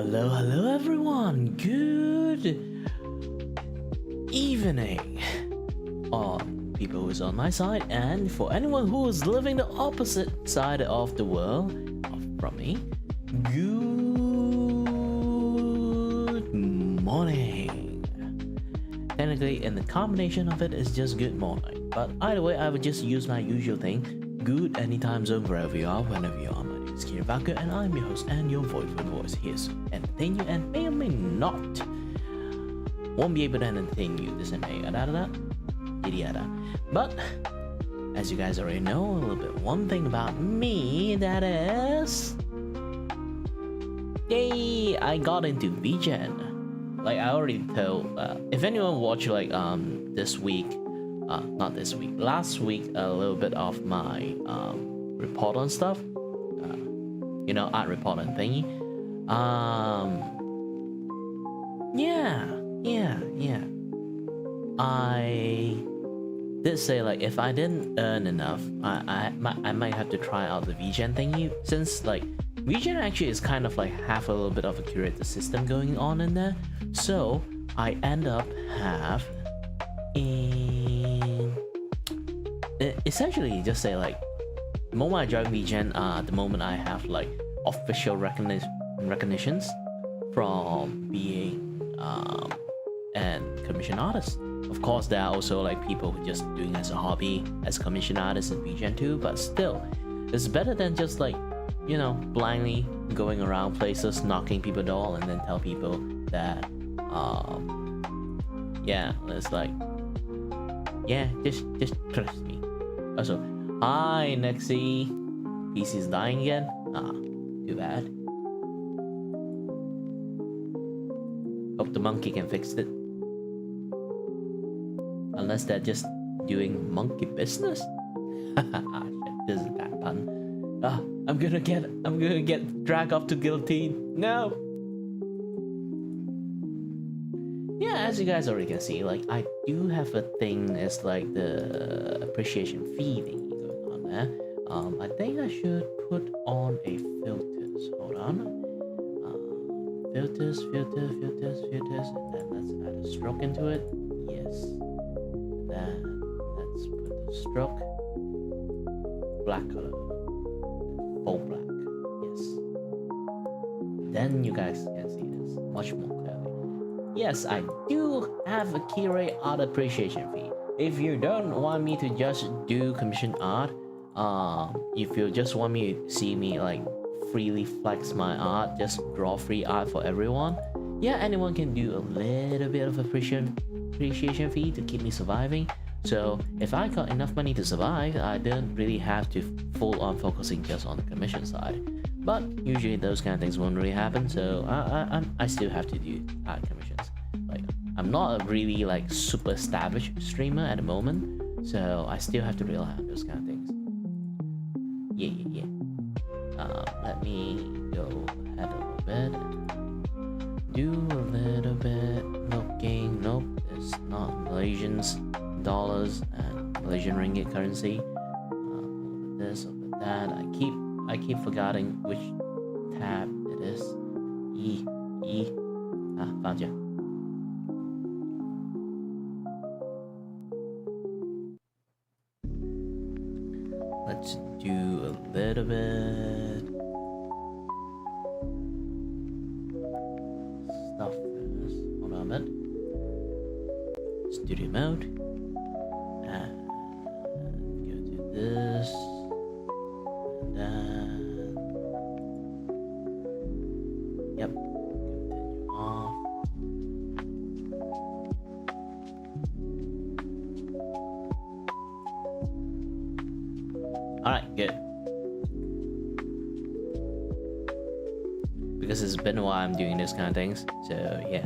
Hello everyone. Good evening. People who's on my side, and for anyone who is living the opposite side of the world from me, good morning. Technically, in the combination of it is just good morning, but either way, I would just use my usual thing. Good any time zone wherever you are, whenever you are. My name is Kiray, and I'm your host and your voice here to entertain you, and may or may not won't be able to entertain you this and yada. But as you guys already know a little bit, one thing about me, that is, yay, I got into Vgen. Like I already told, if anyone watched like this week, not this week, last week, a little bit of my report on stuff, art report and thingy. Yeah. I did say like if I didn't earn enough, I might have to try out the Vgen thingy, since like Vgen actually is kind of like have a little bit of a curated system going on in there. So I end up have essentially just say like the moment I join Vgen, the moment I have like official recognitions from being and commission artist. Of course, there are also like people who just doing as a hobby as commission artists in Vgen too, but still, it's better than just like, blindly going around places, knocking people's door, and then tell people that, it's like, just trust me. Also, hi Nexie, PC's dying again. Too bad. Hope the monkey can fix it. Unless they're just doing monkey business. Shit, this is that pun. I'm gonna get dragged off to guillotine. No. Yeah, as you guys already can see, like I do have a thing. It's like the appreciation fee thing going on there. I think I should put on a filters. Hold on. Filters, and then let's add a stroke into it. Yes. Then let's put the stroke black color, full black. Yes. Then you guys can see this much more clearly. Yes, I do have a Kiray art appreciation fee. If you don't want me to just do commission art, if you just want me to see me like freely flex my art, just draw free art for everyone, yeah, anyone can do a little bit of appreciation fee to keep me surviving. So if I got enough money to survive, I don't really have to full on focusing just on the commission side. But usually those kind of things won't really happen, so I still have to do art commissions. Like I'm not a really like super established streamer at the moment, so I still have to rely on those kind of things. Yeah. Let me go ahead a little bit. Do a little bit looking. Nope, it's not Malaysians, dollars, and Malaysian ringgit currency. Over this, over that. I keep forgetting which tab it is. Found ya. Let's do a little bit stuff first. Hold on a minute. Studio mode. And go to this. And then. Yep. Continue off. Alright, good. Because it's been a while I'm doing this kind of things, so yeah.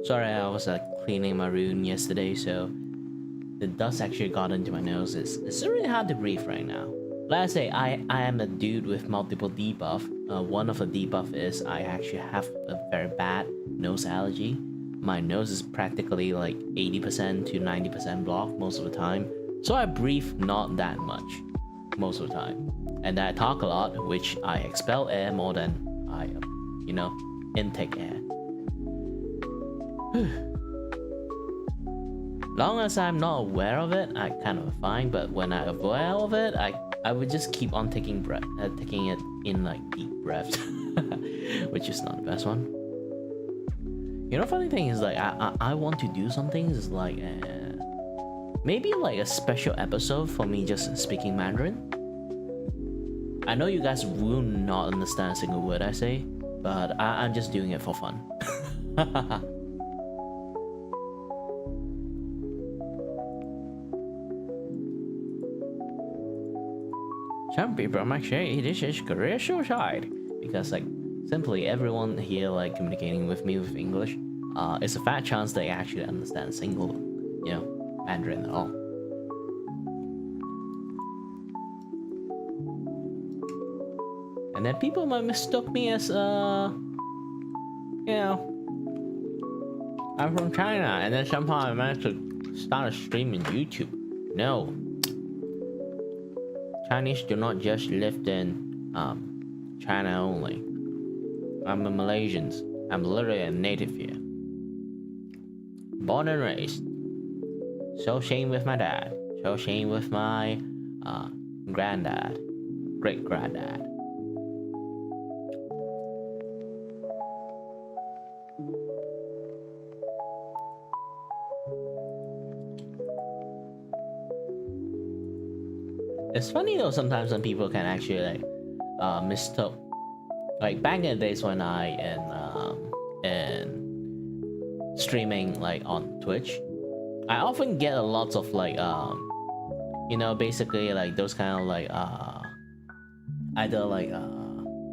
Sorry, I was cleaning my room yesterday, so the dust actually got into my nose. It's really hard to breathe right now. Like I say, I am a dude with multiple debuff. One of the debuff is I actually have a very bad nose allergy. my nose is practically like 80% to 90% blocked most of the time. So I breathe not that much most of the time. And I talk a lot, which I expel air more than I, intake air. Long as I'm not aware of it, I kind of fine. But when I'm aware of it, I would just keep on taking it in like deep breaths, which is not the best one. Funny thing is like I want to do something is like maybe like a special episode for me just speaking Mandarin. I know you guys will not understand a single word I say, but I'm just doing it for fun. Some people might say this is career suicide because like simply everyone here like communicating with me with English, it's a fat chance they actually understand a single, Mandarin at all. And then people might mistook me as I'm from China, and then somehow I managed to start a stream in YouTube. No. Chinese do not just live in China only. I'm a Malaysian. I'm literally a native here. Born and raised. So same with my dad. So same with my granddad. Great granddad. It's funny though sometimes when people can actually like mistook, like back in the days when I and streaming like on Twitch, I often get a lot of like basically like those kind of like either like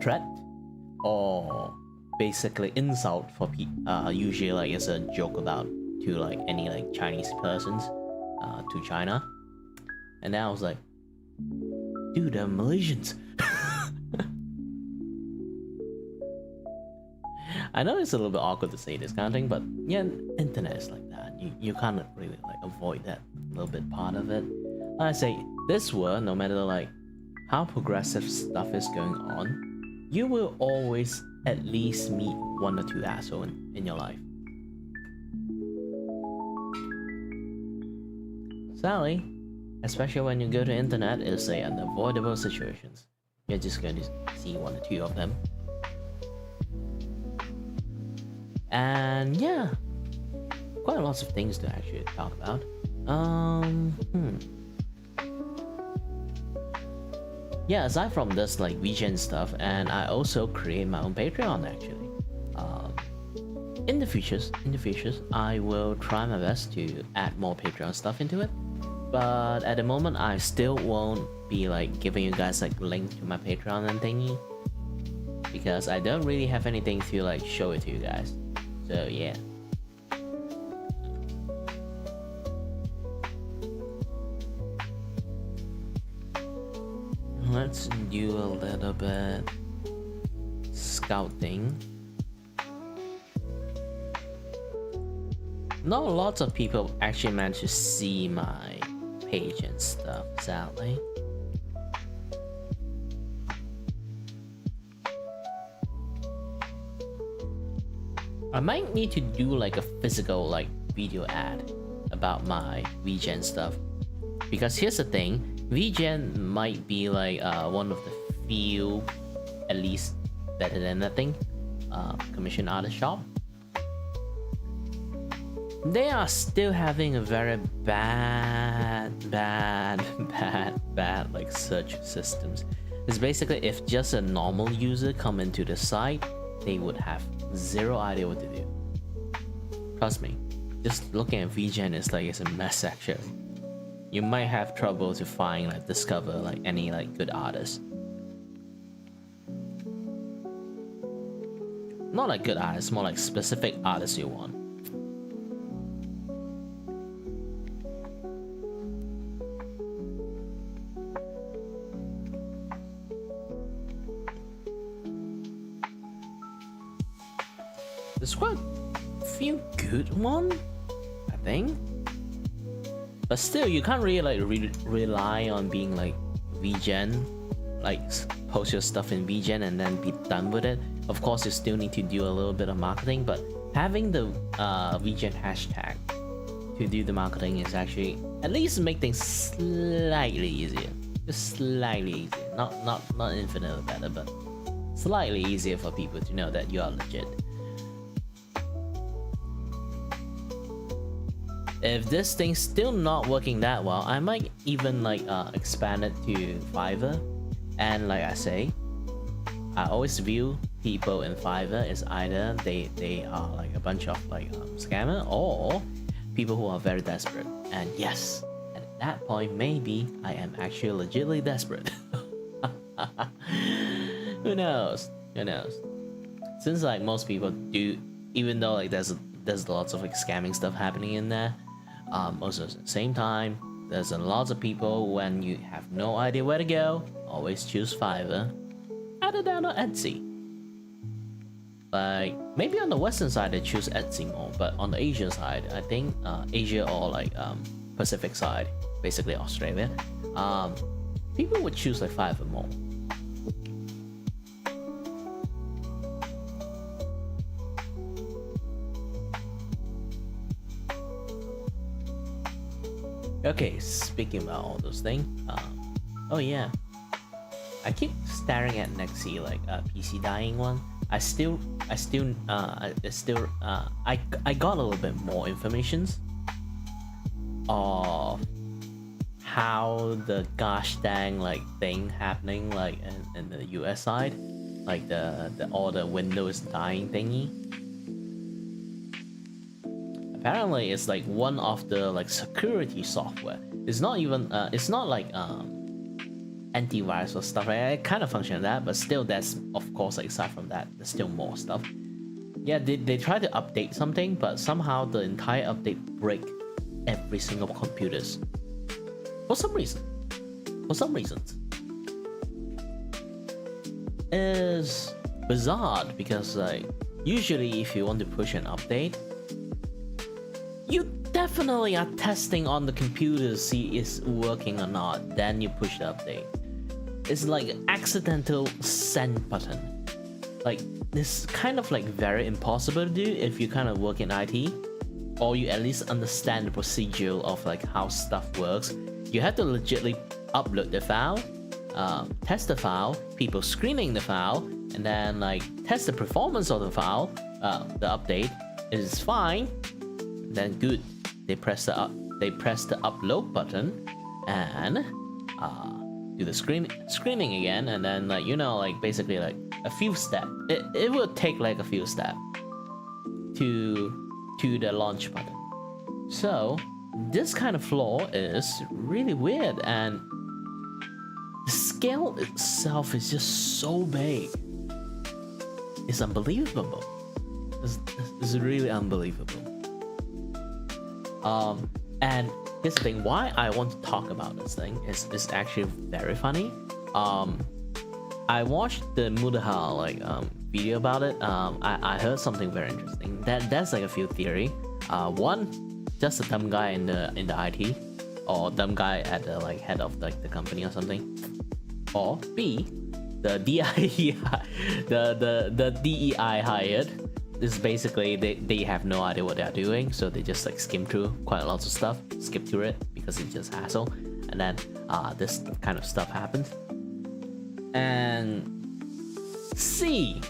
threat or basically insult for usually like it's a joke about to like any like Chinese persons to China, and then I was like, dude, I'm Malaysians. I know it's a little bit awkward to say this kind of thing, but yeah, internet is like that. You can't really like avoid that little bit part of it. Like I say, this world, no matter like how progressive stuff is going on, you will always at least meet one or two assholes in your life. Sadly, especially when you go to internet, it's like unavoidable situations. You're just going to see one or two of them. And yeah, quite a lot of things to actually talk about. Yeah, aside from this like Vgen stuff, and I also create my own Patreon actually. In the futures, I will try my best to add more Patreon stuff into it. But at the moment, I still won't be like giving you guys like link to my Patreon and thingy, because I don't really have anything to like show it to you guys. So yeah. Let's do a little bit scouting. Not lots of people actually managed to see my page and stuff, sadly. I might need to do like a physical like video ad about my Vgen stuff, because here's the thing, Vgen might be like one of the few, at least better than nothing, commission artist shop. They are still having a very bad like search systems. It's basically if just a normal user come into the site, they would have zero idea what to do. Trust me, just looking at Vgen is like it's a mess actually. You might have trouble to find like discover like any like good artists. Not like good artists, more like specific artists you want. There's quite a few good one, I think. But still, you can't really like rely on being like Vgen, like post your stuff in Vgen and then be done with it. Of course, you still need to do a little bit of marketing, but having the Vgen hashtag to do the marketing is actually at least make things slightly easier. Just slightly easier. Not infinitely better, but slightly easier for people to know that you are legit. If this thing's still not working that well, I might even like expand it to Fiverr. And like I say, I always view people in Fiverr as either they are like a bunch of like scammer, or people who are very desperate. And yes, at that point maybe I am actually legitimately desperate. Who knows? Who knows? Since like most people do, even though like there's lots of like scamming stuff happening in there, also at the same time, there's a lot of people when you have no idea where to go, always choose Fiverr, either that or Etsy. Like maybe on the Western side they choose Etsy more, but on the Asia side, I think Asia or like Pacific side, basically Australia, people would choose like Fiverr more. Okay, speaking about all those things, oh yeah, I keep staring at Nexi like a PC dying one. I got a little bit more information of how the gosh dang like thing happening like in the US side, like the all the Windows dying thingy. Apparently it's like one of the like security software. It's not even it's not like antivirus or stuff, right? It kind of function that, but still there's of course like aside from that there's still more stuff. Yeah, they try to update something, but somehow the entire update break every single computers for some reasons. It's bizarre because like usually if you want to push an update, you definitely are testing on the computer to see it's working or not, then you push the update. It's like an accidental send button. Like this kind of like very impossible to do if you kind of work in IT, or you at least understand the procedure of like how stuff works. You have to legitly upload the file, test the file, people screening the file, and then like test the performance of the file. The update is fine, then good. They press the upload button and do the screening again, and then like you know like basically like a few steps. It will take like a few steps to the launch button. So this kind of flaw is really weird, and the scale itself is just so big. It's unbelievable. It's really unbelievable. And here's the thing, why I want to talk about this thing is actually very funny. I watched the Mudahal like video about it. I heard something very interesting. There's like a few theory. One, just a dumb guy in the IT, or dumb guy at the like head of like the company or something. Or B, the DEI the DEI hired. This is basically they have no idea what they're doing, so they just like skim through quite a lot of stuff, skip through it because it's just hassle, and then this kind of stuff happens. And C,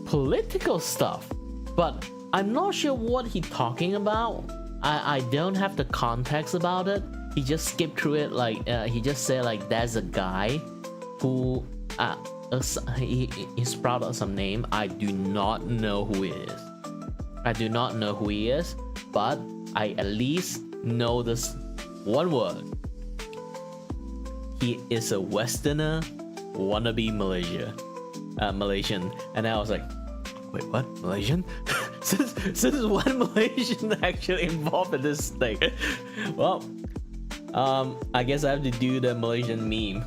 political stuff, but I'm not sure what he's talking about. I don't have the context about it. He just skipped through it like he just said like there's a guy who he sprouted out some name. I do not know who he is. But I at least know this one word. He is a Westerner wannabe Malaysian. And I was like, wait, what? Malaysian? since when Malaysian actually involved in this thing? Well, I guess I have to do the Malaysian meme.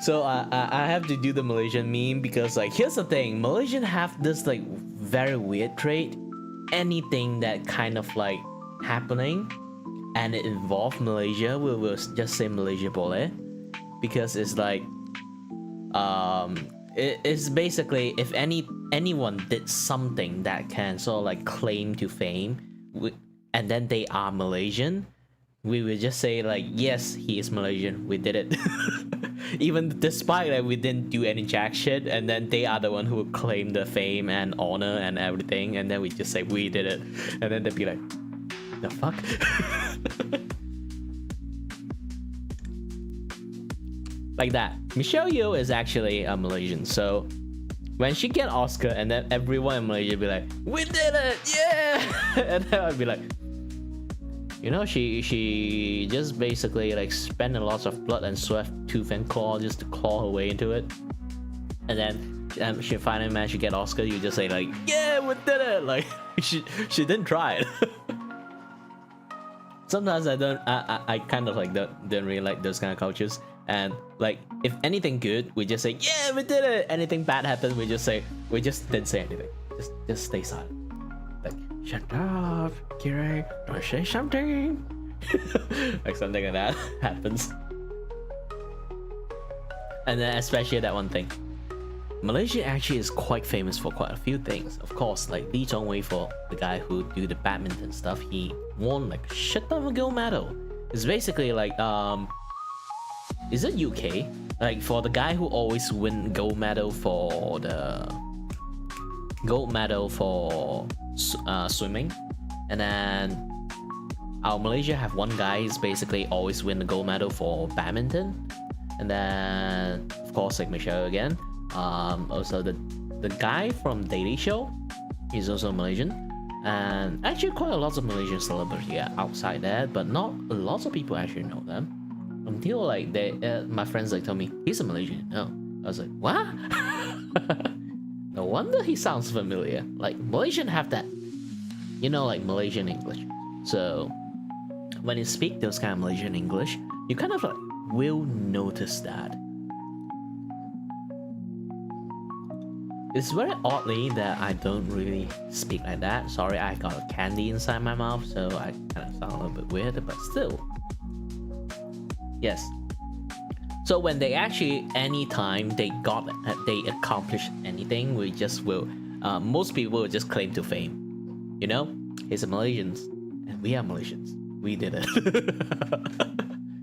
So I have to do the Malaysian meme because like here's the thing, Malaysian have this like very weird trait. Anything that kind of like happening and it involves Malaysia, we will just say Malaysia boleh, because it's like it's basically if anyone did something that can sort of like claim to fame, and then they are Malaysian, we would just say like, yes, he is Malaysian, we did it. Even despite that we didn't do any jack shit, and then they are the one who would claim the fame and honor and everything, and then we just say we did it, and then they'd be like, the fuck. Like that. Michelle Yeoh is actually a Malaysian, so when she get Oscar and then everyone in Malaysia be like, we did it, yeah. And then I'd be like, you know, she just basically like spent a lot of blood and sweat, tooth and claw just to claw her way into it, and then she finally managed to get Oscar. You just say like, yeah, we did it. Like she didn't try it. Sometimes I kind of like don't really like those kind of cultures. And like if anything good, we just say, yeah, we did it. Anything bad happened, we just didn't say anything. Just stay silent. Like, shut up, Kiray, don't say something. Like something like that happens. And then especially that one thing, Malaysia actually is quite famous for quite a few things. Of course, like Lee Chong-wei, for the guy who do the badminton stuff, he won like shit ton of gold medal. It's basically like is it UK? Like for the guy who always win gold medal for swimming, and then our Malaysia have one guy who's basically always win the gold medal for badminton, and then of course like Michelle again. Also the guy from Daily Show, he's also Malaysian, and actually quite a lot of Malaysian celebrities outside that, but not a lot of people actually know them until like my friends like told me he's a Malaysian. No, I was like, what? No wonder he sounds familiar. Like Malaysian have that, you know, like Malaysian English. So when you speak those kind of Malaysian English, you kind of like will notice that. It's very oddly that I don't really speak like that. Sorry, I got a candy inside my mouth, so I kind of sound a little bit weird, but still. Yes. So when they actually, anytime they accomplish anything, we just will, most people will just claim to fame. You know, he's a Malaysians, and we are Malaysians. We did it.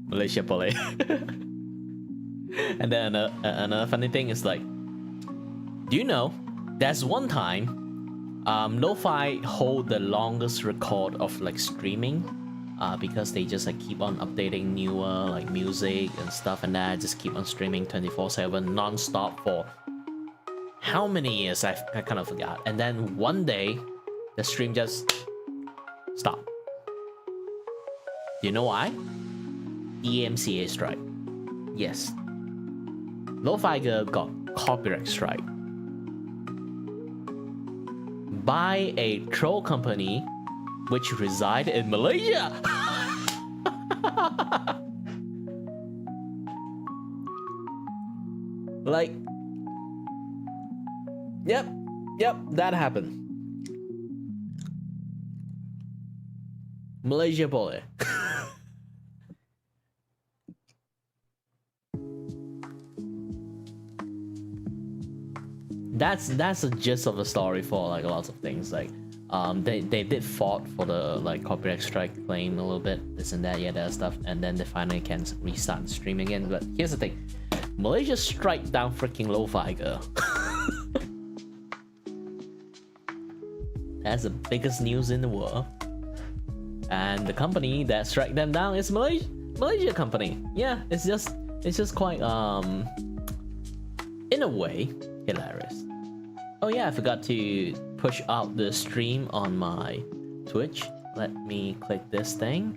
Malaysia Pole. And then another funny thing is like, do you know, there's one time, Lo-Fi hold the longest record of like streaming, because they just like keep on updating newer like music and stuff, and that just keep on streaming 24/7 non-stop for how many years I kind of forgot. And then one day, the stream just stopped. You know why? EMCA strike. Yes. Lo-Fi Girl got copyright strike by a troll company which reside in Malaysia. Like, yep, that happened. Malaysia boy. That's the gist of the story for like lots of things. Like they did fought for the like copyright strike claim a little bit, this and that, yeah, that stuff, and then they finally can restart stream again. But here's the thing, Malaysia strike down freaking Lo-Fi Girl. That's the biggest news in the world, and the company that strike them down is Malaysia company. Yeah, it's just quite in a way hilarious. Oh yeah, I forgot to push out the stream on my Twitch. Let me click this thing,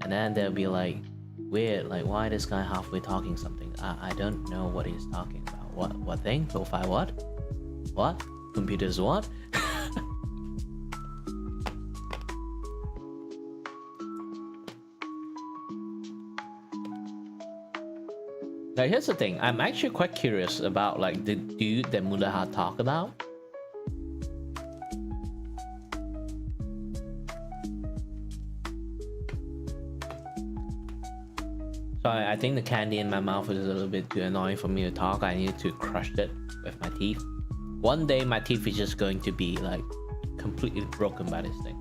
and then they'll be like, weird, like why this guy halfway talking something? I don't know what he's talking about. What thing? Lo-Fi what? What? Computers what? Now here's the thing, I'm actually quite curious about like the dude that Mudaha talked about. So I think the candy in my mouth is a little bit too annoying for me to talk. I need to crush it with my teeth. One day my teeth is just going to be like completely broken by this thing.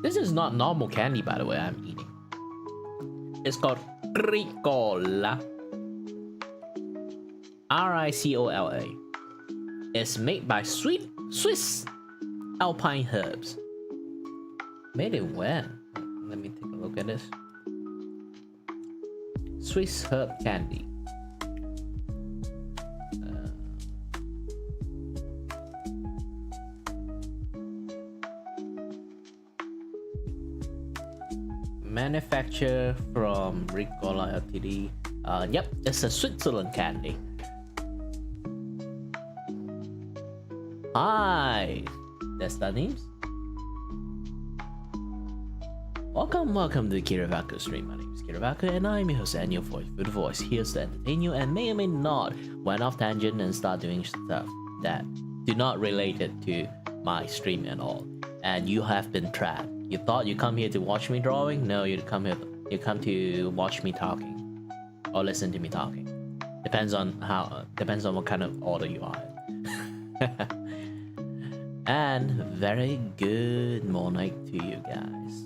This is not normal candy, by the way, I'm eating. It's called Ricola. Ricola. It's made by Swiss Alpine Herbs. Made it when? Let me take a look at this. Swiss herb candy. Manufactured from Ricola Ltd. Yep, it's a Switzerland candy. Hi, that's the names. Welcome to the Kiray stream. My name is Kiray and I'm your host and your voice for the voice here to entertain you and may or may not went off tangent and start doing stuff that do not relate it to my stream at all. And you have been trapped. You thought you come here to watch me drawing? No, you come to watch me talking or listen to me talking. Depends on what kind of order you are in. And very good morning to you guys.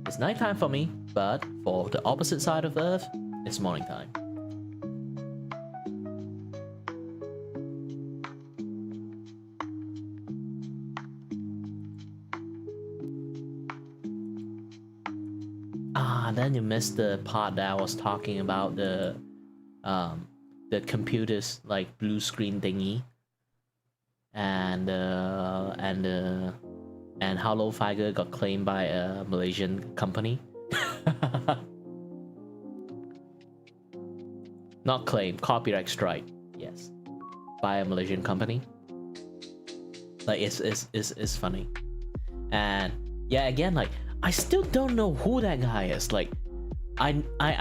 It's nighttime for me, but for the opposite side of the earth, it's morning time. Then you missed the part that I was talking about the computer's like blue screen thingy, and how Lo-Fi Girl got claimed by a Malaysian company. Not claimed, copyright strike. Yes, by a Malaysian company. Like it's funny, and yeah, again, like I still don't know who that guy is. Like I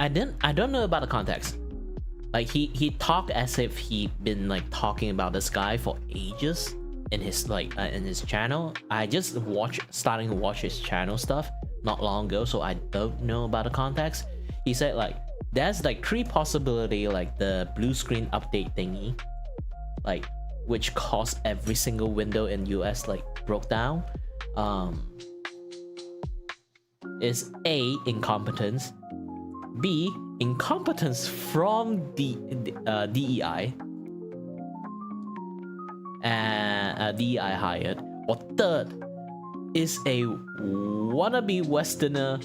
don't know about the context. Like he talked as if he been like talking about this guy for ages in his like in his channel. I just starting to watch his channel stuff not long ago, so I don't know about the context. He said like there's like 3 possibility, like the blue screen update thingy, like which caused every single window in US like broke down. Is A, incompetence, B, incompetence from the DEI and DEI hired, or third is a wannabe Westerner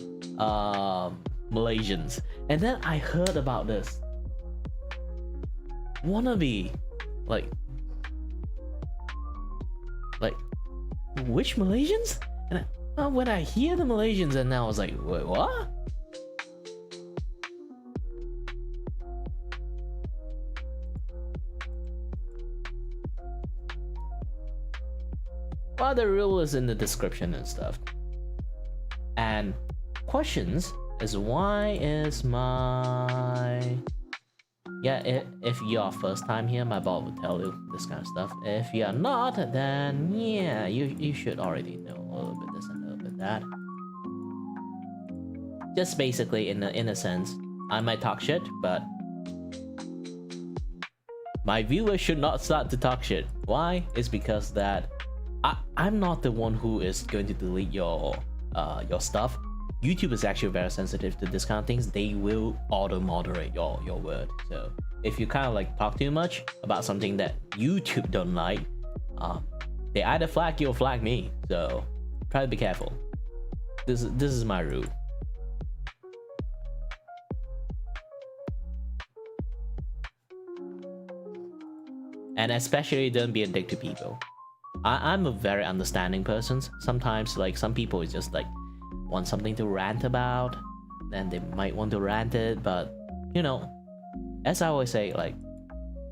Malaysians. And then I heard about this wannabe, like which Malaysians? And when I hear the Malaysians, and I was like, wait, what? Well, the rule is in the description and stuff. And questions is why is my... Yeah, if you are first time here, my bot will tell you this kind of stuff. If you are not, then yeah, you should already know a little bit this and a little bit that. Just basically, in a sense, I might talk shit, but my viewers should not start to talk shit. Why? It's because that I'm not the one who is going to delete your stuff. YouTube is actually very sensitive to this kind of things. They will auto-moderate your word. So if you kind of like talk too much about something that YouTube don't like, they either flag you or flag me. So try to be careful. This is my rule. And especially don't be a dick to people. I'm a very understanding person. Sometimes like some people is just like want something to rant about, then they might want to rant it, but you know, as I always say, like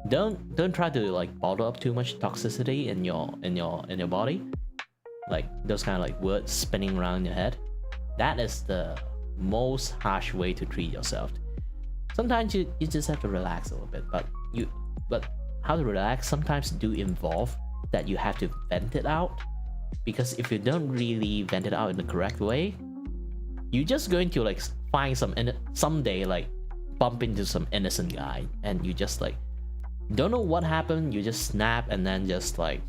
don't try to like bottle up too much toxicity in your body. like those kind of like words spinning around in your head. That is the most harsh way to treat yourself. Sometimes you just have to relax a little bit, but how to relax sometimes do involve that you have to vent it out, because if you don't really vent it out in the correct way, you're just going to like find someday like bump into some innocent guy and you just like don't know what happened, you just snap and then just like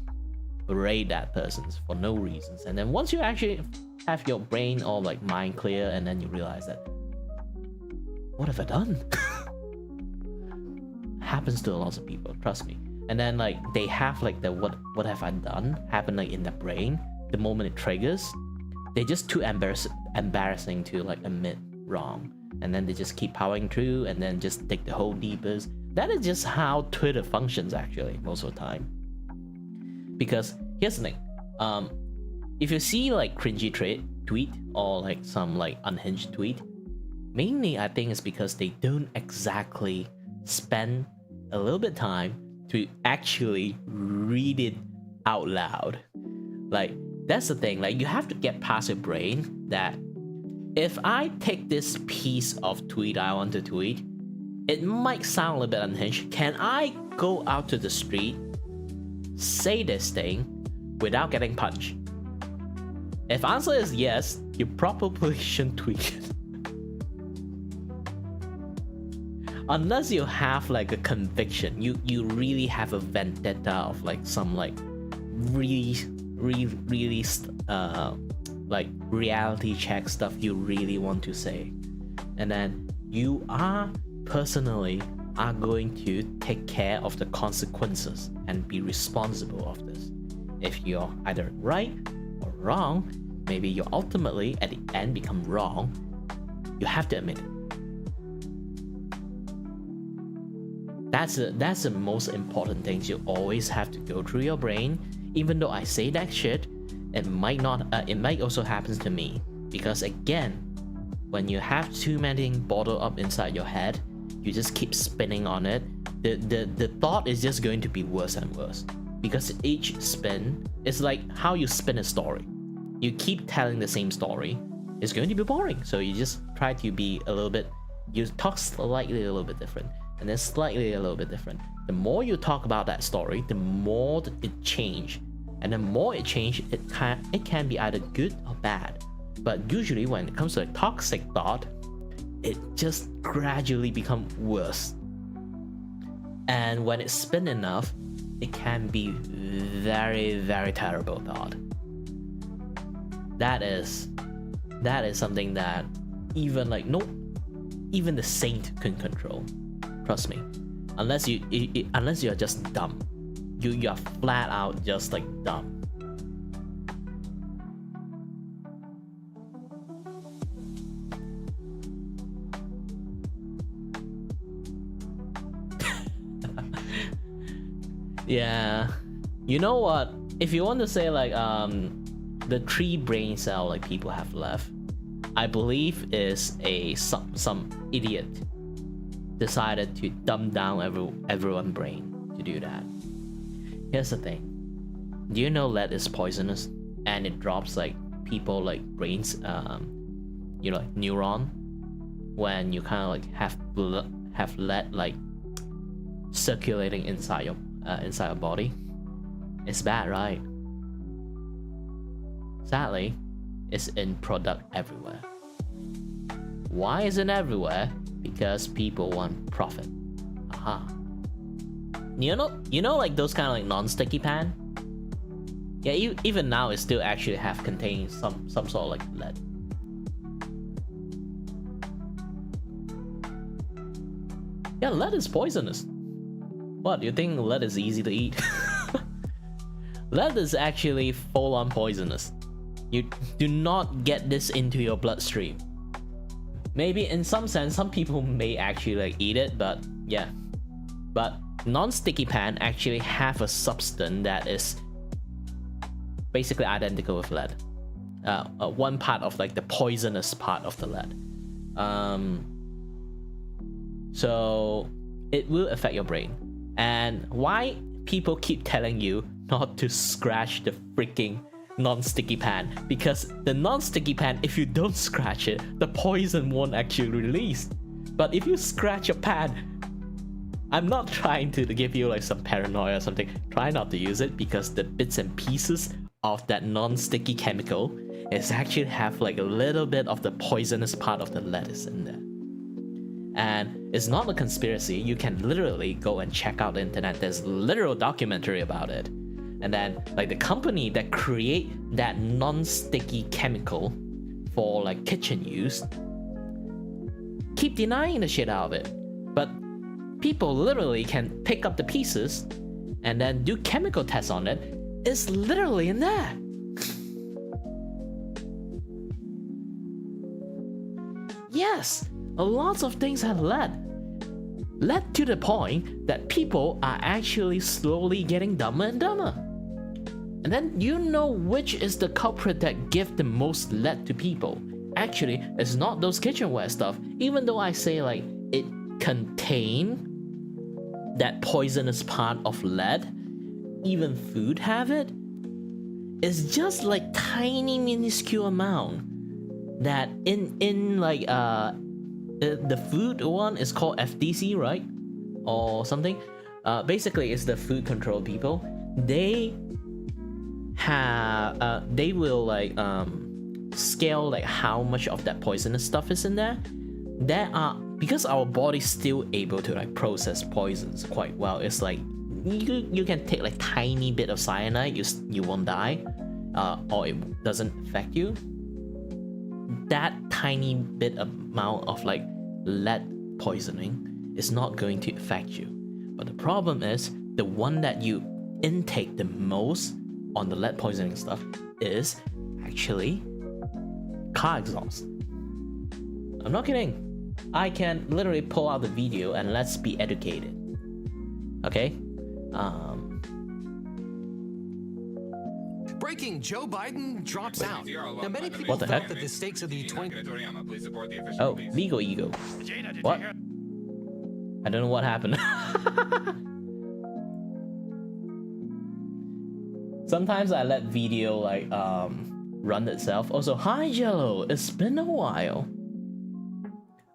berate that person for no reasons. And then once you actually have your brain or like mind clear, and then you realize that, what have I done? Happens to a lot of people, trust me. And then like they have like the what have I done happen like in their brain the moment it triggers. They're just too embarrassing to like admit wrong, and then they just keep powering through and then just take the whole deepest. That is just how Twitter functions actually most of the time. Because here's the thing, if you see like cringy tweet or like some like unhinged tweet, mainly I think it's because they don't exactly spend a little bit time to actually read it out loud. Like that's the thing, like you have to get past your brain that if I take this piece of tweet I want to tweet, it might sound a little bit unhinged. Can I go out to the street, say this thing without getting punched? If answer is yes, you probably shouldn't tweet it. Unless you have like a conviction, you really have a vendetta of like some like really like reality check stuff you really want to say, and then you are personally are going to take care of the consequences and be responsible of this. If you're either right or wrong, maybe you ultimately at the end become wrong, you have to admit it. That's the most important things you always have to go through your brain. Even though I say that shit, it might also happen to me, because again, when you have too many bottled up inside your head, you just keep spinning on it. The thought is just going to be worse and worse, because each spin is like how you spin a story. You keep telling the same story, it's going to be boring, so you just try to be a little bit, you talk slightly a little bit different, and then slightly a little bit different. The more you talk about that story, the more it change, and the more it change, it can be either good or bad. But usually when it comes to a toxic thought, it just gradually becomes worse. And when it's spin enough, it can be very, very terrible thought. That is something that even the saint can control. Trust me. Unless you're just dumb. You're flat out just like dumb. Yeah. You know what? If you want to say like the 3 brain cell like people have left, I believe is some idiot decided to dumb down everyone's brain to do that. Here's the thing. Do you know lead is poisonous, and it drops like people like brains like neuron when you kind of like have lead like circulating inside your body? It's bad, right? Sadly, it's in product everywhere. Why is it everywhere? Because people want profit. Aha. You know like those kind of like non-sticky pan? Yeah, even now it still actually have contained some sort of like lead. Yeah, lead is poisonous. What, you think lead is easy to eat? Lead is actually full-on poisonous. You do not get this into your bloodstream. Maybe in some sense, some people may actually like eat it, but yeah. But non-sticky pan actually have a substance that is basically identical with lead. One part of like the poisonous part of the lead. So it will affect your brain. And why people keep telling you not to scratch the freaking non-sticky pan, because the non-sticky pan, if you don't scratch it, the poison won't actually release. But if you scratch a pan, I'm not trying to give you like some paranoia or something. Try not to use it, because the bits and pieces of that non-sticky chemical is actually have like a little bit of the poisonous part of the lettuce in there. And it's not a conspiracy. You can literally go and check out the internet. There's literal documentary about it. And then like the company that create that non-sticky chemical for like kitchen use keep denying the shit out of it. But people literally can pick up the pieces and then do chemical tests on it. It's literally in there. Yes, a lot of things have led to the point that people are actually slowly getting dumber and dumber. And then you know which is the culprit that give the most lead to people. Actually, it's not those kitchenware stuff. Even though I say like it contain that poisonous part of lead, even food have it. It's just like tiny minuscule amount that in like the food one is called FDC, right? Or something. Basically it's the food control people. They have they will like scale like how much of that poisonous stuff is in there. There are, because our body's still able to like process poisons quite well. It's like you can take like tiny bit of cyanide, you won't die, or it doesn't affect you. That tiny bit amount of like lead poisoning is not going to affect you. But the problem is the one that you intake the most on the lead poisoning stuff is actually car exhaust. I'm not kidding. I can literally pull out the video and let's be educated. Okay? Breaking: Joe Biden drops out. Now, many people What the thought heck? that the stakes of the 20... Oh, legal ego. What? I don't know what happened. Sometimes I let video like run itself. Also, hi Jello, it's been a while.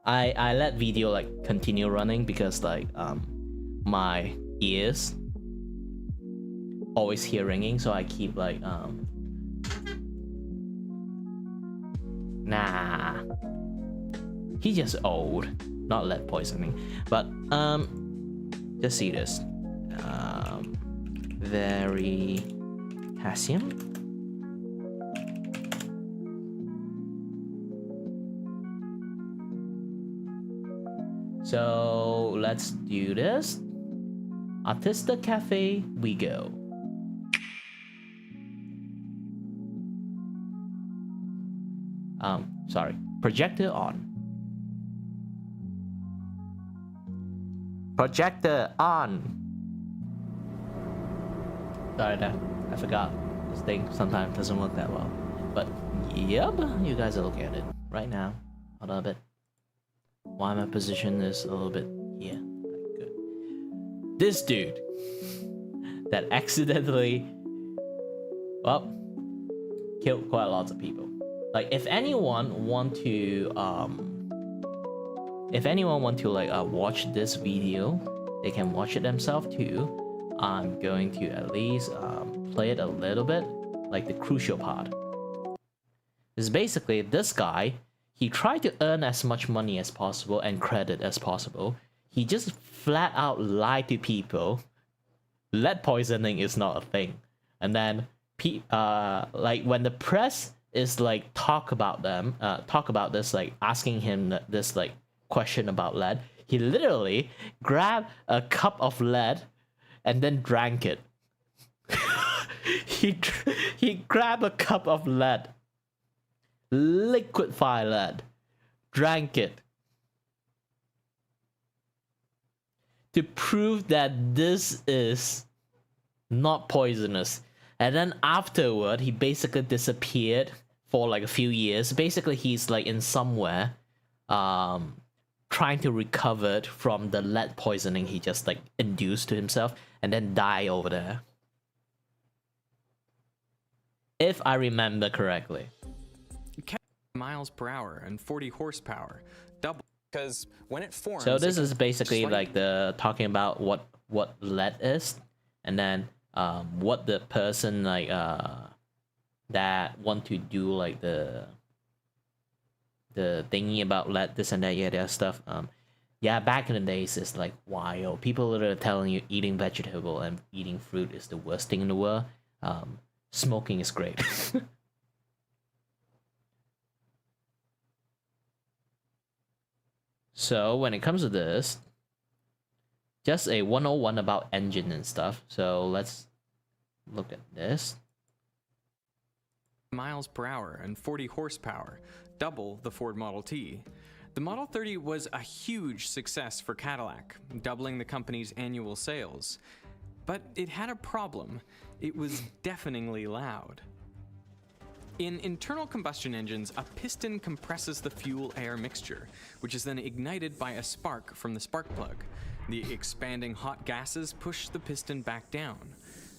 I let video like continue running because like my ears always hear ringing, so I keep like nah, he's just old, not lead poisoning. But just see this very potassium. So let's do this. Artista Cafe we go. Sorry, projector on. Projector on. Sorry, I forgot. This thing sometimes doesn't work that well. But yep, you guys are looking at it right now. Hold on a bit. Why my position is a little bit here. Good. This dude that accidentally, well, killed quite lots of people. Like if anyone want to like watch this video, they can watch it themselves too. I'm going to at least play it a little bit, like the crucial part. It's basically this guy. He tried to earn as much money as possible and credit as possible. He just flat out lied to people. Lead poisoning is not a thing. And then, like when the press is like talk about this, like asking him this like question about lead, he literally grabbed a cup of lead and then drank it. he grabbed a cup of lead. Liquid fire lead, drank it to prove that this is not poisonous. And then afterward he basically disappeared for like a few years. Basically he's like in somewhere trying to recover from the lead poisoning he just like induced to himself, and then die over there. if I remember correctly. Miles per hour and 40 horsepower, double. Because when it forms, So this is basically slightly... like the talking about what lead is, and then what the person like that want to do like the thingy about lead, this and that, yeah, that stuff. Yeah, back in the days it's like wild. People literally telling you eating vegetable and eating fruit is the worst thing in the world. Smoking is great. So when it comes to this, just a 101 about engine and stuff. So let's look at this. Miles per hour and 40 horsepower, double the Ford Model T. The Model 30 was a huge success for Cadillac, doubling the company's annual sales. But it had a problem. It was deafeningly loud. In internal combustion engines, a piston compresses the fuel-air mixture, which is then ignited by a spark from the spark plug. The expanding hot gases push the piston back down.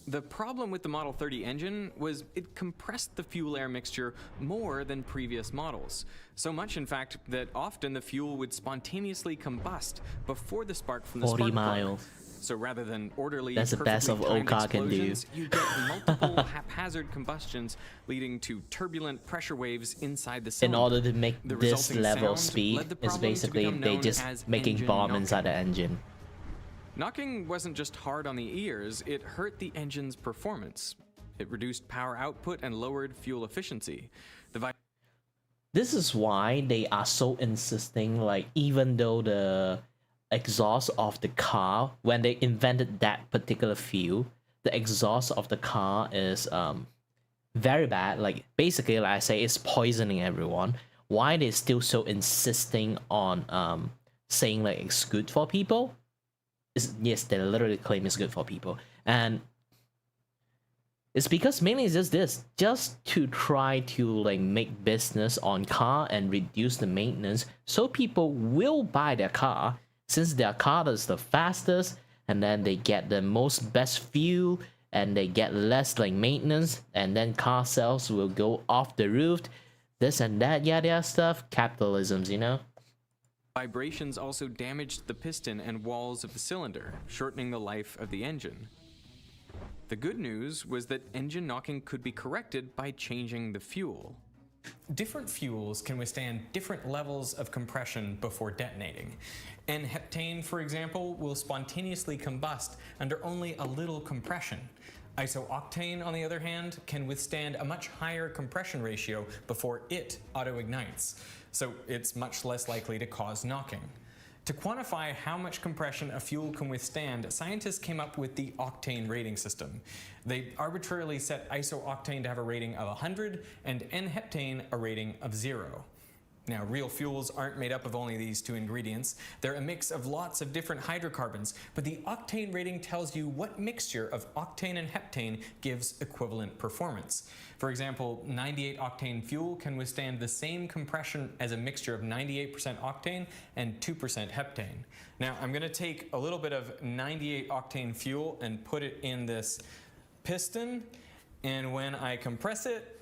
The problem with the Model 30 engine was it compressed the fuel-air mixture more than previous models. So much, in fact, that often the fuel would spontaneously combust before the spark from the spark plug. 40 miles. So rather than orderly, that's the best of old car can do. You get multiple haphazard combustions, leading to turbulent pressure waves inside the cylinder. In order to make this level of speed, is basically they just making bomb inside the engine. Knocking wasn't just hard on the ears, it hurt the engine's performance. It reduced power output and lowered fuel efficiency. This is why they are so insisting, like, even though the exhaust of the car, when they invented that particular fuel, the exhaust of the car is very bad. Like, basically, like I say, it's poisoning everyone. Why they still so insisting on saying like it's good for people? Yes, they literally claim it's good for people, and it's because mainly it's just this, just to try to like make business on car and reduce the maintenance, so people will buy their car since their car is the fastest, and then they get the most best fuel, and they get less like maintenance, and then car sales will go off the roof. This and that, yada stuff. Capitalisms, you know. Vibrations also damaged the piston and walls of the cylinder, shortening the life of the engine. The good news was that engine knocking could be corrected by changing the fuel. Different fuels can withstand different levels of compression before detonating. N-heptane, for example, will spontaneously combust under only a little compression. Isooctane, on the other hand, can withstand a much higher compression ratio before it auto-ignites, so it's much less likely to cause knocking. To quantify how much compression a fuel can withstand, scientists came up with the octane rating system. They arbitrarily set isooctane to have a rating of 100 and N-heptane a rating of 0. Now, real fuels aren't made up of only these two ingredients. They're a mix of lots of different hydrocarbons, but the octane rating tells you what mixture of octane and heptane gives equivalent performance. For example, 98 octane fuel can withstand the same compression as a mixture of 98% octane and 2% heptane. Now, I'm going to take a little bit of 98 octane fuel and put it in this piston, and when I compress it,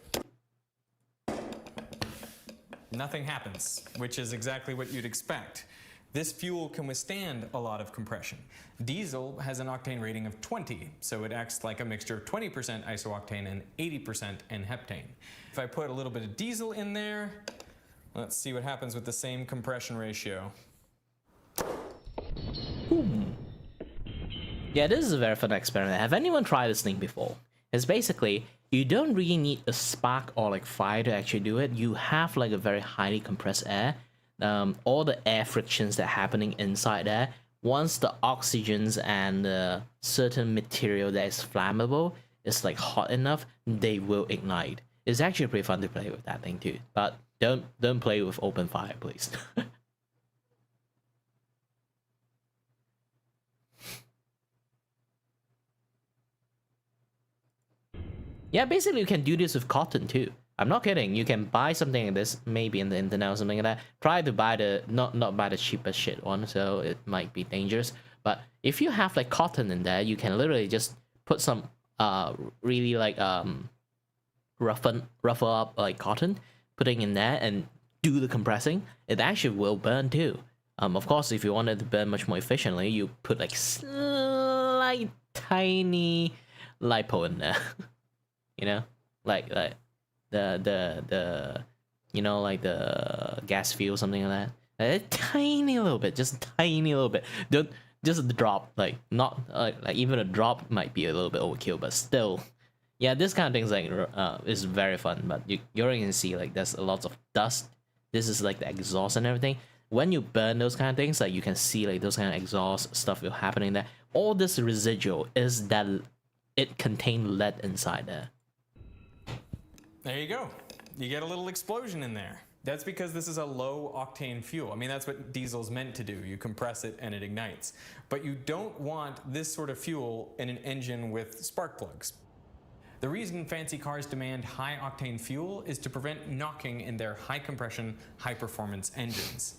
nothing happens, which is exactly what you'd expect. This fuel can withstand a lot of compression. Diesel has an octane rating of 20, so it acts like a mixture of 20% isooctane and 80% N-heptane. If I put a little bit of diesel in there, let's see what happens with the same compression ratio. Yeah, this is a very fun experiment. Have anyone tried this thing before? It's basically, you don't really need a spark or like fire to actually do it. You have like a very highly compressed air. All the air frictions that are happening inside there, once the oxygens and the certain material that is flammable is like hot enough, they will ignite. It's actually pretty fun to play with that thing too, but don't play with open fire, please. Yeah, basically you can do this with cotton too. I'm not kidding. You can buy something like this, maybe in the internet or something like that. Try to buy the not buy the cheapest shit one, so it might be dangerous. But if you have like cotton in there, you can literally just put some really like ruffle up like cotton, putting in there and do the compressing, it actually will burn too. Of course, if you want it to burn much more efficiently, you put like slight tiny lipo in there. You know, like the you know, like the gas fuel, something like that. A tiny little bit, just tiny little bit. Don't just a drop, like not like even a drop might be a little bit overkill, but still, yeah, this kind of things like is very fun. But you already can see like there's a lot of dust. This is like the exhaust and everything. When you burn those kind of things, like you can see like those kind of exhaust stuff will happening there. All this residual is that it contained lead inside there. There you go. You get a little explosion in there. That's because this is a low octane fuel. I mean, that's what diesel's meant to do. You compress it and it ignites. But you don't want this sort of fuel in an engine with spark plugs. The reason fancy cars demand high octane fuel is to prevent knocking in their high compression, high performance engines.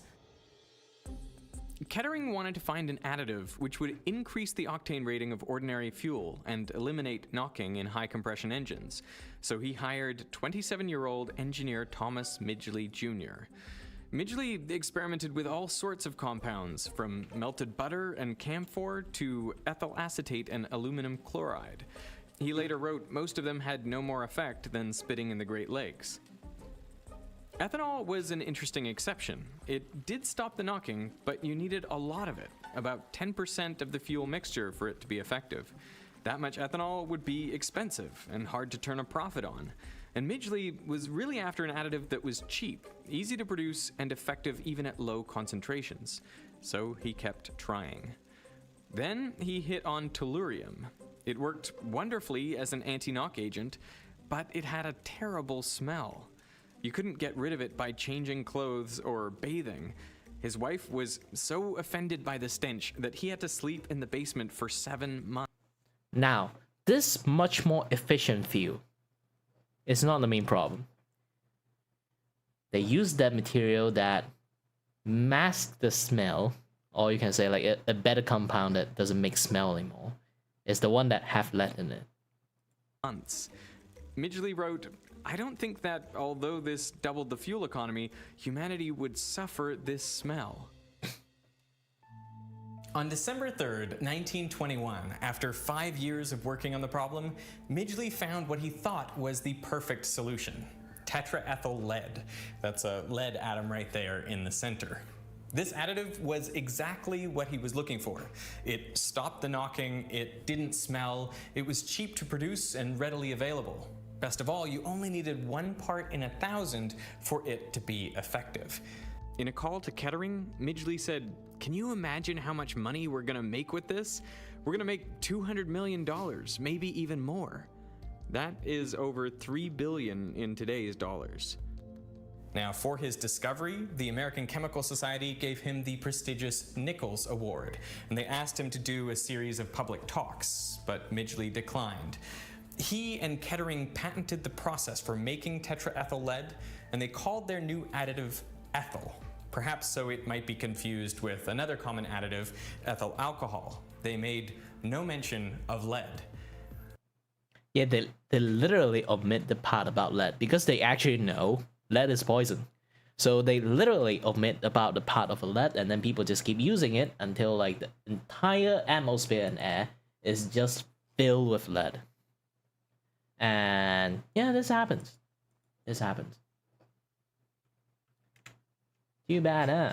Kettering wanted to find an additive which would increase the octane rating of ordinary fuel and eliminate knocking in high compression engines. So he hired 27-year-old engineer Thomas Midgley Jr. Midgley experimented with all sorts of compounds, from melted butter and camphor to ethyl acetate and aluminum chloride. He later wrote most of them had no more effect than spitting in the Great Lakes. Ethanol was an interesting exception. It did stop the knocking, but you needed a lot of it, about 10% of the fuel mixture for it to be effective. That much ethanol would be expensive and hard to turn a profit on. And Midgley was really after an additive that was cheap, easy to produce, and effective even at low concentrations. So he kept trying. Then he hit on tellurium. It worked wonderfully as an anti-knock agent, but it had a terrible smell. You couldn't get rid of it by changing clothes or bathing. His wife was so offended by the stench that he had to sleep in the basement for 7 months. Now, this much more efficient fuel is not the main problem. They use that material that masks the smell, or you can say like a better compound that doesn't make smell anymore. It's the one that have lead in it. Midgley wrote, "I don't think that although this doubled the fuel economy, humanity would suffer this smell." On December 3rd, 1921, after 5 years of working on the problem, Midgley found what he thought was the perfect solution: tetraethyl lead. That's a lead atom right there in the center. This additive was exactly what he was looking for. It stopped the knocking, it didn't smell, it was cheap to produce and readily available. Best of all, you only needed 1 part in 1,000 for it to be effective. In a call to Kettering, Midgley said, "Can you imagine how much money we're gonna make with this? We're gonna make $200 million, maybe even more." That is over $3 billion in today's dollars. Now, for his discovery, the American Chemical Society gave him the prestigious Nichols Award, and they asked him to do a series of public talks, but Midgley declined. He and Kettering patented the process for making tetraethyl lead, and they called their new additive ethyl, perhaps so it might be confused with another common additive, ethyl alcohol. They made no mention of lead. Yeah, they literally omit the part about lead because they actually know lead is poison. So they literally omit about the part of lead, and then people just keep using it until like the entire atmosphere and air is just filled with lead. And yeah, this happens. This happens. Too bad, huh?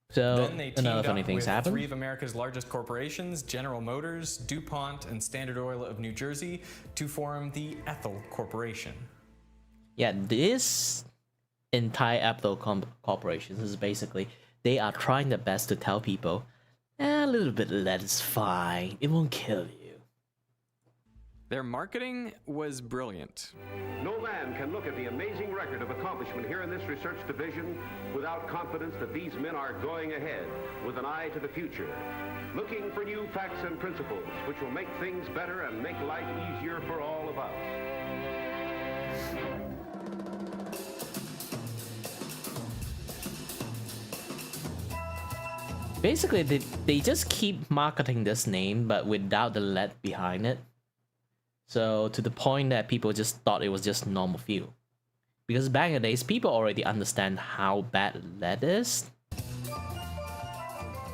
So Then they teamed another funny up thing's with happened. 3 of America's largest corporations, General Motors, DuPont, and Standard Oil of New Jersey, to form the Ethyl Corporation. Yeah, this entire Apple corporation is basically, they are trying their best to tell people, a little bit of lead is fine, it won't kill you. Their marketing was brilliant. No man can look at the amazing record of accomplishment here in this research division without confidence that these men are going ahead with an eye to the future, looking for new facts and principles which will make things better and make life easier for all of us. Basically, they just keep marketing this name, but without the lead behind it. So to the point that people just thought it was just normal fuel. Because back in the days, people already understand how bad lead is.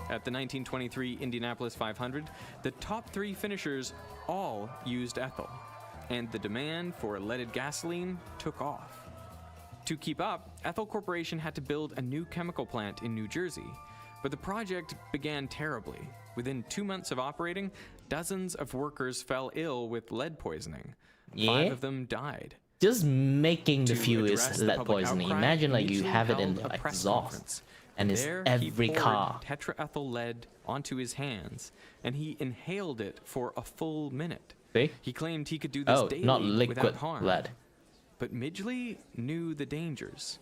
At the 1923 Indianapolis 500, the top 3 finishers all used ethyl, and the demand for leaded gasoline took off. To keep up, Ethyl Corporation had to build a new chemical plant in New Jersey, but the project began terribly. Within 2 months of operating, dozens of workers fell ill with lead poisoning. 5 of them died. Just making the To fuel address is the lead public poisoning. outcry, Imagine like he you have it in held the a press exhaust, conference. and it's There, every he poured car. tetraethyl lead onto his hands, and he inhaled it for a full minute. See? He claimed he could do this daily not without liquid harm. lead. But Midgley knew the dangers.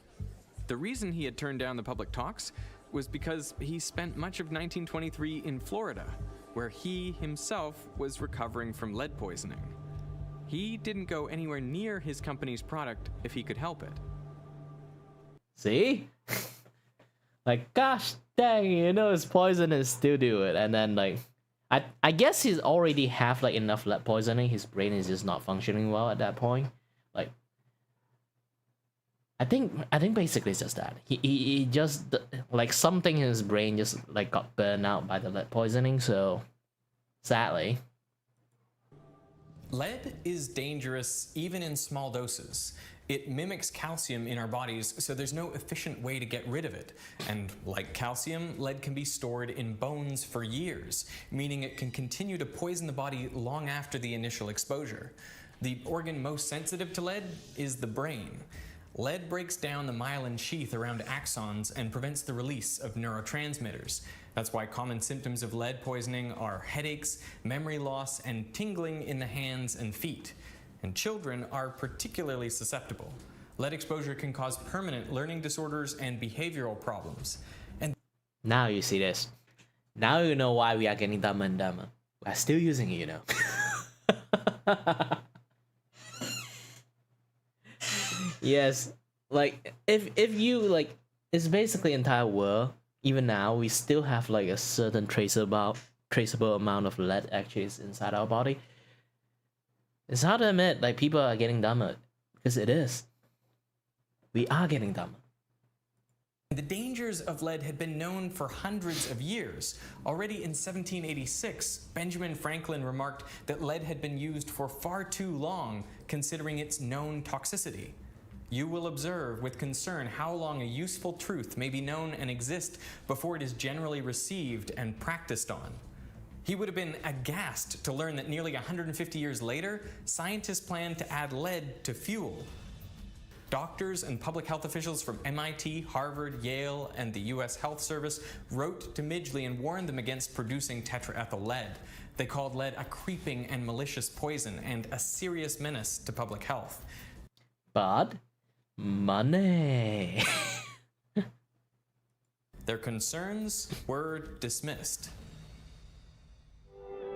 The reason he had turned down the public talks was because he spent much of 1923 in Florida, where he himself was recovering from lead poisoning. He didn't go anywhere near his company's product if he could help it. See? Like, gosh dang, you know it's poison and still do it. And then like, I guess he's already have like enough lead poisoning. His brain is just not functioning well at that point. Like, I think basically it's just that he just like something in his brain just like got burned out by the lead poisoning. So sadly. Lead is dangerous even in small doses. It mimics calcium in our bodies, so there's no efficient way to get rid of it. And like calcium, lead can be stored in bones for years, meaning it can continue to poison the body long after the initial exposure. The organ most sensitive to lead is the brain. Lead breaks down the myelin sheath around axons and prevents the release of neurotransmitters. That's why common symptoms of lead poisoning are headaches, memory loss, and tingling in the hands and feet. And children are particularly susceptible. Lead exposure can cause permanent learning disorders and behavioral problems. And now you see this. Now you know why we are getting dumber and dumber. We're still using it, you know. Yes, like if you like, it's basically entire world. Even now, we still have like a certain traceable amount of lead actually is inside our body. It's hard to admit, like people are getting dumber, because it is. We are getting dumber. The dangers of lead had been known for hundreds of years. Already in 1786, Benjamin Franklin remarked that lead had been used for far too long, considering its known toxicity. You will observe with concern how long a useful truth may be known and exist before it is generally received and practiced on. He would have been aghast to learn that nearly 150 years later, scientists planned to add lead to fuel. Doctors and public health officials from MIT, Harvard, Yale, and the US Health Service wrote to Midgley and warned them against producing tetraethyl lead. They called lead a creeping and malicious poison and a serious menace to public health. But money. Their concerns were dismissed.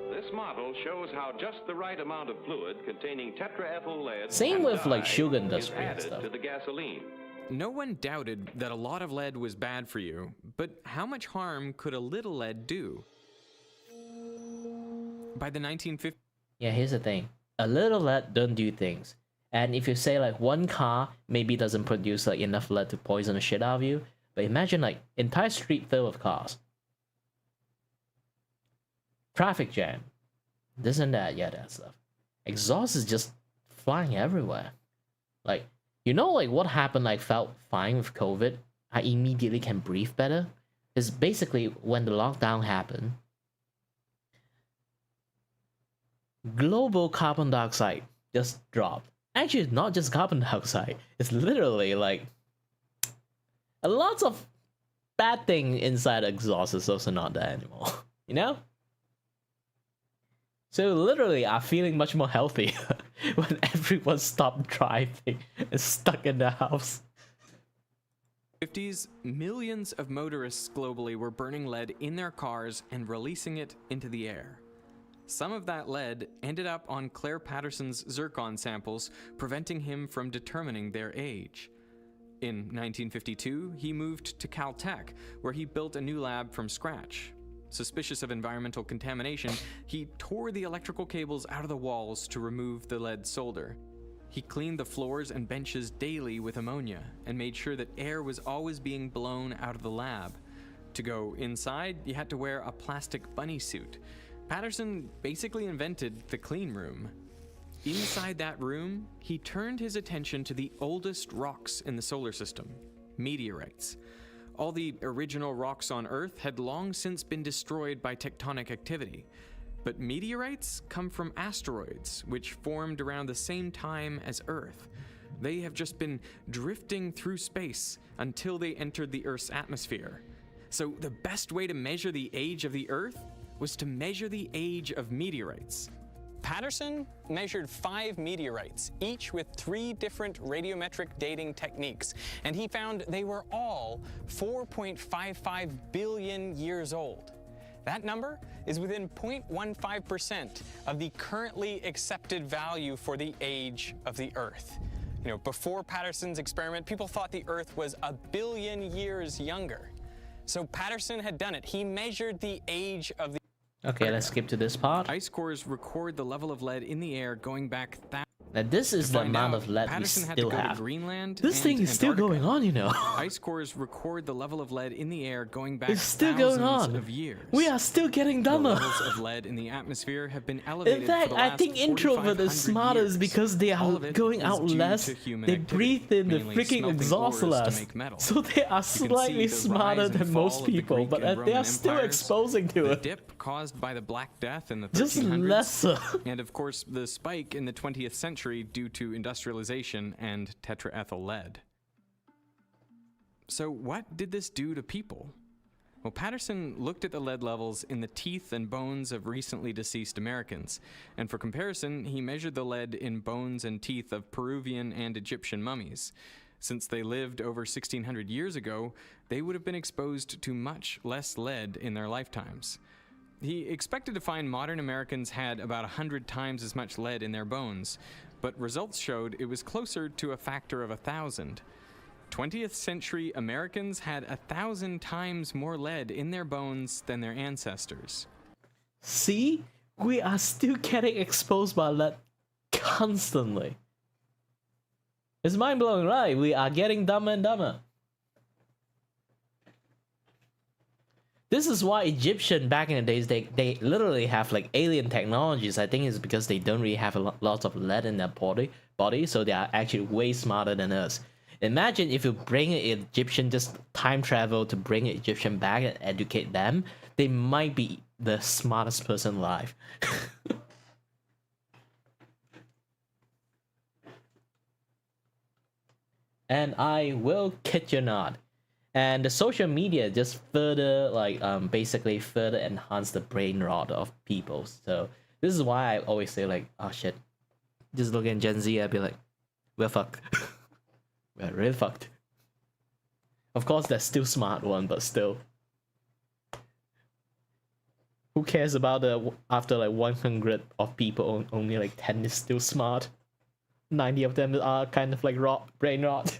This model shows how just the right amount of fluid containing tetraethyl lead Same and with like dye sugar is industry and added stuff. to the gasoline. No one doubted that a lot of lead was bad for you, but how much harm could a little lead do? By the 1950s, Yeah, here's the thing. A little lead don't do things. And if you say like one car maybe doesn't produce like enough lead to poison the shit out of you, but imagine like entire street filled with cars. Traffic jam. This and that, yeah, that stuff. Exhaust is just flying everywhere. Like, you know like what happened like felt fine with COVID? I immediately can breathe better. Because basically when the lockdown happened, global carbon dioxide just dropped. Actually, it's not just carbon dioxide. It's literally like a lot of bad thing inside exhaust is also not there anymore. You know? So literally, I'm feeling much more healthy when everyone stopped driving and stuck in the house. 50s, millions of motorists globally were burning lead in their cars and releasing it into the air. Some of that lead ended up on Claire Patterson's zircon samples, preventing him from determining their age. In 1952, he moved to Caltech, where he built a new lab from scratch. Suspicious of environmental contamination, he tore the electrical cables out of the walls to remove the lead solder. He cleaned the floors and benches daily with ammonia and made sure that air was always being blown out of the lab. To go inside, you had to wear a plastic bunny suit. Patterson basically invented the clean room. Inside that room, he turned his attention to the oldest rocks in the solar system, meteorites. All the original rocks on Earth had long since been destroyed by tectonic activity. But meteorites come from asteroids, which formed around the same time as Earth. They have just been drifting through space until they entered the Earth's atmosphere. So the best way to measure the age of the Earth was to measure the age of meteorites. Patterson measured 5 meteorites, each with 3 different radiometric dating techniques, and he found they were all 4.55 billion years old. That number is within 0.15% of the currently accepted value for the age of the Earth. You know, before Patterson's experiment, people thought the Earth was 1 billion years younger. So Patterson had done it. He measured the age of the... Okay, let's skip to this part. Ice cores record the level of lead in the air going back Now this is the amount of lead we Patterson had still to go have. to Greenland This and thing is still Antarctica. going on, you know. Ice cores record the level of lead in the air going back It's still going thousands on. of years. We are still getting The dumber. levels of lead in the atmosphere have been elevated In fact, for the I last think introvert is 4,500 smarter years. because they All are of it going is out due less. to human They activity, breathe in the mainly freaking smelting exhaust ores to less. make metal. So they are You can see slightly the smarter rise and than most fall of the people, Greek but and they Roman are still empires, exposing to the it. dip caused by the Black Death in the 1300s, Just lesser. and of course the spike in the 20th century due to industrialization and tetraethyl lead. So what did this do to people? Well, Patterson looked at the lead levels in the teeth and bones of recently deceased Americans, and for comparison, he measured the lead in bones and teeth of Peruvian and Egyptian mummies. Since they lived over 1,600 years ago, they would have been exposed to much less lead in their lifetimes. He expected to find modern Americans had about 100 times as much lead in their bones, but results showed it was closer to a factor of 1,000. 20th century Americans had 1,000 times more lead in their bones than their ancestors. See? We are still getting exposed by lead constantly. It's mind-blowing, right? We are getting dumber and dumber. This is why Egyptian back in the days, they literally have like alien technologies. I think it's because they don't really have lots of lead in their body, so they are actually way smarter than us. Imagine if you bring an Egyptian, just time travel to bring an Egyptian back and educate them, they might be the smartest person alive. And I will kid you not. And the social media just further basically further enhance the brain rot of people. So this is why I always say like, oh shit, just look at Gen Z, I'd be like, we're fucked. We're really fucked. Of course there's still smart one, but still. Who cares about after like 100 of people, only like 10 is still smart. 90 of them are kind of like brain rot.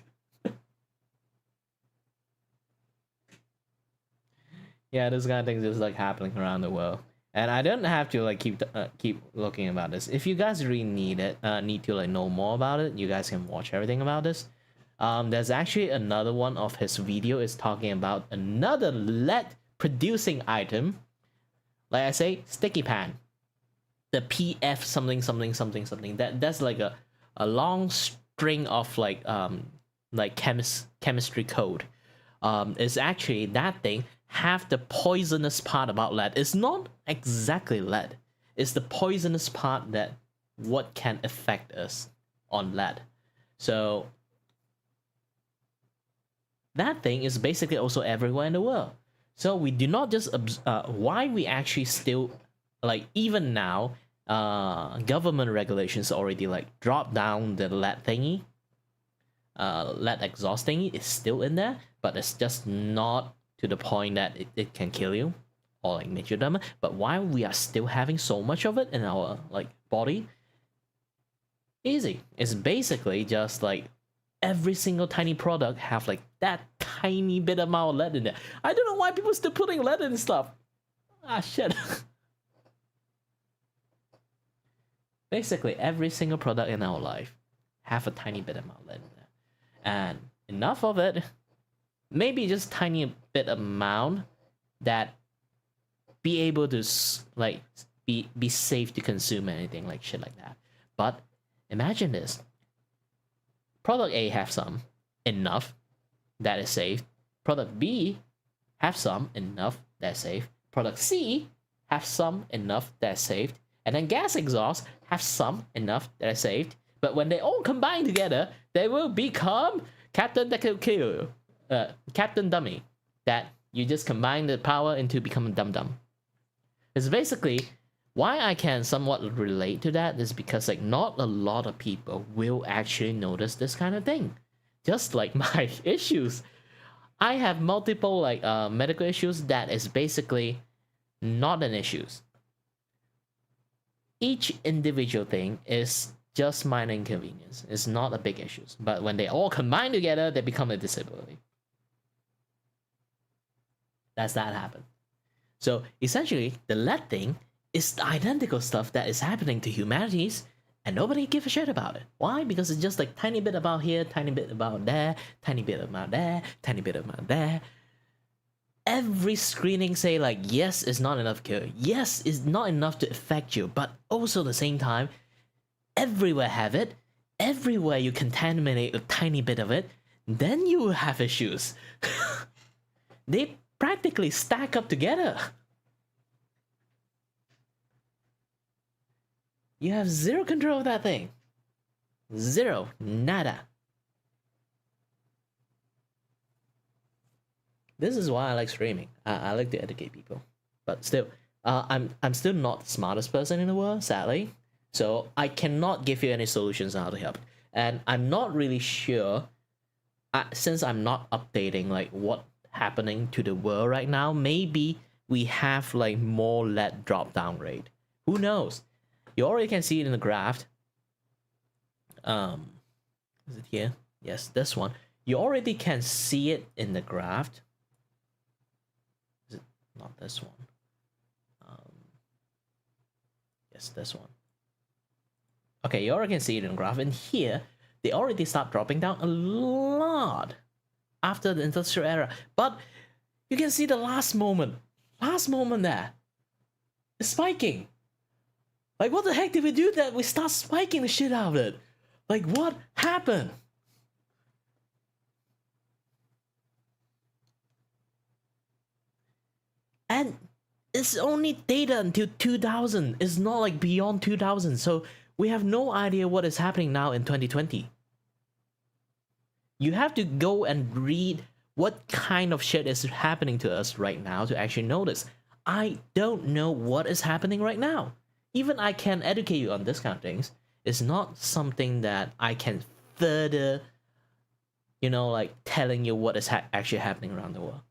Yeah, this kind of thing is like happening around the world, and I don't have to like keep looking about this. If you guys really need to like know more about it, you guys can watch everything about this. There's actually another one of his video is talking about another lead producing item. Like I say, sticky pan, the PF something something something something. That's like a long string of like chemistry code. Is actually that thing have the poisonous part about lead. It's not exactly lead. It's the poisonous part that what can affect us on lead. So that thing is basically also everywhere in the world. So we do not just why we actually still like even now government regulations already like drop down the lead thingy. Lead exhaust thingy is still in there, but it's just not to the point that it can kill you or like make you dumber. But why we are still having so much of it in our like body? Easy. It's basically just like every single tiny product have like that tiny bit amount of lead in there. I don't know why people still putting lead in stuff. Ah, shit. Basically, every single product in our life have a tiny bit amount of lead in there. And enough of it, maybe just tiny bit amount that be able to like be safe to consume anything like shit like that. But imagine this. Product A have some enough that is safe. Product B have some enough that's safe. Product C have some enough that's safe. And then gas exhaust have some enough that is saved. But when they all combine together, they will become Captain Dummy. That you just combine the power into becoming dum-dum. It's basically why I can somewhat relate to that is because like not a lot of people will actually notice this kind of thing. Just like my issues. I have multiple like medical issues that is basically not an issues. Each individual thing is just minor inconvenience. It's not a big issue. But when they all combine together, they become a disability. That's that happen. So essentially, the lead thing is the identical stuff that is happening to humanities, and nobody give a shit about it. Why? Because it's just like tiny bit about here, tiny bit about there, tiny bit about there, tiny bit about there. Every screening say like, yes, it's not enough cure. Yes, it's not enough to affect you. But also at the same time, everywhere have it. Everywhere you contaminate a tiny bit of it, then you will have issues. They practically stack up together. You have zero control of that thing. Zero. Nada. This is why I like streaming. I like to educate people. But still, I'm still not the smartest person in the world, sadly. So I cannot give you any solutions on how to help. And I'm not really sure, since I'm not updating like what happening to the world right now, maybe we have like more lead drop down rate. Who knows? You already can see it in the graph. Is it here? Yes, this one. You already can see it in the graph. Is it not this one? Yes, this one. Okay, you already can see it in the graph. And here, they already start dropping down a lot after the industrial era. But you can see the last moment there. It's spiking. Like, what the heck did we do that we start spiking the shit out of it? Like, what happened? And it's only data until 2000. It's not like beyond 2000. So we have no idea what is happening now in 2020. You have to go and read what kind of shit is happening to us right now to actually notice. I don't know what is happening right now. Even I can educate you on this kind of things. It's not something that I can further, you know, like telling you what is actually happening around the world.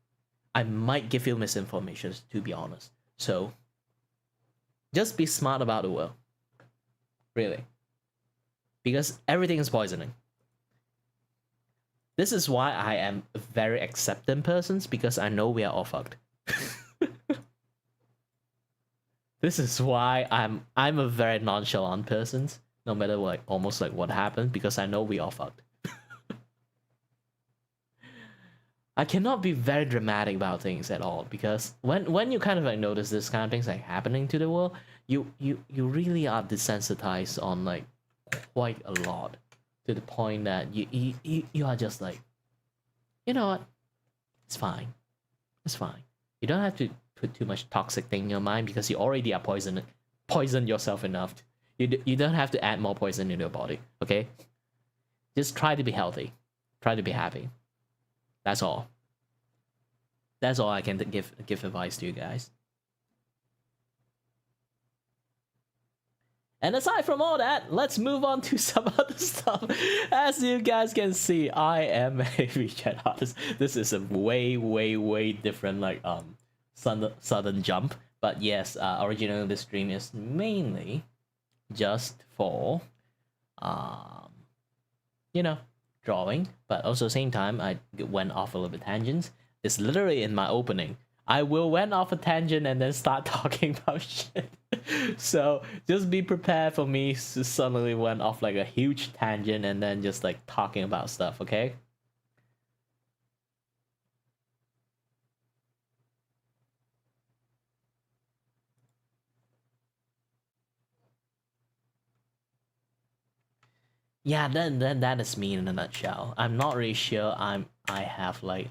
I might give you misinformation, to be honest. So, just be smart about the world. Really. Because everything is poisoning. This is why I am a very accepting person, because I know we are all fucked. This is why I'm a very nonchalant person, no matter like almost like what happened, because I know we all fucked. I cannot be very dramatic about things at all, because when you kind of like notice this kind of things like happening to the world, you really are desensitized on like quite a lot, to the point that you are just like, you know what, it's fine, it's fine. You don't have to put too much toxic thing in your mind, because you already are poisoned yourself enough. You don't have to add more poison in your body. Okay, just try to be healthy, try to be happy. That's all. That's all I can give advice to you guys. And aside from all that, let's move on to some other stuff. As you guys can see, I am a Vgen artist. This is a way different like sudden jump. But yes, originally this stream is mainly just for you know, drawing, but also same time I went off a little bit tangents. It's literally in my opening. I will went off a tangent and then start talking about shit. So just be prepared for me to suddenly went off like a huge tangent and then just like talking about stuff, okay? Yeah, then that is me in a nutshell. I'm not really sure I have like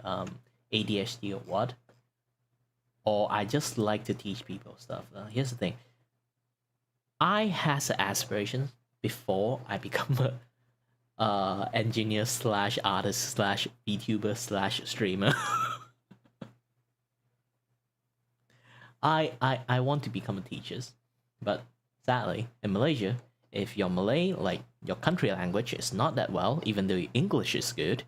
ADHD or what. Or I just like to teach people stuff. Here's the thing. I has aspirations before I become a engineer slash artist slash VTuber slash streamer. I want to become a teacher, but sadly in Malaysia, if your Malay, like your country language, is not that well, even though your English is good,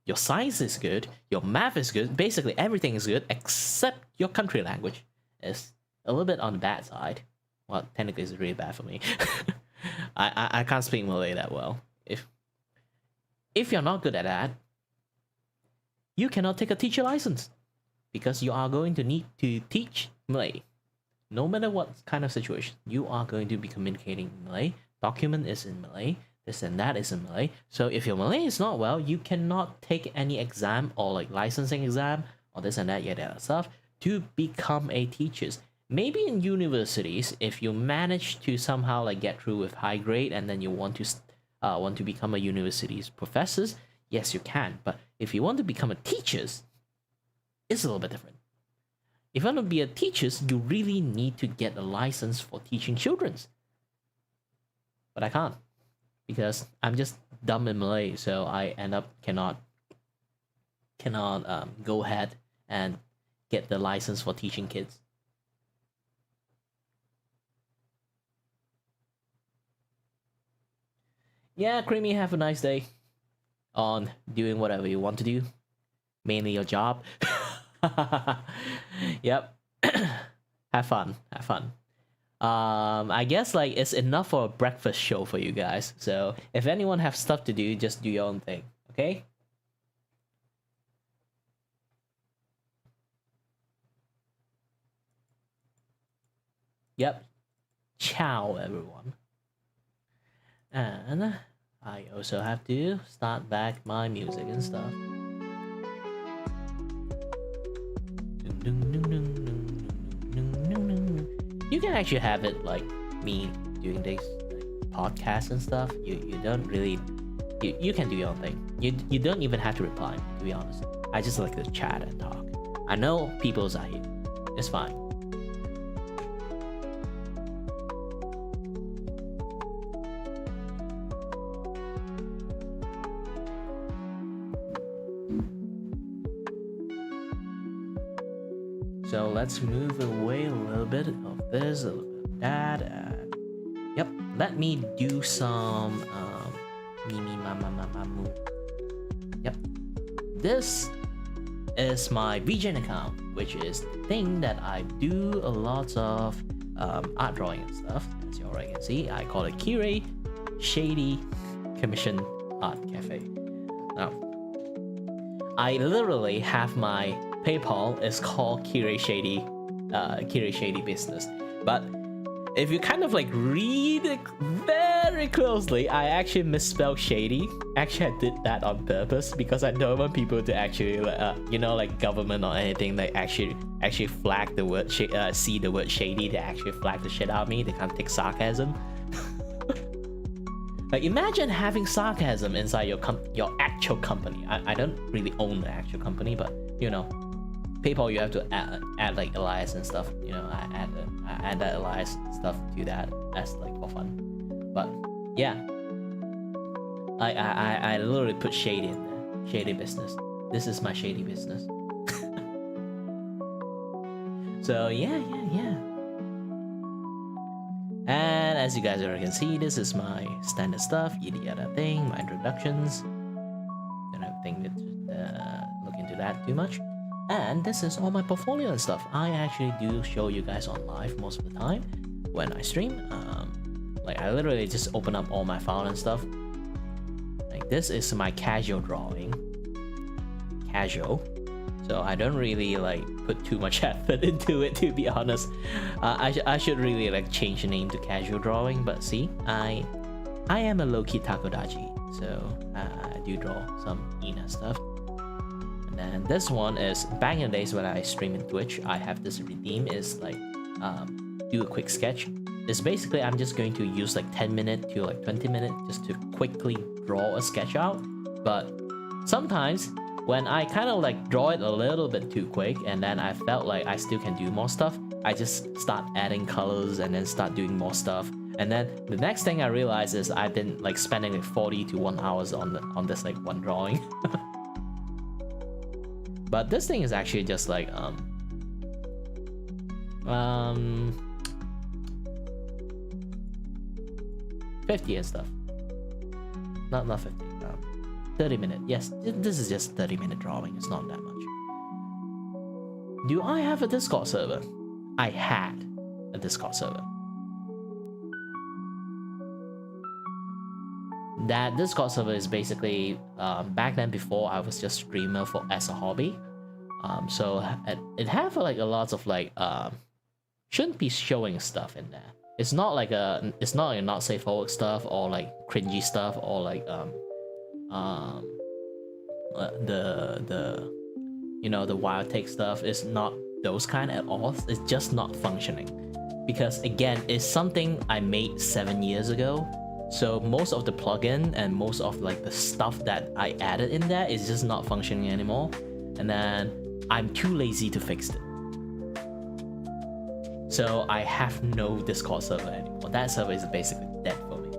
your science is good, your math is good, basically everything is good except your country language is a little bit on the bad side. Well, technically it's really bad for me. I can't speak Malay that well. If you're not good at that, you cannot take a teacher license because you are going to need to teach Malay. No matter what kind of situation, you are going to be communicating in Malay. Document is in Malay. This and that is in Malay. So if your Malay is not well, you cannot take any exam or like licensing exam or this and that, yada stuff to become a teacher. Maybe in universities, if you manage to somehow like get through with high grade and then you want to become a university's professors, yes you can. But if you want to become a teacher, it's a little bit different. If you want to be a teacher, you really need to get a license for teaching children. But I can't because I'm just dumb in Malay, so I end up cannot go ahead and get the license for teaching kids. Yeah, Creamy, have a nice day on doing whatever you want to do, mainly your job. Yep. Have fun. I guess like it's enough for a breakfast show for you guys. So if anyone have stuff to do, just do your own thing, okay? Yep. Ciao, everyone. And I also have to start back my music and stuff. You can actually have it like me doing this podcast and stuff. You don't really you can do your own thing. You don't even have to reply, to be honest. I just like to chat and talk. I know people's are here. It's fine. So let's move away a little bit of this, a little bit of that. Yep, let me do some Yep, this is my Vgen account, which is the thing that I do a lot of art drawing and stuff. As you already can see, I call it Kiray Shady Commission Art Cafe. Now, I literally have my PayPal is called Kiray Shady Business, but if you kind of like read it very closely, I actually misspelled shady. Actually, I did that on purpose because I don't want people to actually, like government or anything, like actually flag the word, see the word shady, they actually flag the shit out of me. They can't take sarcasm. Like imagine having sarcasm inside your actual company. I don't really own the actual company, but you know. PayPal, you have to add like alias and stuff. You know, I add that alias stuff to that as like for fun. But yeah, I literally put shady in there. Shady business. This is my shady business. So yeah. And as you guys already can see, this is my standard stuff. Yada thing. My introductions. Don't have think to look into that too much. And this is all my portfolio and stuff. I actually do show you guys on live most of the time when I stream. Like I literally just open up all my files and stuff. Like this is my casual drawing. Casual. So I don't really like put too much effort into it, to be honest. I should really like change the name to casual drawing, but see, I am a low-key takodachi, so I do draw some Ina stuff. And then this one is back in the days when I stream in Twitch, I have this redeem is like do a quick sketch. It's basically I'm just going to use like 10 minutes to like 20 minutes just to quickly draw a sketch out. But sometimes when I kind of like draw it a little bit too quick and then I felt like I still can do more stuff, I just start adding colors and then start doing more stuff. And then the next thing I realized is I've been like spending like 40 to 1 hours on this like one drawing. But this thing is actually just like 50 and stuff. Not 50. 30 minutes. Yes, this is just 30-minute drawing. It's not that much. Do I have a Discord server? I had a Discord server. That Discord server is basically back then before I was just streamer for as a hobby. So it have like a lot of like shouldn't be showing stuff in there. It's not like not safe for work stuff or like cringy stuff or like the you know the wild take stuff. It's not those kind at all. It's just not functioning because again it's something I made 7 years ago. So most of the plugin and most of like the stuff that I added in there is just not functioning anymore, and then I'm too lazy to fix it. So I have no Discord server anymore. That server is basically dead for me.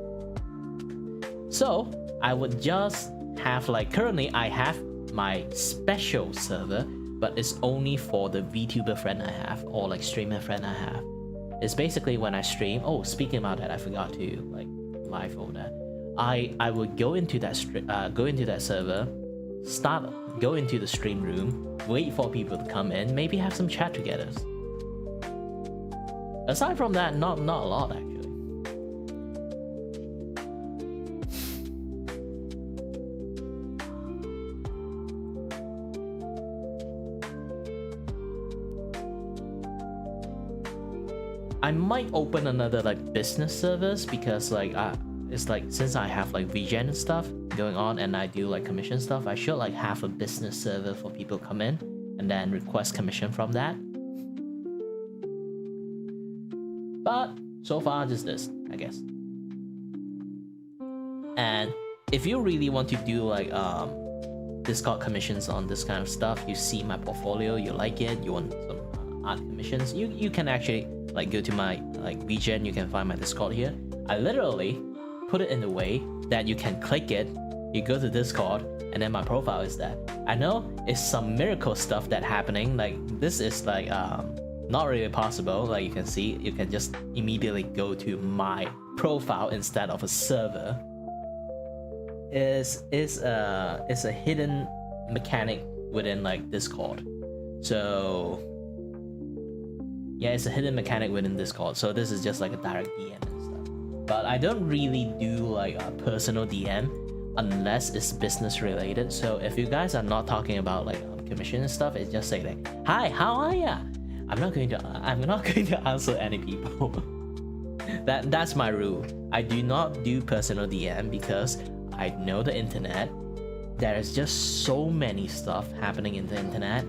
So I would just have like currently I have my special server, but it's only for the VTuber friend I have or like streamer friend I have. It's basically when I stream. Oh, speaking about that, I forgot to like live over there. I would go into that server, go into the stream room, wait for people to come in, maybe have some chat together. Aside from that, not a lot actually. I might open another like business service because like it's like since I have like Vgen and stuff going on and I do like commission stuff, I should like have a business server for people come in and then request commission from that. But so far just this, I guess. And if you really want to do like Discord commissions on this kind of stuff, you see my portfolio, you like it, you want some art commissions, you can actually like go to my like Vgen, you can find my Discord here. I literally put it in the way that you can click it, you go to Discord, and then my profile is there. I know it's some miracle stuff that happening, like this is like not really possible. Like you can see, you can just immediately go to my profile instead of a server. It's a hidden mechanic within like Discord. So yeah, it's a hidden mechanic within Discord. So this is just like a direct DM and stuff. But I don't really do like a personal DM unless it's business related. So if you guys are not talking about like commission and stuff, it's just say like, "Hi, how are ya?" I'm not going to answer any people. That's my rule. I do not do personal DM because I know the internet. There is just so many stuff happening in the internet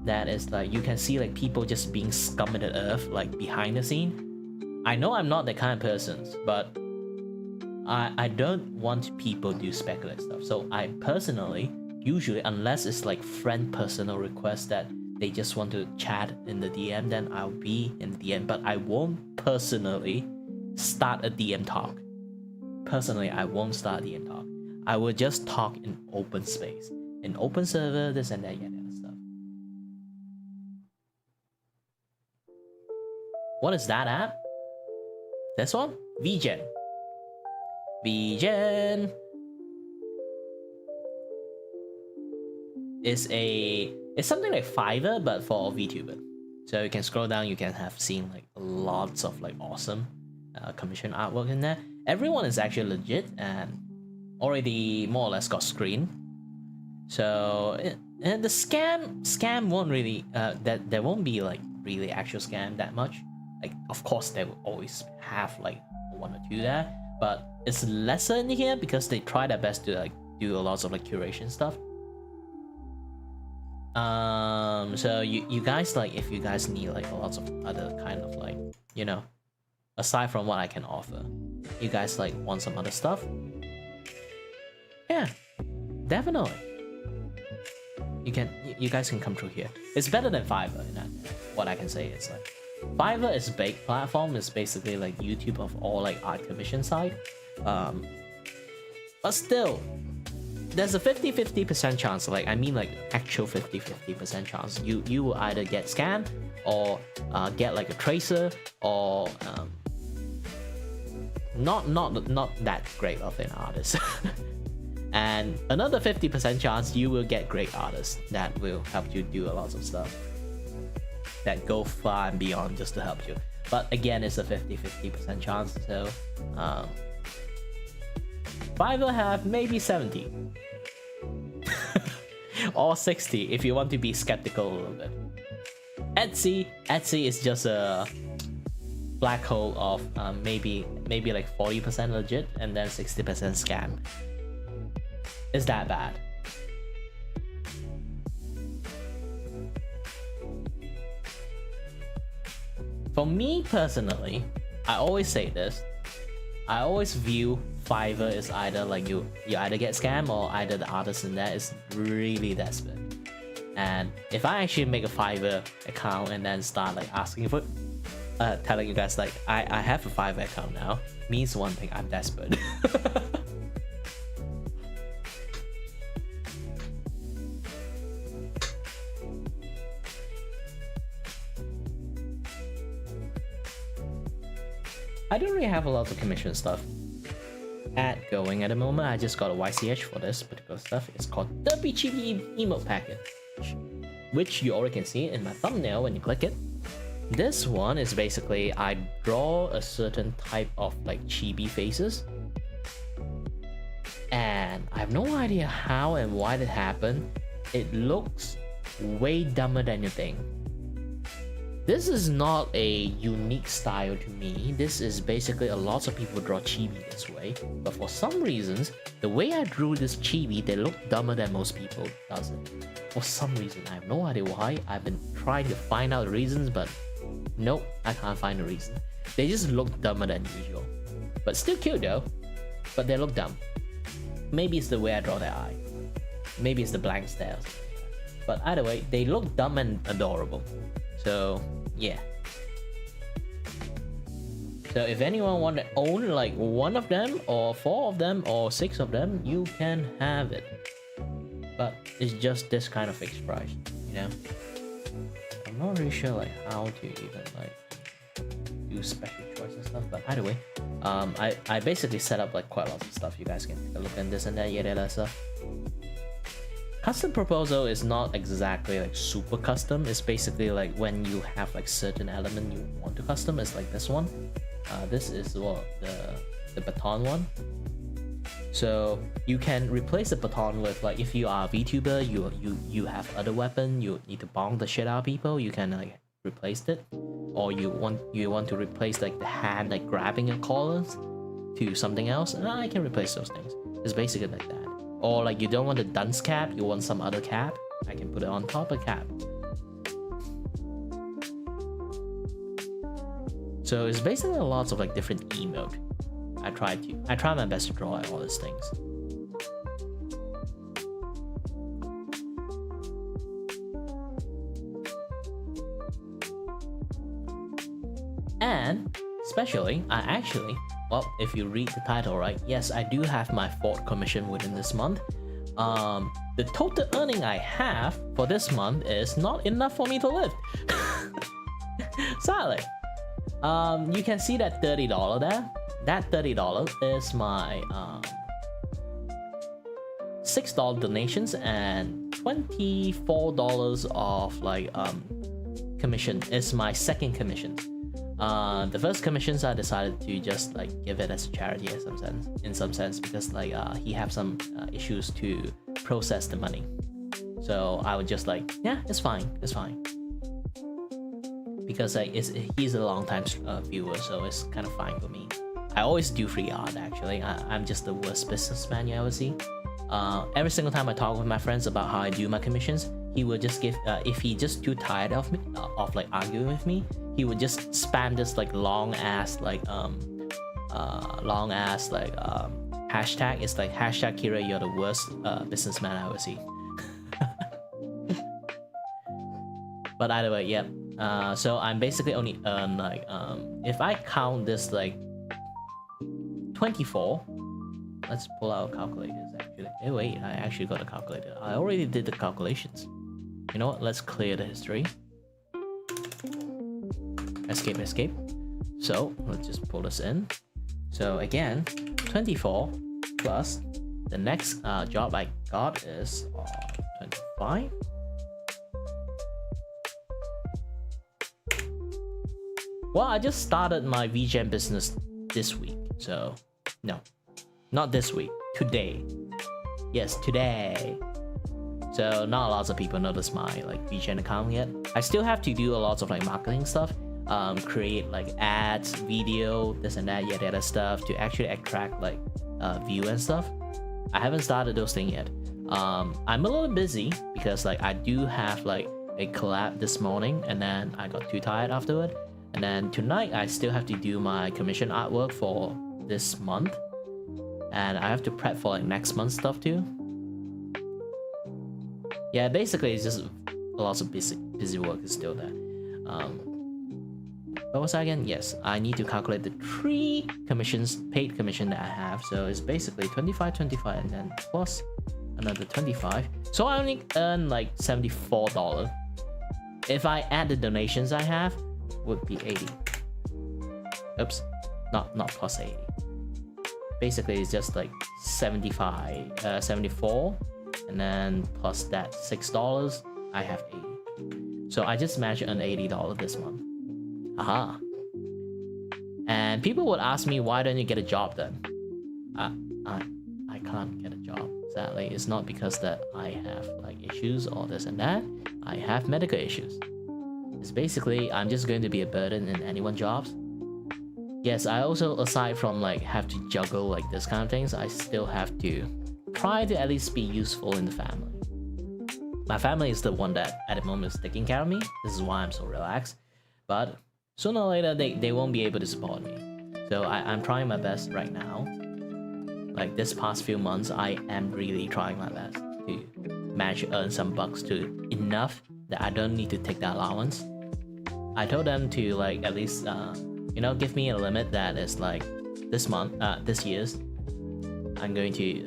that is like you can see like people just being scum of the earth like behind the scene. I know I'm not that kind of person, but I don't want people to do speculative stuff. So I personally, usually, unless it's like friend personal request that they just want to chat in the DM, then I'll be in the DM, but I won't personally start a DM talk. Personally, I won't start a DM talk. I will just talk in open space, in open server, this and that, yeah, that stuff. What is that app? This one? Vgen. Vgen. It's something like Fiverr, but for VTuber. So you can scroll down, you can have seen like lots of like awesome commission artwork in there. Everyone is actually legit, and already more or less got screened. So and the scam won't really that there won't be like really actual scam that much. Like of course they will always have like one or two there, but it's lesser in here because they try their best to like do a lot of like curation stuff. So you guys, like, if you guys need like a lot of other kind of like, you know, aside from what I can offer, you guys like want some other stuff, yeah, definitely you guys can come through here. It's better than Fiverr, in that. What I can say is like Fiverr is a big platform. It's basically like YouTube of all like art commission side, but still there's a 50-50% chance, like I mean like actual 50-50% chance you will either get scammed or get like a tracer or not that great of an artist. And another 50% chance you will get great artists that will help you do a lot of stuff that go far and beyond just to help you. But again, it's a 50-50% chance, so Fiverr have maybe 70 or 60 if you want to be skeptical a little bit. Etsy is just a black hole of maybe like 40% legit and then 60% scam. Is that bad? For me personally, I always say this. I always view Fiverr is either like you either get scammed or either the artist in there is really desperate. And if I actually make a Fiverr account and then start like asking for telling you guys like I have a Fiverr account now, means one thing, I'm desperate. I don't really have a lot of commission stuff going at the moment. I just got a YCH for this particular stuff. It's called the Chibi Emote Packet, which you already can see in my thumbnail when you click it. This one is basically I draw a certain type of like chibi faces, and I have no idea how and why that happened. It looks way dumber than you think. This is not a unique style to me. This is basically a lot of people draw chibi this way, but for some reasons, the way I drew this chibi, they look dumber than most people does it. For some reason, I have no idea why. I've been trying to find out the reasons, but nope, I can't find the reason. They just look dumber than usual, but still cute though. But they look dumb. Maybe it's the way I draw their eye. Maybe it's the blank stare. But either way, they look dumb and adorable. So yeah. So if anyone want to own like one of them or 4 of them or 6 of them, you can have it. But it's just this kind of fixed price, you know. I'm not really sure like how to even like do special choice and stuff. But either way, I basically set up like quite a lot of stuff. You guys can take a look at this and that, yada stuff. Custom proposal is not exactly like super custom. It's basically like when you have like certain element you want to custom. It's like this one. This is what the baton one. So you can replace the baton with like if you are a VTuber, you have other weapon, you need to bomb the shit out of people. You can like replace it, or you want to replace like the hand like grabbing your collars to something else. And I can replace those things. It's basically like that. Or like you don't want a dunce cap, you want some other cap, I can put it on top of cap. So it's basically a lot of like different emote. I try my best to draw all these things. And especially, well, if you read the title right, yes, I do have my 4th commission within this month. The total earning I have for this month is not enough for me to live. Sadly. You can see that $30 there. That $30 is my $6 donations and $24 of like commission is my second commission. The first commissions I decided to just like give it as a charity in some sense, because like he have some issues to process the money. So I would just like, yeah, it's fine, because like he's a long time viewer, so it's kind of fine for me. I always do free art actually. I'm just the worst businessman you ever see. Every single time I talk with my friends about how I do my commissions, he would just give if he just too tired of me of like arguing with me, he would just spam this like long ass hashtag. It's like hashtag Kiray, you're the worst businessman I ever see. But either way, yep. So I'm basically only earn like if I count this like 24. Let's pull out calculators actually. Hey wait, I actually got a calculator. I already did the calculations. You know what? Let's clear the history. Escape. So let's just pull this in. So again, 24 plus the next job I got is 25. Well, I just started my Vgen business this week, so no, not this week, today. Yes, today. So not lots of people notice my like Vgen account yet. I still have to do a lot of like marketing stuff, create like ads, video, this and that, yada stuff to actually attract like view and stuff. I haven't started those things yet. I'm a little busy because like I do have like a collab this morning, and then I got too tired afterward. And then tonight I still have to do my commission artwork for this month, and I have to prep for like next month's stuff too. Yeah, basically it's just lots of busy work is still there. What was that again? Yes, I need to calculate the 3 commissions, paid commission that I have. So it's basically 25, and then plus another 25. So I only earn like $74. If I add the donations I have, would be 80. Oops, not plus 80. Basically it's just like 74, and then plus that $6, I have 80. So I just managed to earn $80 this month. Aha. And people would ask me, why don't you get a job then? I can't get a job, sadly. It's not because that I have like issues or this and that. I have medical issues. It's basically I'm just going to be a burden in anyone's jobs. Yes, I also, aside from like have to juggle like this kind of things, I still have to try to at least be useful in the family. My family is the one that at the moment is taking care of me. This is why I'm so relaxed. But sooner or later they won't be able to support me. So I'm trying my best right now. Like this past few months, I am really trying my best to manage to earn some bucks to enough that I don't need to take that allowance. I told them to like at least give me a limit that is like this year's I'm going to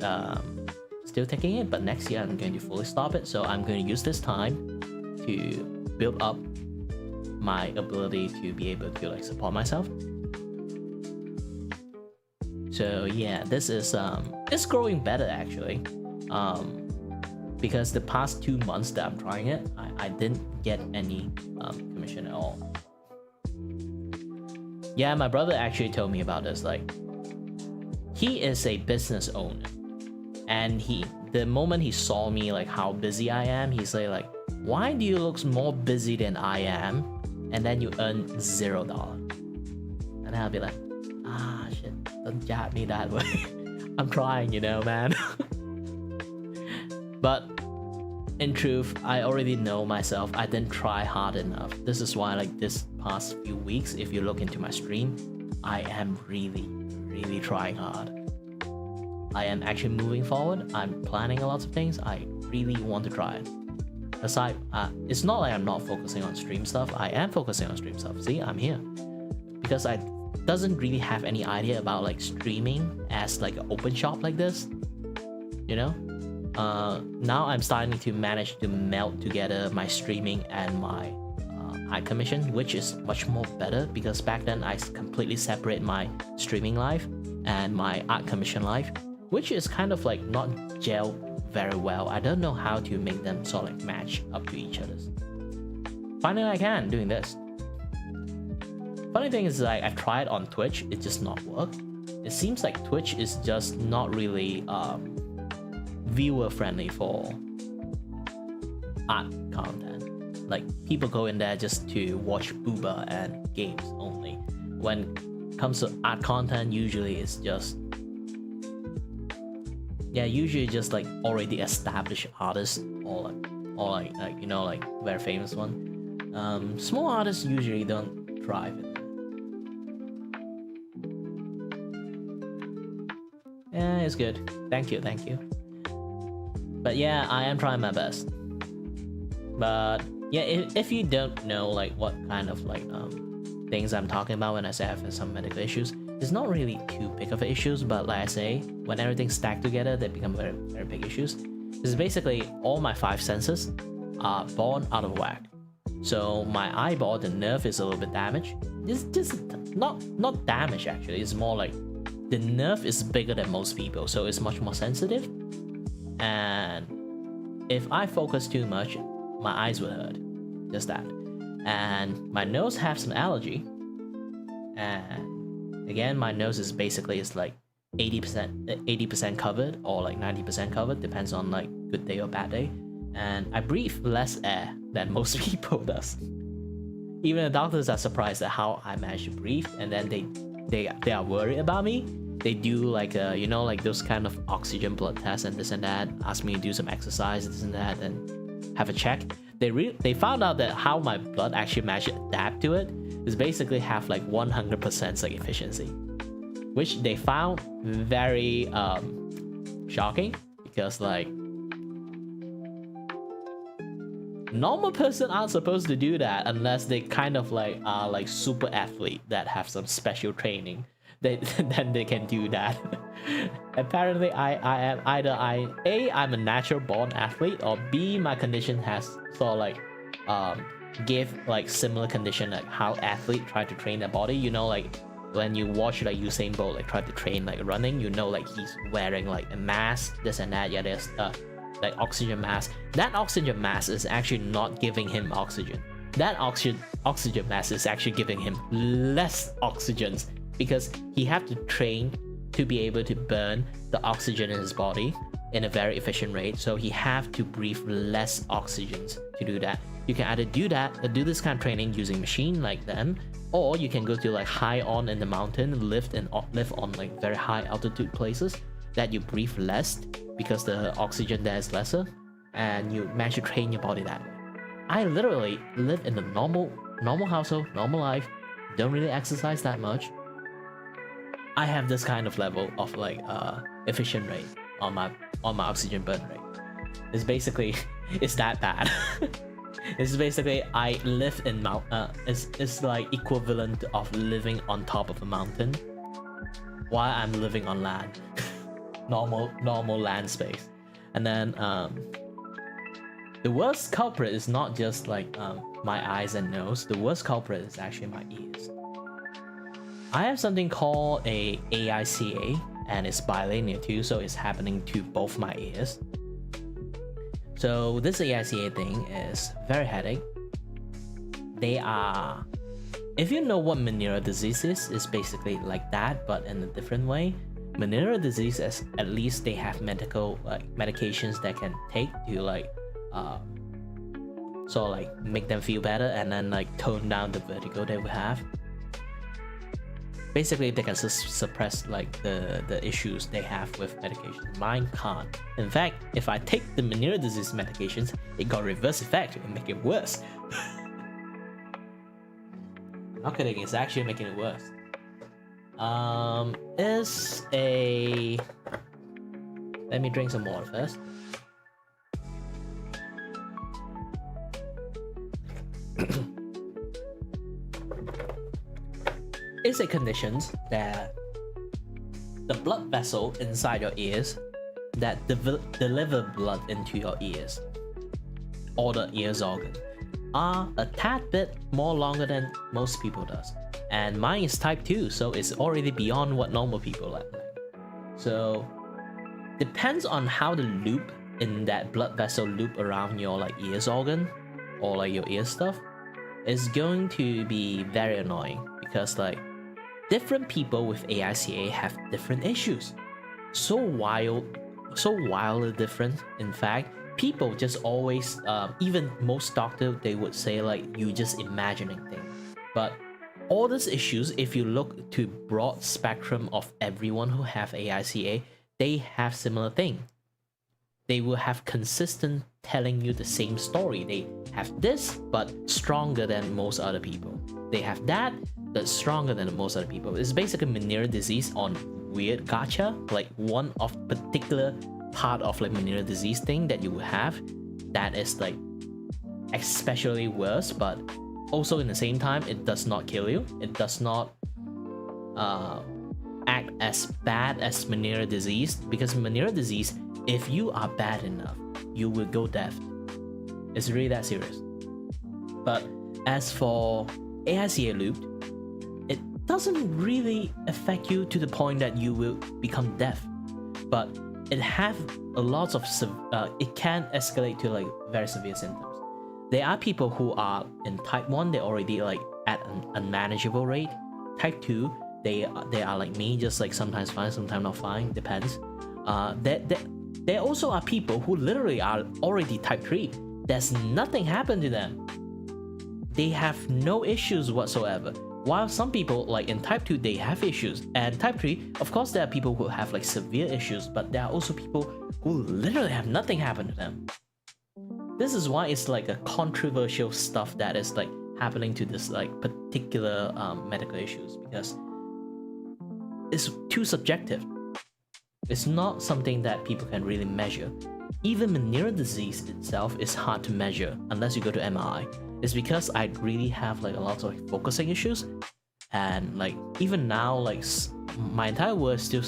still taking it, but next year I'm going to fully stop it. So I'm going to use this time to build up my ability to be able to like support myself. So yeah, this is it's growing better actually. Because the past 2 months that I'm trying it, I didn't get any commission at all. Yeah, my brother actually told me about this. Like, he is a business owner, and the moment he saw me like how busy I am, he said like, why do you look more busy than I am, and then you earn $0? And I'll be like, shit, don't jab me that way. I'm trying, man. But in truth, I already know myself. I didn't try hard enough. This is why like this past few weeks, if you look into my stream, I am really trying hard. I am actually moving forward. I'm planning a lot of things. I really want to try it. Aside, it's not like I'm not focusing on stream stuff. I am focusing on stream stuff. See, I'm here. Because I doesn't really have any idea about like streaming as like an open shop like this. Now I'm starting to manage to melt together my streaming and my art commission, which is much more better, because back then I completely separate my streaming life and my art commission life, which is kind of like not gel very well. I don't know how to make them sort of like match up to each other. Finally I can doing this. funny thing is, like, I've tried on Twitch, it just not work. It seems like Twitch is just not really viewer friendly for art content. Like, people go in there just to watch booba and games only. When it comes to art content, usually it's just usually just like already established artists, or like you know, like very famous one. Small artists usually don't thrive in it. Yeah, it's good. Thank you. But yeah, I am trying my best. But yeah, if you don't know like what kind of like things I'm talking about when I say I have some medical issues, it's not really too big of issues, but like I say, when everything's stacked together, they become very, very big issues. Because basically all my 5 senses are born out of whack. So my eyeball, the nerve is a little bit damaged. It's just not damaged actually. It's more like the nerve is bigger than most people, so it's much more sensitive. And if I focus too much, my eyes will hurt. Just that. And my nose has some allergy. And again, my nose is basically like 80% covered, or like 90% covered, depends on like good day or bad day. And I breathe less air than most people does. Even the doctors are surprised at how I manage to breathe, and then they are worried about me. They do like you know, like those kind of oxygen blood tests and this and that, ask me to do some exercise, this and that, and have a check. They found out that how my blood actually managed to adapt to it is basically have like 100% like efficiency, which they found very shocking, because like normal person aren't supposed to do that unless they kind of like are like super athlete that have some special training. Then they can do that. Apparently I am either I'm a natural born athlete, or B, my condition has sort of like give like similar condition like how athlete try to train their body. You know, like when you watch like Usain Bolt like try to train like running, you know, like he's wearing like a mask, this and that. Yeah, there's like oxygen mask. That oxygen mask is actually not giving him oxygen. That oxygen mask is actually giving him less oxygen, because he have to train to be able to burn the oxygen in his body in a very efficient rate. So he have to breathe less oxygen to do that. You can either do that or do this kind of training using machine like them, or you can go to like high on in the mountain, live on like very high altitude places that you breathe less because the oxygen there is lesser, and you manage to train your body that way. I literally live in a normal household, normal life, don't really exercise that much. I have this kind of level of like efficient rate on my oxygen burn rate. It's basically it's that bad. It's basically I live in it's like equivalent of living on top of a mountain while I'm living on land. normal land space. And then the worst culprit is not just like my eyes and nose. The worst culprit is actually my ears. I have something called a AICA, and it's bilinear too, so it's happening to both my ears. So this AICA thing is very headache. They are, if you know what Meniere's disease is, it's basically like that, but in a different way. Meniere's disease is, at least they have medical like medications that can take to like so like make them feel better, and then like tone down the vertigo they will have. Basically, they can suppress like the issues they have with medications. Mine can't. In fact, if I take the Meniere's disease medications, it got reverse effect and make it worse. Not kidding, it's actually making it worse. Let me drink some water first. It's a condition that the blood vessel inside your ears that deliver blood into your ears, or the ears organ, are a tad bit more longer than most people does. And mine is type 2, so it's already beyond what normal people like. So depends on how the loop in that blood vessel loop around your like ears organ or like your ear stuff is going to be very annoying, because like different people with AICA have different issues. So wildly different. In fact, people just always, even most doctors, they would say like you just imagining things. But all these issues, if you look to broad spectrum of everyone who have AICA, they have similar thing. They will have consistent telling you the same story. They have this, but stronger than most other people. They have that, but stronger than most other people. It's basically Meniere's disease on weird gacha, like one of particular part of like Meniere's disease thing that you will have that is like especially worse, but also in the same time it does not kill you. It does not act as bad as Meniere's disease, because Meniere's disease, if you are bad enough, you will go deaf. It's really that serious. But as for AICA loop, it doesn't really affect you to the point that you will become deaf, but it have a lot of it can escalate to like very severe symptoms. There are people who are in type 1, they're already like at an unmanageable rate. Type 2, they are like me, just like sometimes fine, sometimes not fine, depends. There also are people who literally are already type 3. There's nothing happened to them. They have no issues whatsoever. While some people like in type 2, they have issues. And type 3, of course there are people who have like severe issues, but there are also people who literally have nothing happen to them. This is why it's like a controversial stuff that is like happening to this like particular medical issues, because it's too subjective. It's not something that people can really measure. Even Meniere's disease itself is hard to measure unless you go to MRI. It's because I really have like a lot of like, focusing issues, and like even now like my entire world still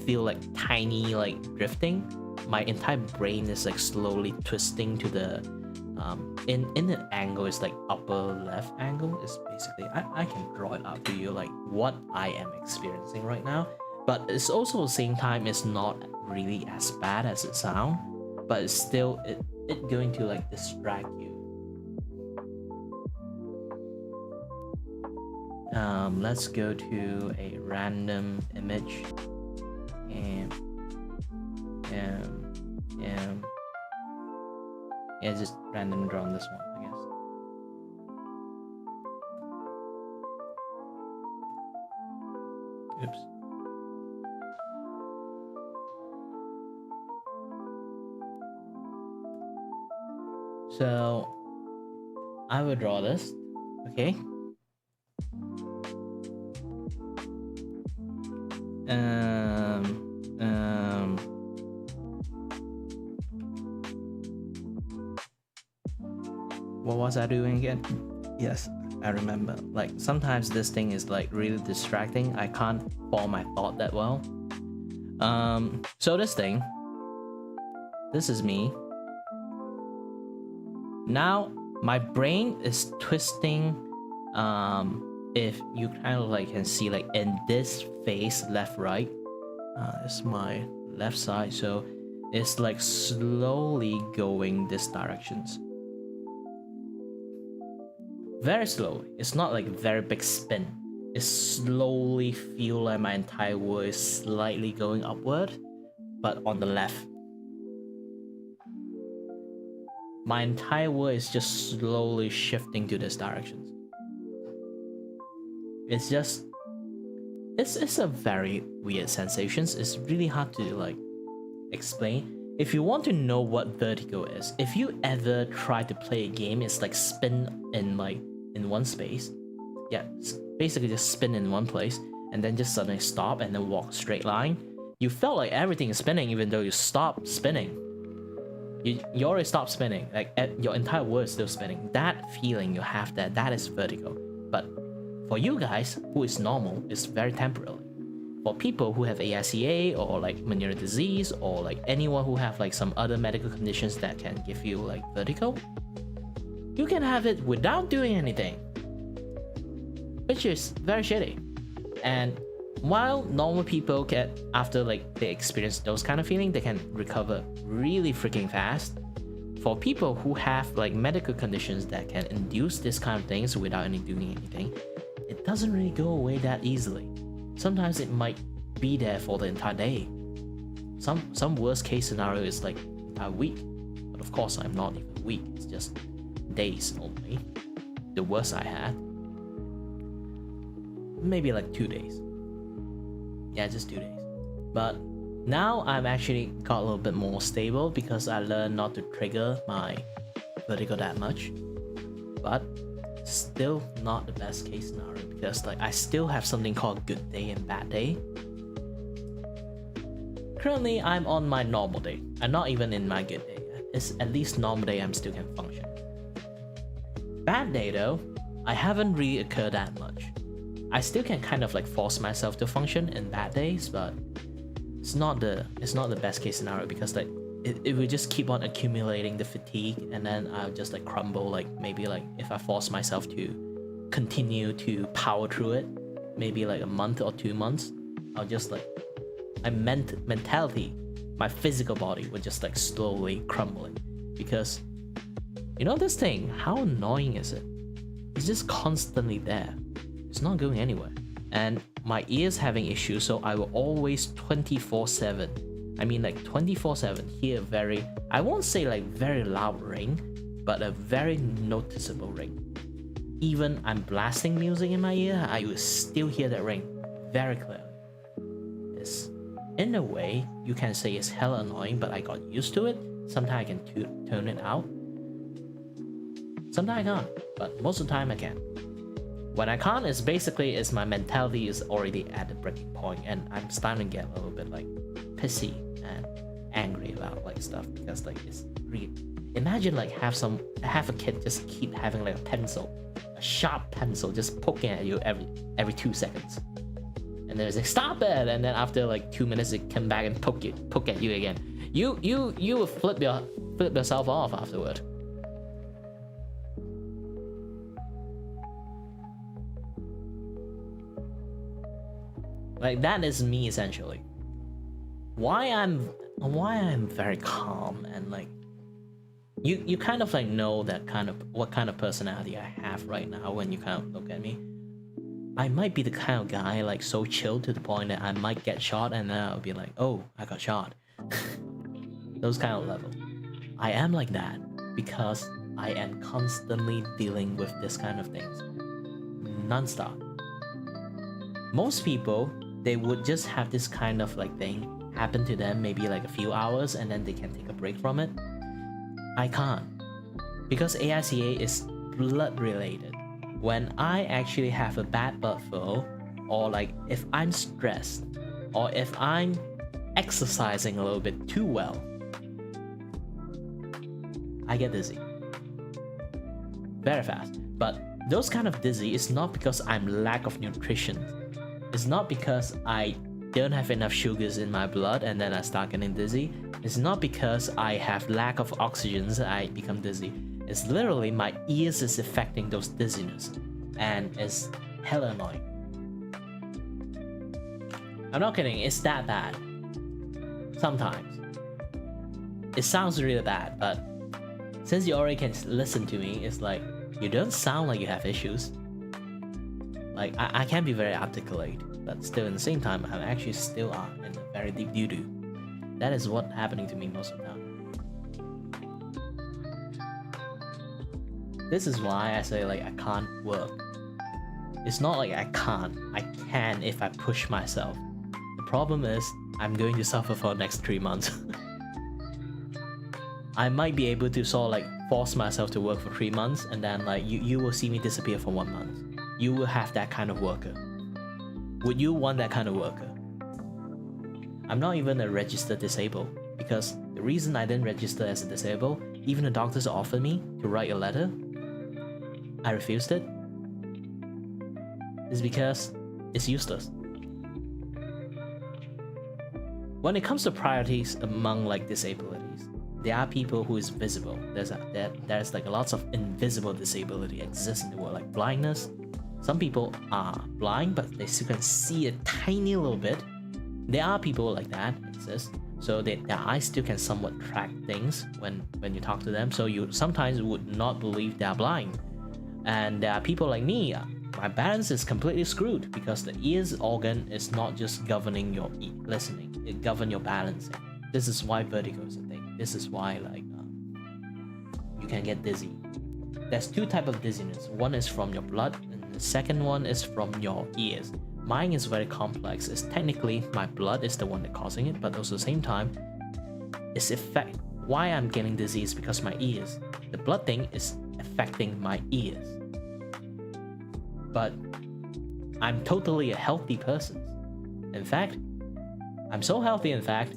feel like tiny like drifting. My entire brain is like slowly twisting to the in an angle. It's like upper left angle. It's basically I can draw it out to you like what I am experiencing right now, but it's also at the same time it's not really as bad as it sounds, but it's still it going to like distract you. Let's go to a random image and yeah, just random draw on this one, I guess. Oops. So I will draw this, okay? What was I doing again? Yes, I remember. Like sometimes this thing is like really distracting. I can't follow my thought that well. So this thing, this is me. Now my brain is twisting. If you kind of like can see like in this face, left, right, it's my left side. So it's like slowly going this directions. Very slowly. It's not like very big spin. It slowly feel like my entire world is slightly going upward, but on the left. My entire world is just slowly shifting to this direction. It's just, it's a very weird sensation. It's really hard to like explain. If you want to know what vertigo is, if you ever try to play a game, it's like spin in like in one space. Yeah, basically just spin in one place and then just suddenly stop and then walk straight line. You felt like everything is spinning even though you stopped spinning. You already stopped spinning, like your entire world is still spinning. That feeling you have that is vertigo. But for you guys, who is normal, it's very temporary. For people who have AICA or like Meniere's disease or like anyone who have like some other medical conditions that can give you like vertigo, you can have it without doing anything, which is very shitty. And while normal people can, after like they experience those kind of feeling, they can recover really freaking fast. For people who have like medical conditions that can induce this kind of things without doing anything, it doesn't really go away that easily. Sometimes it might be there for the entire day. Some worst case scenario is like a week, but of course I'm not even a week, it's just days only. The worst I had, maybe like 2 days. Yeah, just 2 days. But now I'm actually got a little bit more stable because I learned not to trigger my vertigo that much. But still not the best case scenario because like I still have something called good day and bad day. Currently I'm on my normal day. I'm not even in my good day. It's at least normal day I'm still can function. Bad day though, I haven't really occurred that much. I still can kind of like force myself to function in bad days, but it's not the best case scenario because like it will just keep on accumulating the fatigue, and then I'll just like crumble. Like maybe like if I force myself to continue to power through it, maybe like a month or 2 months, I'll just like my mentality, my physical body would just like slowly crumbling because you know this thing, how annoying is it? It's just constantly there. It's not going anywhere. And my ears having issues, so I will always 24/7. I mean like 24/7 hear very, I won't say like very loud ring, but a very noticeable ring. Even I'm blasting music in my ear, I will still hear that ring very clearly. It's, in a way, you can say it's hella annoying, but I got used to it. Sometimes I can tune it out. Sometimes I can't, but most of the time I can. When I can't, it's basically my mentality is already at the breaking point, and I'm starting to get a little bit like pissy and angry about like stuff because like it's really. Imagine like have a kid just keep having like a sharp pencil just poking at you every 2 seconds, and then it's like stop it, and then after like 2 minutes it come back and poke at you again. You will flip yourself off afterward. Like that is me essentially. Why I'm very calm and like you kind of like know that what kind of personality I have right now when you kind of look at me. I might be the kind of guy like so chill to the point that I might get shot and then I'll be like, oh, I got shot. Those kind of level. I am like that because I am constantly dealing with this kind of things non-stop. Most people, they would just have this kind of like thing happen to them maybe like a few hours and then they can take a break from it. I can't because AICA is blood related. When I actually have a bad blood flow, or like if I'm stressed, or if I'm exercising a little bit too well, I get dizzy very fast. But those kind of dizzy is not because I'm lack of nutrition. It's not because I don't have enough sugars in my blood and then I start getting dizzy. It's not because I have lack of oxygen I become dizzy. It's literally my ears is affecting those dizziness, and it's hella annoying. I'm not kidding, it's that bad. Sometimes. It sounds really bad, but since you already can listen to me, it's like, you don't sound like you have issues. Like, I can be very articulate, but still in the same time, I'm actually still in a very deep doo-doo. That is what's happening to me most of the time. This is why I say like I can't work. It's not like I can't. I can if I push myself. The problem is I'm going to suffer for the next 3 months. I might be able to sort of like force myself to work for 3 months, and then like you will see me disappear for 1 month. You will have that kind of worker. Would you want that kind of worker? I'm not even a registered disabled, because the reason I didn't register as a disabled, even the doctors offered me to write a letter, I refused it, is because it's useless. When it comes to priorities among like disabilities, there are people who is visible. There's like lots of invisible disability exists in the world, like blindness. Some people are blind, but they still can see a tiny little bit. There are people like that exist, so their eyes still can somewhat track things when you talk to them. So you sometimes would not believe they are blind. And there are people like me. my balance is completely screwed because the ears organ is not just governing your listening, it governs your balancing. This is why vertigo is a thing. This is why like you can get dizzy. There's two types of dizziness. One is from your blood, and the second one is from your ears. Mine is very complex. It's technically my blood is the one that causing it, but also at the same time, it's effect. Why I'm getting dizzy is because my ears. The blood thing is affecting my ears. But I'm totally a healthy person. In fact, I'm so healthy. In fact,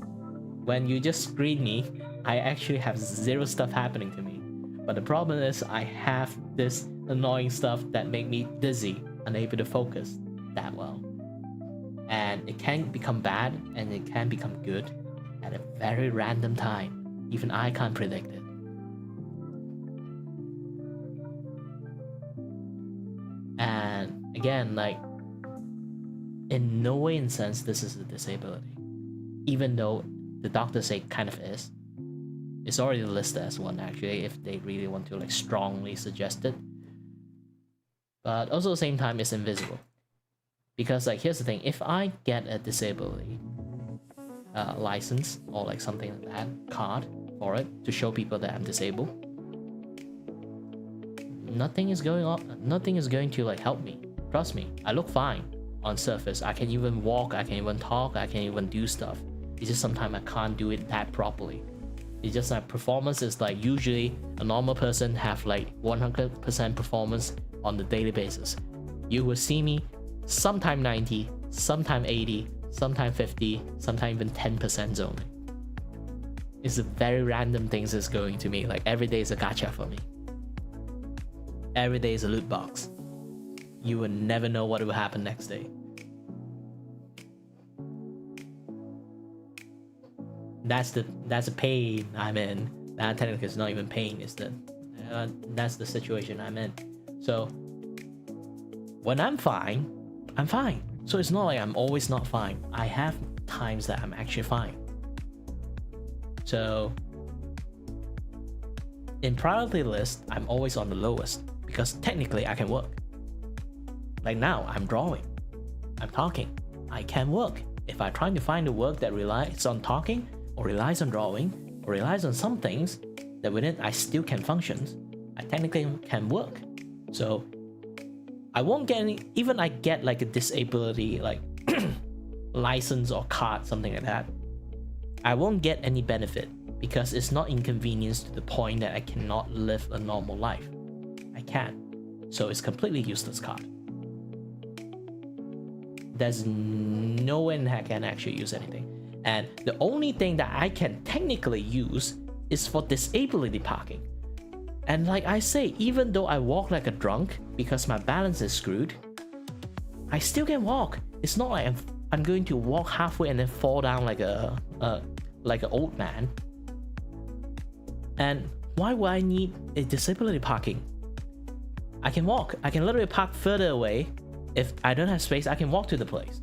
when you just screen me, I actually have zero stuff happening to me. But the problem is I have this annoying stuff that make me dizzy, unable to focus that well. And it can become bad and it can become good at a very random time. Even I can't predict it. And again, like, in no way in sense this is a disability. Even though the doctors say kind of is. It's already listed as one actually if they really want to like strongly suggest it. But also at the same time it's invisible. Because like here's the thing, if I get a disability license or like something like that, card for it to show people that I'm disabled, nothing is going on, nothing is going to like help me. Trust me, I look fine on surface. I can even walk, I can even talk, I can even do stuff. It's just sometimes I can't do it that properly. It's just like performance is like usually a normal person have like 100% performance on the daily basis. You will see me sometime 90, sometime 80, sometime 50, sometime even 10% only. It's a very random things that's going to me. Like every day is a gacha for me. Every day is a loot box. You will never know what will happen next day. That's the pain I'm in. That technically is not even pain. It's that's the situation I'm in. So when I'm fine, I'm fine. So it's not like I'm always not fine. I have times that I'm actually fine. So in priority list, I'm always on the lowest because technically I can work. Like now, I'm drawing, I'm talking, I can work. If I'm trying to find a work that relies on talking, or relies on drawing, or relies on some things that within I still can function, I technically can work. So I won't get any, even I get like a disability like license or card, something like that, I won't get any benefit because it's not inconvenience to the point that I cannot live a normal life. I can. So it's completely useless card. There's no way I can actually use anything. And the only thing that I can technically use is for disability parking. And like I say, even though I walk like a drunk because my balance is screwed, I still can walk. It's not like I'm going to walk halfway and then fall down like an old man. And why would I need a disability parking? I can walk. I can literally park further away. If I don't have space, I can walk to the place.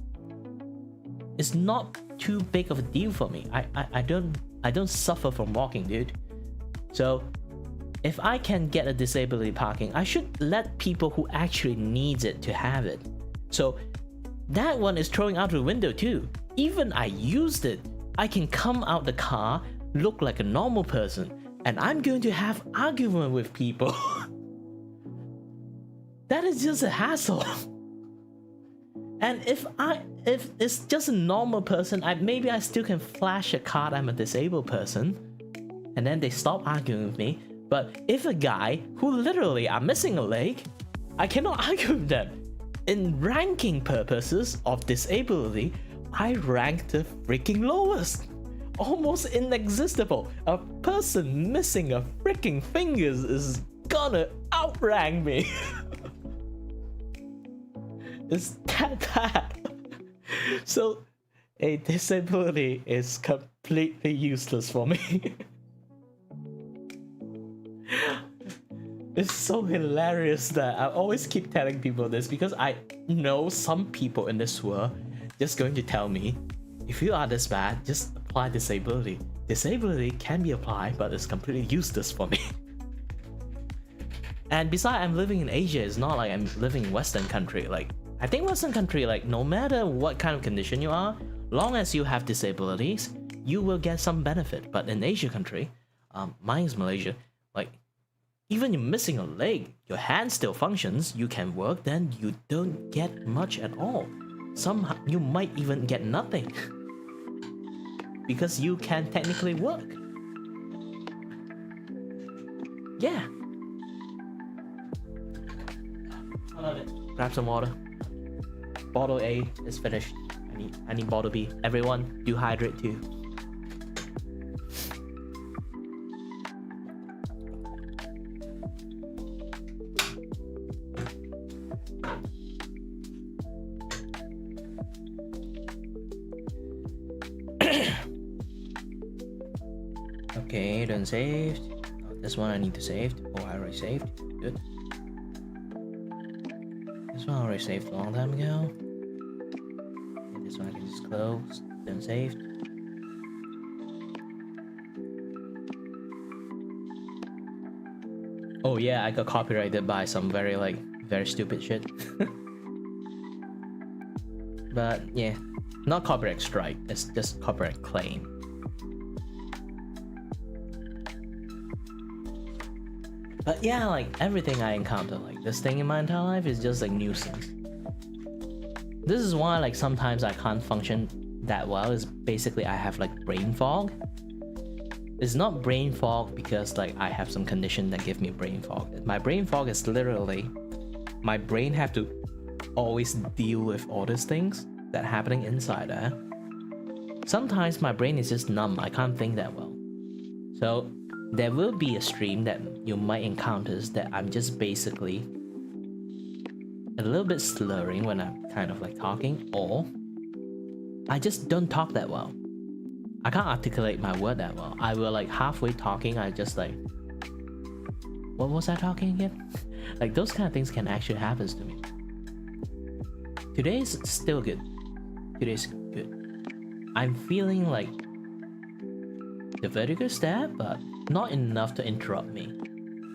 It's not too big of a deal for me. I don't suffer from walking, dude. So if I can get a disability parking, I should let people who actually needs it to have it. So that one is throwing out the window too. Even I used it, I can come out the car, look like a normal person, and I'm going to have argument with people. That is just a hassle. And if it's just a normal person, maybe I still can flash a card I'm a disabled person, and then they stop arguing with me. But if a guy who literally are missing a leg, I cannot argue with them. In ranking purposes of disability, I rank the freaking lowest. Almost inexistable. A person missing a freaking fingers is gonna outrank me. It's that bad. So a disability is completely useless for me. It's so hilarious that I always keep telling people this because I know some people in this world just going to tell me, if you are this bad, just apply disability. Disability can be applied, but it's completely useless for me. And besides, I'm living in Asia. It's not like I'm living in Western country. Like, I think Western country, like, no matter what kind of condition you are, long as you have disabilities, you will get some benefit. But in Asia country, mine is Malaysia, like, even you're missing a leg, your hand still functions, you can work, then you don't get much at all. Somehow, you might even get nothing. Because you can technically work. Yeah. I love it. Grab some water. Bottle A is finished. I need bottle B. Everyone, do hydrate too. Okay, done saved. Oh, this one I need to save. Oh, I already saved. Good. This one I already saved a long time ago. Okay, this one I can just close. Done saved. Oh yeah, I got copyrighted by some very stupid shit. But yeah, not copyright strike. It's just copyright claim. But yeah, like everything I encounter, like this thing in my entire life is just like nuisance. This is why like sometimes I can't function that well, is basically I have like brain fog. It's not brain fog because like I have some condition that give me brain fog. My brain fog is literally my brain have to always deal with all these things that happening inside there. Sometimes my brain is just numb, I can't think that well. So there will be a stream that you might encounter that I'm just basically a little bit slurring when I'm kind of like talking, or I just don't talk that well. I can't articulate my word that well. I will like halfway talking, I just like, what was I talking again? Like those kind of things can actually happen to me. Today's still good. Today's good. I'm feeling like the vertigo is there, but not enough to interrupt me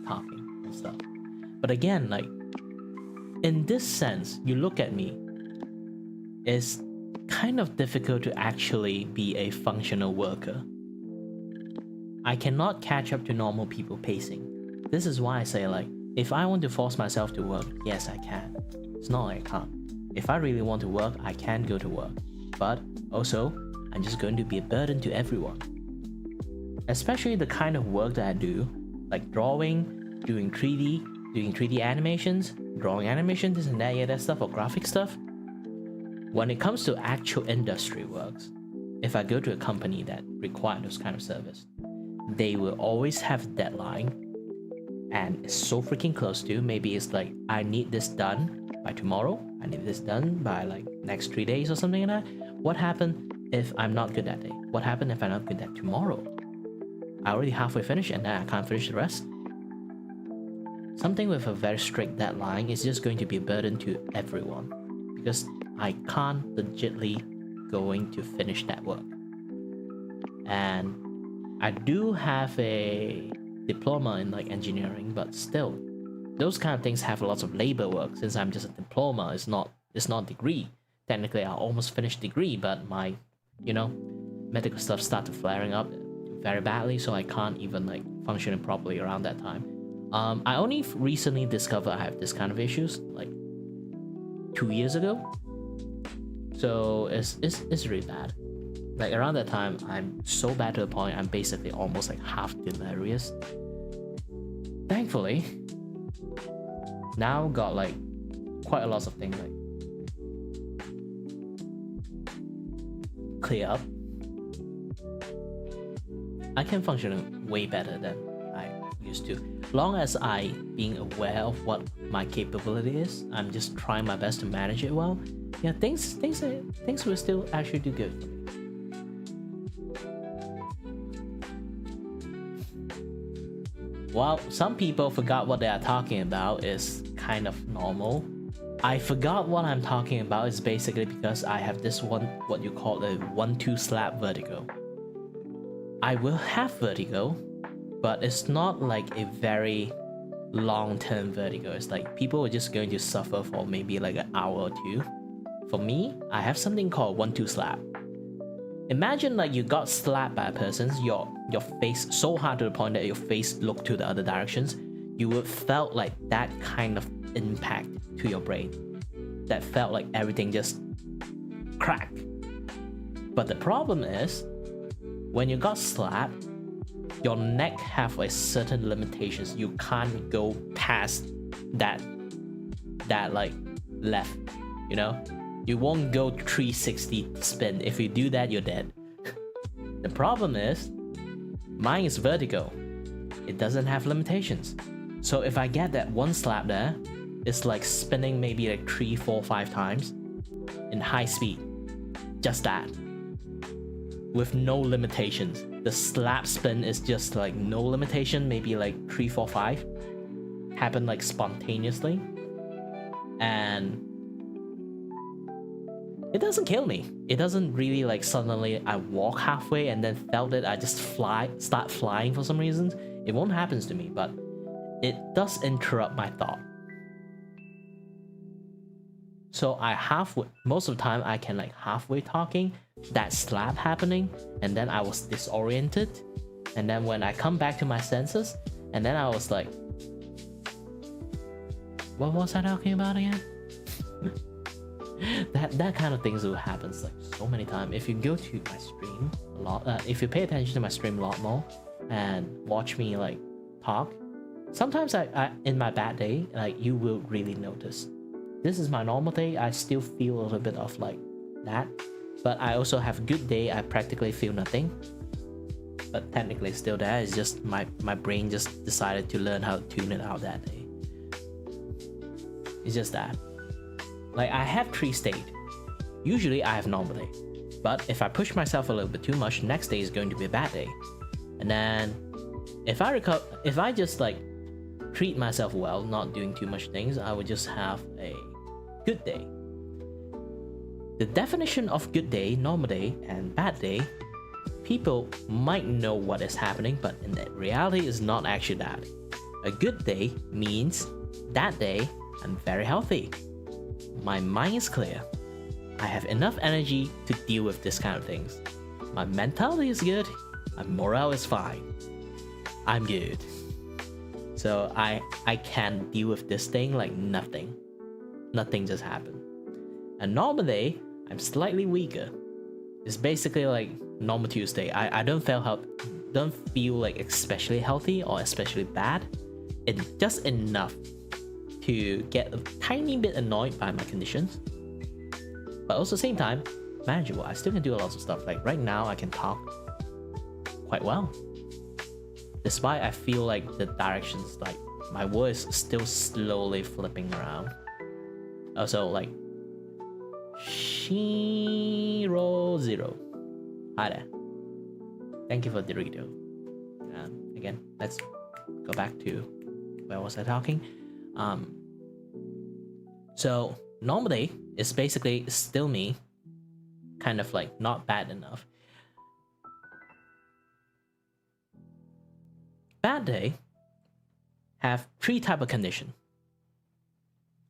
talking and stuff. But again, like in this sense, you look at me, it's kind of difficult to actually be a functional worker. I cannot catch up to normal people pacing. This is why I say like, if I want to force myself to work, yes I can. It's not like I can't. If I really want to work, I can go to work. But also, I'm just going to be a burden to everyone. Especially the kind of work that I do, like drawing, doing 3D animations, drawing animations, this and that, yeah, that stuff, or graphic stuff. When it comes to actual industry works, if I go to a company that requires those kind of service, they will always have a deadline, and it's so freaking close to, maybe it's like, I need this done by tomorrow, I need this done by like next 3 days or something like that. What happened if I'm not good that day? What happened if I'm not good that tomorrow? I already halfway finished and then I can't finish the rest. Something with a very strict deadline is just going to be a burden to everyone, because I can't legitly going to finish that work. And I do have a diploma in like engineering, but still, those kind of things have lots of labor work. Since I'm just a diploma, it's not degree. Technically, I almost finished degree, but my, medical stuff started flaring up very badly, so I can't even like function properly around that time. I only recently discovered I have this kind of issues like 2 years ago, so it's really bad. Like around that time, I'm so bad to the point I'm basically almost like half delirious. Thankfully, now got like quite a lot of things like clear up. I can function way better than I used to. Long as I being aware of what my capability is, I'm just trying my best to manage it well. Yeah, things will still actually do good for me. While some people forgot what they are talking about is kind of normal, I forgot what I'm talking about is basically because I have this one, what you call a 1-2 slap vertigo. I will have vertigo, but it's not like a very long-term vertigo. It's like people are just going to suffer for maybe like an hour or two. For me, I have something called 1-2 slap. Imagine like you got slapped by a person, your face so hard to the point that your face looked to the other directions. You would felt like that kind of impact to your brain. That felt like everything just cracked. But the problem is, when you got slapped, your neck have like certain limitations. You can't go past that like left, you know? You won't go 360 spin. If you do that, you're dead. The problem is, mine is vertigo. It doesn't have limitations. So if I get that one slap there, it's like spinning maybe like 3, 4, 5 times in high speed. Just that. With no limitations. The slap spin is just like no limitation, maybe like 3, 4, 5. Happen like spontaneously. And it doesn't kill me. It doesn't really like suddenly I walk halfway and then felt it, I just start flying for some reason. It won't happen to me, but it does interrupt my thought. So most of the time I can like halfway talking, that slap happening, and then I was disoriented. And then when I come back to my senses, and then I was like, what was I talking about again? that kind of things will happen like so many times. If you go to my stream a lot, if you pay attention to my stream a lot more and watch me like talk, sometimes I in my bad day, like you will really notice. This is my normal day, I still feel a little bit of like that, but I also have a good day, I practically feel nothing, but technically it's still there. It's just my brain just decided to learn how to tune it out that day. It's just that. Like I have 3 states. Usually I have normal day, but if I push myself a little bit too much, next day is going to be a bad day. And then if I just like treat myself well, not doing too much things, I would just have a good day. The definition of good day, normal day, and bad day, people might know what is happening, but in reality is not actually that. A good day means that day I'm very healthy. My mind is clear. I have enough energy to deal with this kind of things. My mentality is good. My morale is fine. I'm good. So I can deal with this thing like nothing. Nothing just happened. A normal day, I'm slightly weaker. It's basically like normal Tuesday. I don't feel like especially healthy or especially bad. It's just enough to get a tiny bit annoyed by my conditions, but also same time manageable. I still can do a lot of stuff. Like right now I can talk quite well, despite I feel like the directions, like my voice is still slowly flipping around. Also like Shiro0, hi there, thank you for the Dorito. Again, let's go back to where was I talking. So normally it's basically still me, kind of like not bad enough. Bad day have 3 type of condition.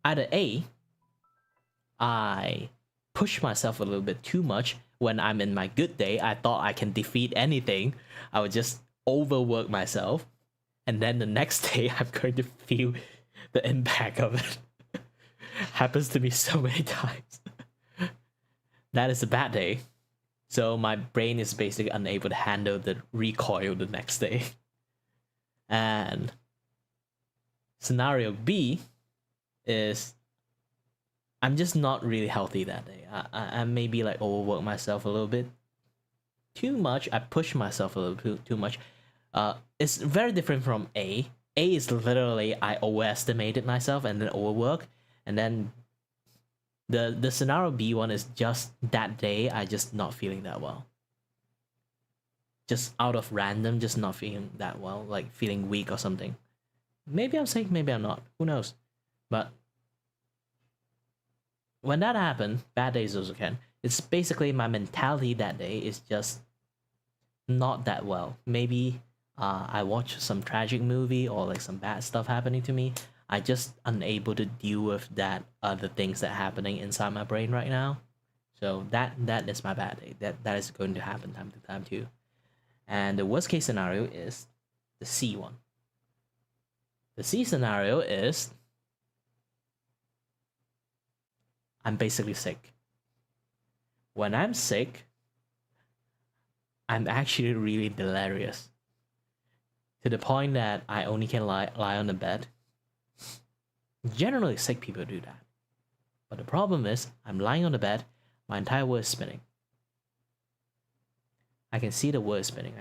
Either A, I push myself a little bit too much. When I'm in my good day, I thought I can defeat anything. I would just overwork myself, and then the next day I'm going to feel the impact of it. Happens to me so many times. That is a bad day. So my brain is basically unable to handle the recoil the next day. And scenario B is I'm just not really healthy that day. I maybe like overwork myself a little bit too much. I push myself a little too much. It's very different from A. A is literally I overestimated myself and then overwork. And then the scenario B one is just that day I just not feeling that well. Just out of random, just not feeling that well, like feeling weak or something. Maybe I'm sick, maybe I'm not. Who knows? But when that happens, bad days also can. It's basically my mentality that day is just not that well. Maybe I watch some tragic movie or like some bad stuff happening to me, I just unable to deal with that other things that happening inside my brain right now. So that is my bad day. That is going to happen time to time too. And the worst case scenario is the C one. The C scenario is I'm basically sick. When I'm sick, I'm actually really delirious. To the point that I only can lie on the bed. Generally, sick people do that. But the problem is, I'm lying on the bed, my entire world is spinning. I can see the world spinning.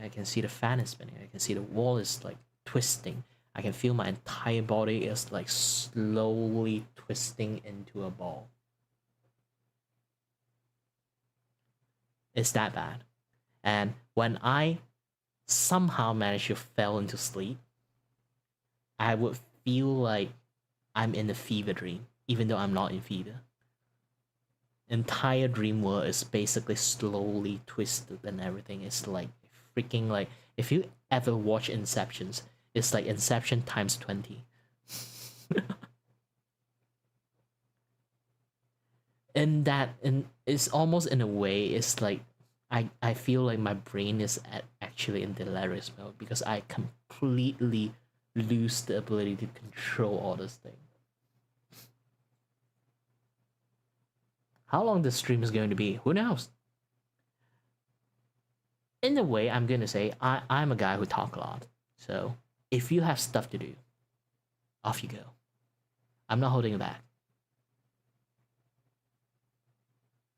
I can see the fan is spinning. I can see the wall is like twisting. I can feel my entire body is like slowly twisting into a ball. It's that bad. And when I somehow manage to fall into sleep, I would feel like I'm in a fever dream, even though I'm not in fever. Entire dream world is basically slowly twisted and everything. It's like freaking like, if you ever watch Inceptions, it's like Inception times 20. And it's almost in a way, it's like I feel like my brain is actually in delirious mode because I completely lose the ability to control all this thing. How long the stream is going to be, who knows? In a way, I'm going to say I'm a guy who talk a lot. So if you have stuff to do, off you go. I'm not holding it back.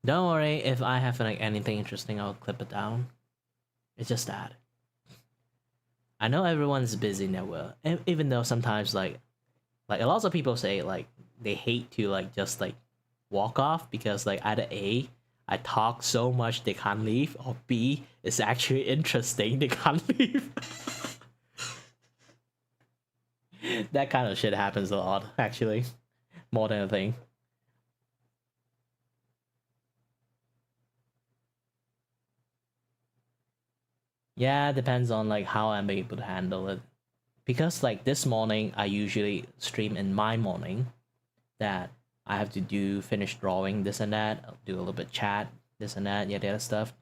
Don't worry, if I have like anything interesting, I'll clip it down. It's just that. I know everyone's busy in their world, even though sometimes like a lot of people say like they hate to like just like walk off because like either A, I talk so much they can't leave, or B, it's actually interesting they can't leave. That kind of shit happens a lot, actually, more than a thing. Yeah, depends on like how I'm able to handle it. Because like this morning, I usually stream in my morning that I have to finish drawing this and that. I'll do a little bit chat, this and that, yeah, the other stuff.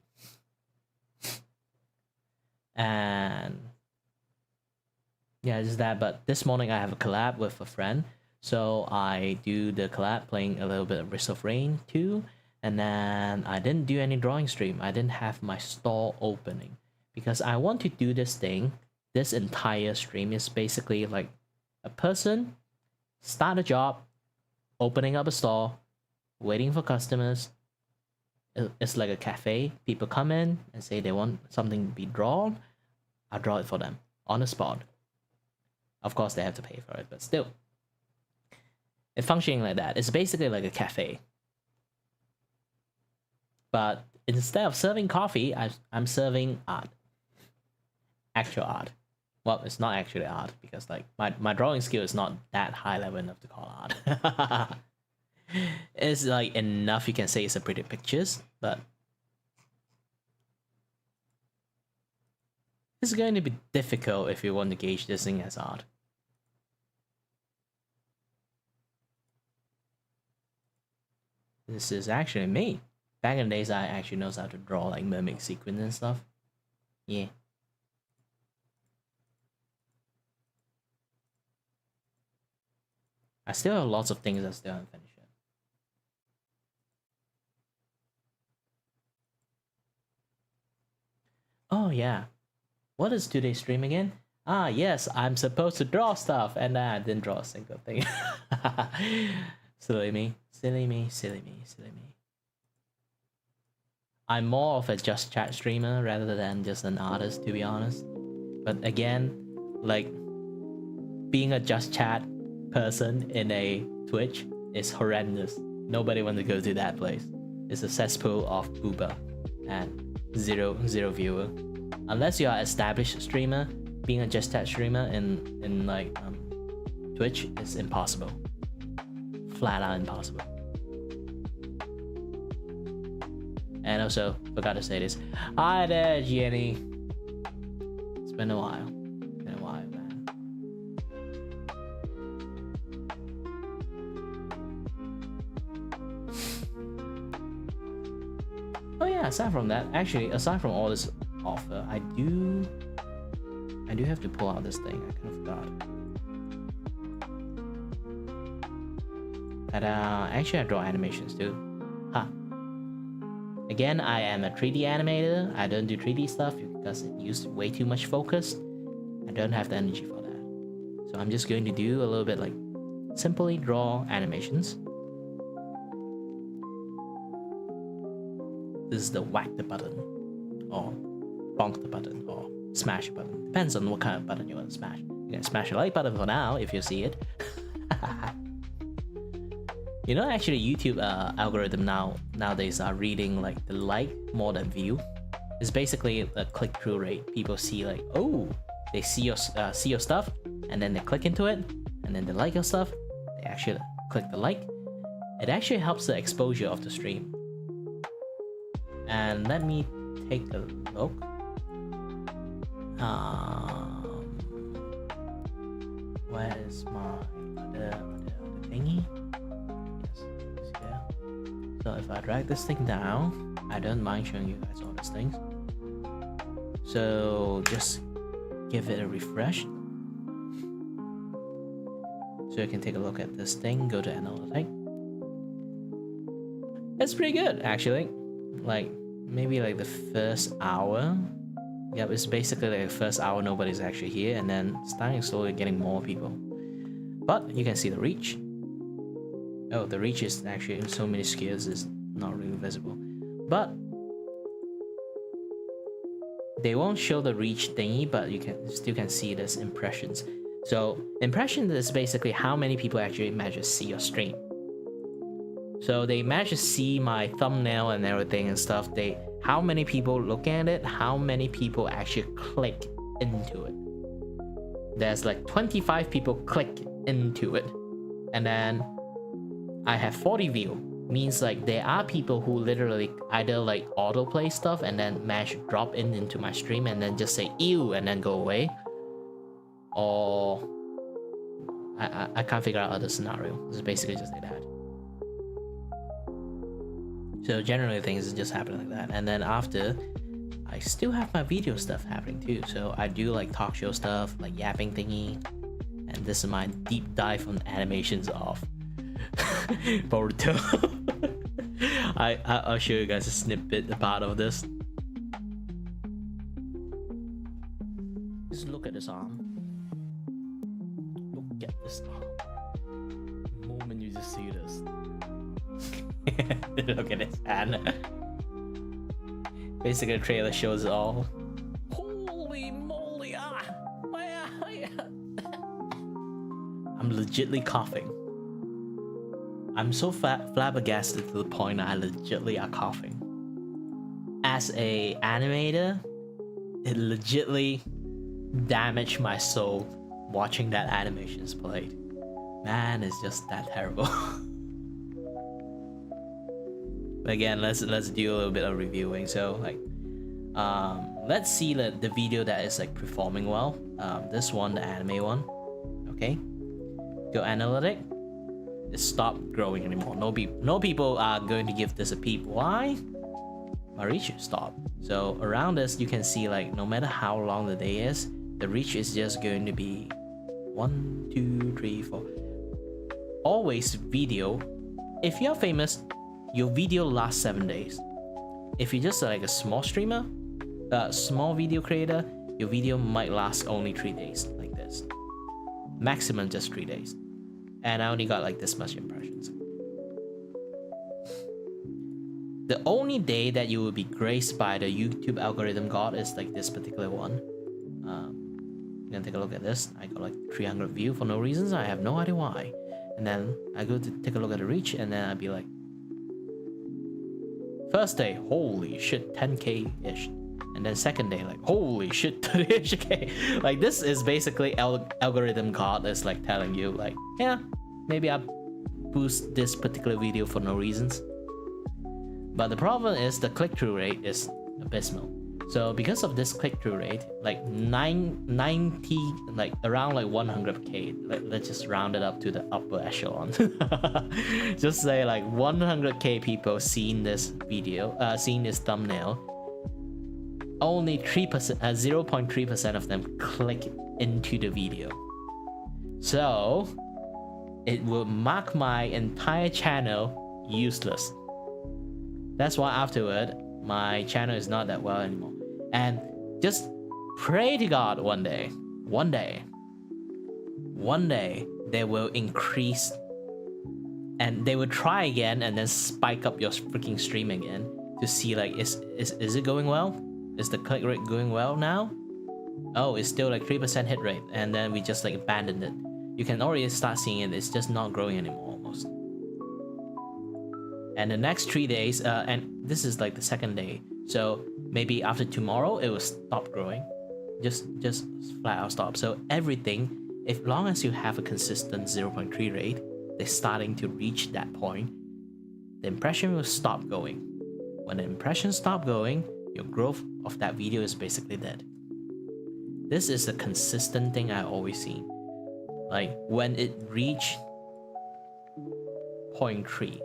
And yeah, just that. But this morning I have a collab with a friend. So I do the collab playing a little bit of Risk of Rain too. And then I didn't do any drawing stream. I didn't have my store opening. Because I want to do this thing. This entire stream is basically like a person start a job, opening up a store, waiting for customers. It's like a cafe. People come in and say they want something to be drawn. I draw it for them on the spot. Of course, they have to pay for it, but still. It's functioning like that. It's basically like a cafe. But instead of serving coffee, I'm serving art. Actual art. Well, it's not actually art because like my drawing skill is not that high level enough to call art. It's like enough you can say it's a pretty pictures, but it's going to be difficult if you want to gauge this thing as art. This is actually me. Back in the days, I actually knows how to draw like mermaid sequins and stuff. Yeah. I still have lots of things that still haven't finished yet. Oh yeah. What is today's stream again? Ah yes, I'm supposed to draw stuff and I didn't draw a single thing. Silly me, silly me, silly me, silly me. I'm more of a just chat streamer rather than just an artist, to be honest. But again, like being a just chat person in a Twitch is horrendous. Nobody wants to go to that place. It's a cesspool of booba and zero viewer. Unless you are an established streamer, being a just chat streamer in like Twitch is impossible. Flat out impossible. And also, forgot to say this. Hi there, Jenny. It's been a while. It's been a while, man. Oh yeah, aside from that, actually, aside from all this offer, I do have to pull out this thing. I kind of forgot. Ta-da! Actually, I draw animations too. Huh. Again, I am a 3D animator. I don't do 3D stuff because it used way too much focus. I don't have the energy for that. So I'm just going to do a little bit like simply draw animations. This is the whack the button, or bonk the button, or smash the button. Depends on what kind of button you want to smash. You can smash the like button for now if you see it. You know, actually, YouTube algorithm nowadays are reading like the like more than view. It's basically a click-through rate. People see like, oh, they see your stuff, and then they click into it, and then they like your stuff. They actually click the like. It actually helps the exposure of the stream. And let me take a look. Where is my other thingy? So if I drag this thing down, I don't mind showing you guys all these things. So just give it a refresh. So you can take a look at this thing, go to analytic. It's pretty good actually. Like maybe like the first hour. Yep, it's basically like the first hour nobody's actually here, and then starting slowly getting more people. But you can see the reach. Oh, the reach is actually in so many scales is not really visible. But they won't show the reach thingy, but you still can see this impressions. So impressions is basically how many people actually manage to see your stream. So they manage to see my thumbnail and everything and stuff. How many people look at it, how many people actually click into it. There's like 25 people click into it, and then I have 40 view. Means like there are people who literally either like autoplay stuff and then manage to drop into my stream and then just say ew and then go away, or I can't figure out other scenario. It's basically just like that. So generally things just happen like that, and then after I still have my video stuff happening too. So I do like talk show stuff, like yapping thingy, and this is my deep dive on animations of Boruto. I'll show you guys a snippet part of this. Just look at this arm. Look at this arm. The moment you just see this. Look at his hand. Basically, the trailer shows it all. Holy moly! I'm legitly coughing. I'm so flabbergasted to the point I legitly are coughing. As a animator, it legitly damaged my soul watching that animations played. Man, it's just that terrible. But again, let's do a little bit of reviewing. So like, let's see the video that is like performing well. This one, the anime one. Okay, go analytic. It stopped growing anymore. No people are going to give this a peep. Why? My reach stopped. So around this, you can see like no matter how long the day is, the reach is just going to be 1, 2, 3, 4. Always video. If you're famous, your video lasts 7 days. If you're just like a small streamer, small video creator, your video might last only 3 days, like this. Maximum just 3 days. And I only got like this much impressions. The only day that you will be graced by the YouTube algorithm god is like this particular one. You can take a look at this. I got like 300 views for no reasons. I have no idea why. And then I go to take a look at the reach, and then I'd be like, first day, holy shit, 10k-ish. And then second day, like, holy shit, 30k. Like, this is basically algorithm god is like telling you, like, yeah, maybe I boost this particular video for no reasons. But the problem is the click-through rate is abysmal. So because of this click-through rate, like 90, like around like 100k, let's just round it up to the upper echelon. Just say like 100k people seeing this video, seeing this thumbnail. Only 3%, 0.3% of them click into the video. So it will mark my entire channel useless. That's why afterward, my channel is not that well anymore. And just pray to God one day they will increase and they will try again and then spike up your freaking stream again to see like is it going well? Is the click rate going well now? Oh, it's still like 3% hit rate, and then we just like abandoned it. You can already start seeing it, it's just not growing anymore almost. And the next 3 days, and this is like the second day, so maybe after tomorrow it will stop growing, just flat out stop. So everything, if long as you have a consistent 0.3 rate, they're starting to reach that point, the impression will stop going. When the impressions stop going, your growth of that video is basically dead. This is a consistent thing I always see. Like when it reached 0.3,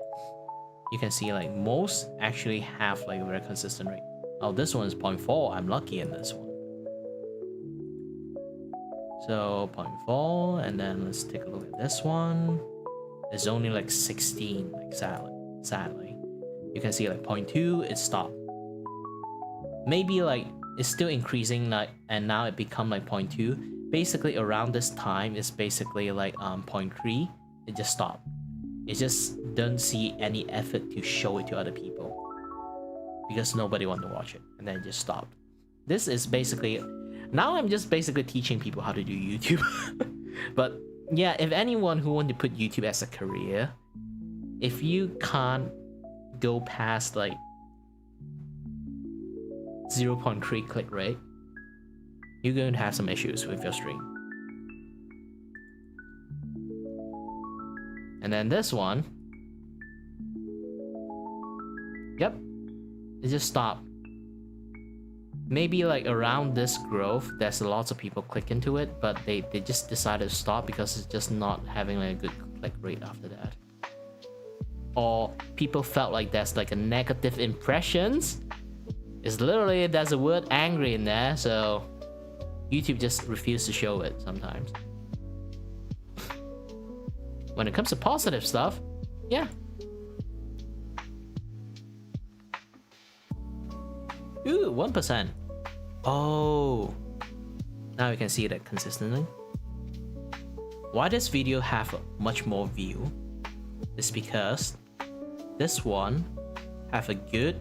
you can see like most actually have like a very consistent rate. Oh, this one is 0.4. I'm lucky in this one. So 0.4, and then let's take a look at this one. It's only like 16, like sadly. You can see like 0.2, it stopped. Maybe like it's still increasing, like, and now it become like 0.2. Basically around this time it's basically like 0.3. It just stopped. It just don't see any effort to show it to other people because nobody want to watch it, and then it just stopped. This is basically, now I'm just basically teaching people how to do YouTube. But yeah, if anyone who want to put YouTube as a career, if you can't go past like 0.3 click rate, you're going to have some issues with your stream. And then this one, yep, it just stopped. Maybe like around this growth, there's lots of people click into it, but they just decided to stop because it's just not having like a good click rate after that. Or people felt like there's like a negative impressions. It's literally, there's a word angry in there, so YouTube just refuses to show it sometimes. When it comes to positive stuff, yeah. Ooh, 1%. Oh, now you can see that consistently. Why this video have much more view is because this one have a good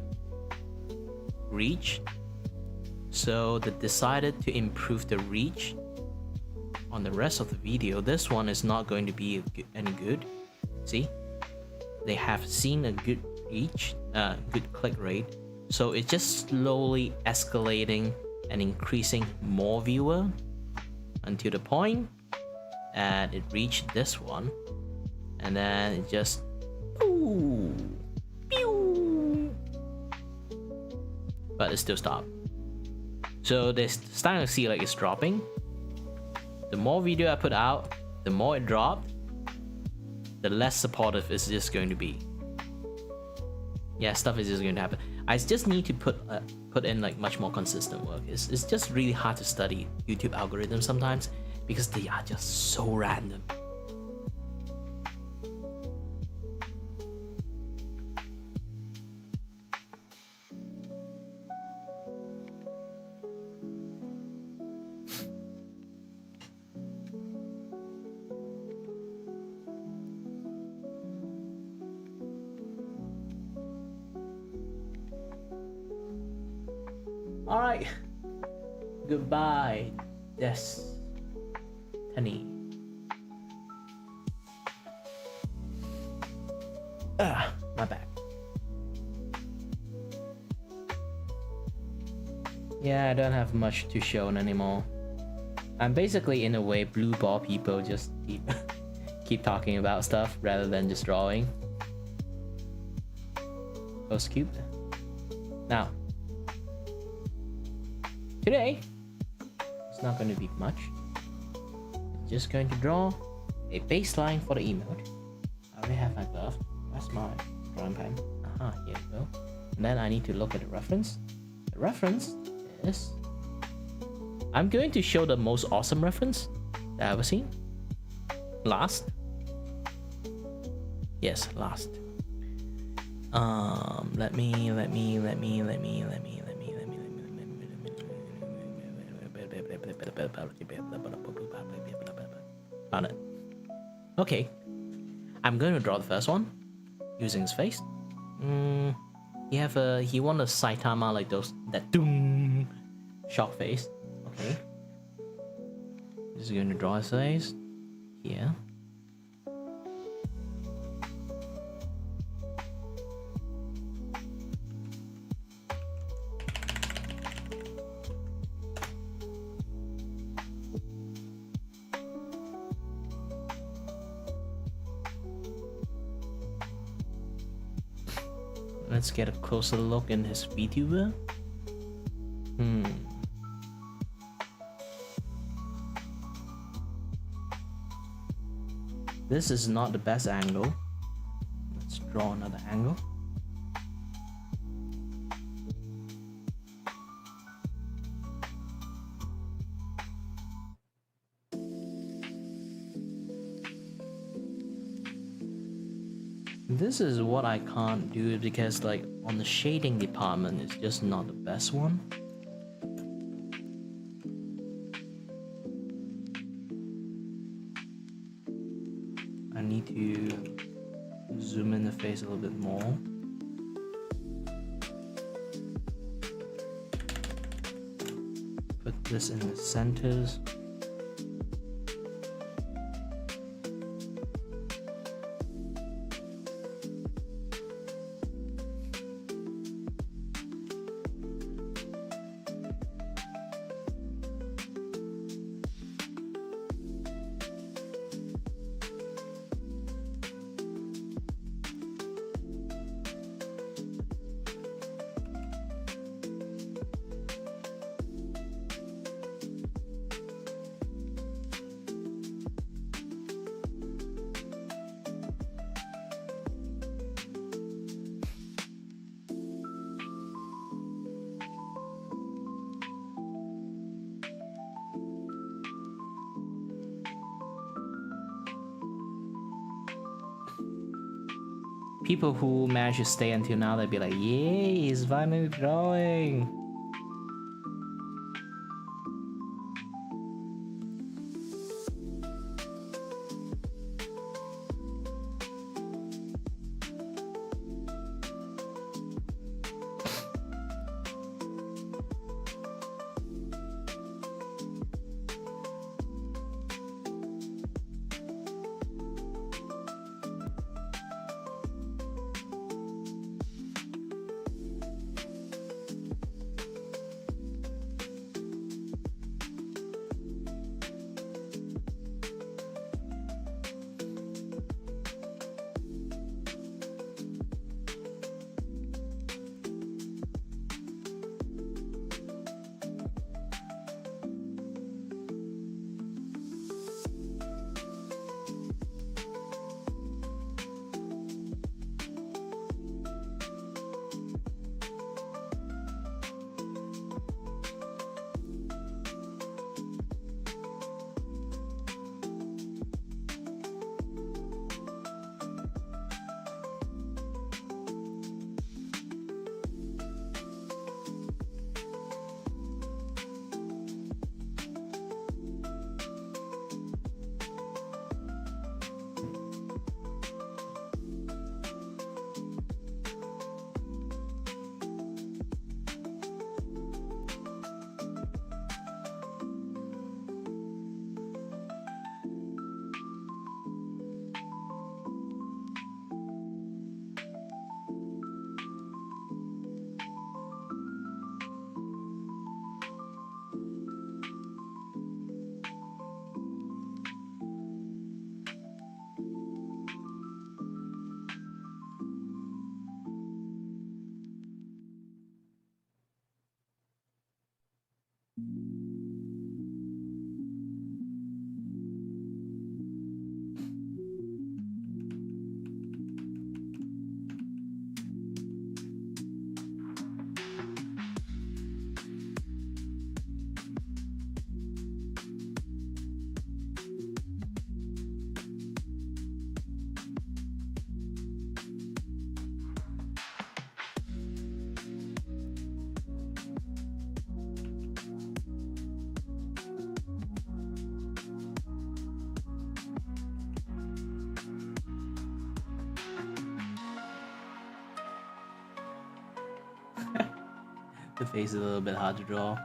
reach, so they decided to improve the reach on the rest of the video. This one is not going to be any good. See, they have seen a good reach, good click rate, so it's just slowly escalating and increasing more viewer until the point and it reached this one, and then it just ooh, pew, but it still stopped. So they're starting to see like it's dropping. The more video I put out, the more it dropped, the less supportive it's just going to be. Yeah, stuff is just going to happen. I just need to put in like much more consistent work. It's just really hard to study YouTube algorithms sometimes because they are just so random. Alright, goodbye, Destiny. My bad. Yeah, I don't have much to show anymore. I'm basically in a way blue ball people, just keep talking about stuff rather than just drawing. Post cube. Now, today, it's not going to be much. I'm just going to draw a baseline for the emote. I already have my glove. Where's my drawing pen? Here we go. And then I need to look at the reference. The reference is... I'm going to show the most awesome reference that I've ever seen. Last. Yes, last. Let me. Found it. Okay. I'm going to draw the first one using his face. He want a Saitama like those, that doom shock face. Okay. Just going to draw his face here. Let's get a closer look in his Vtuber. This is not the best angle. Let's draw another angle. This is what I can't do because like on the shading department it's just not the best one. I need to zoom in the face a little bit more. Put this in the centers. People who manage to stay until now, they'll be like, yay, he's finally drawing. The face is a little bit hard to draw.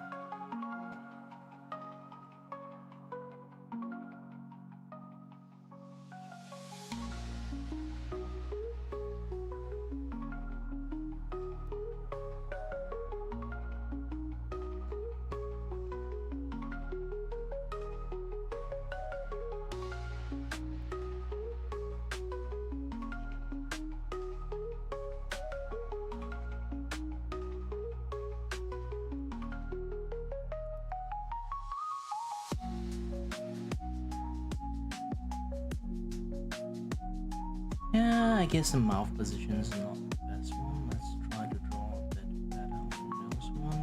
Yeah, I guess the mouth position is not the best one. Let's try to draw a bit better on the nose one.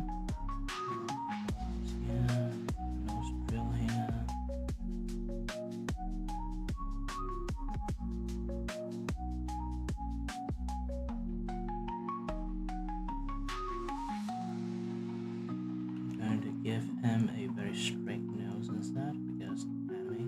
Here, nose drill here. I'm going to give him a very straight nose instead because anime.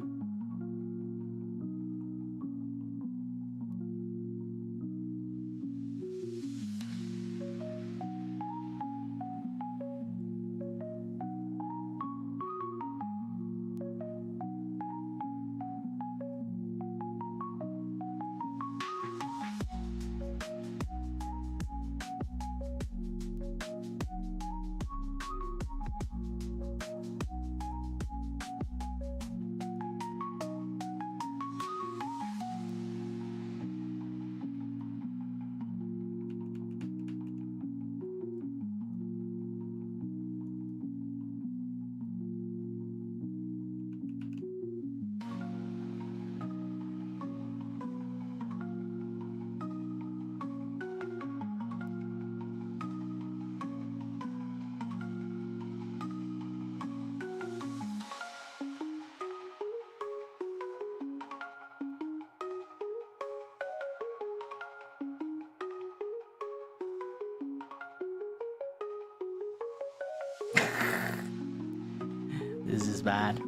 This is bad.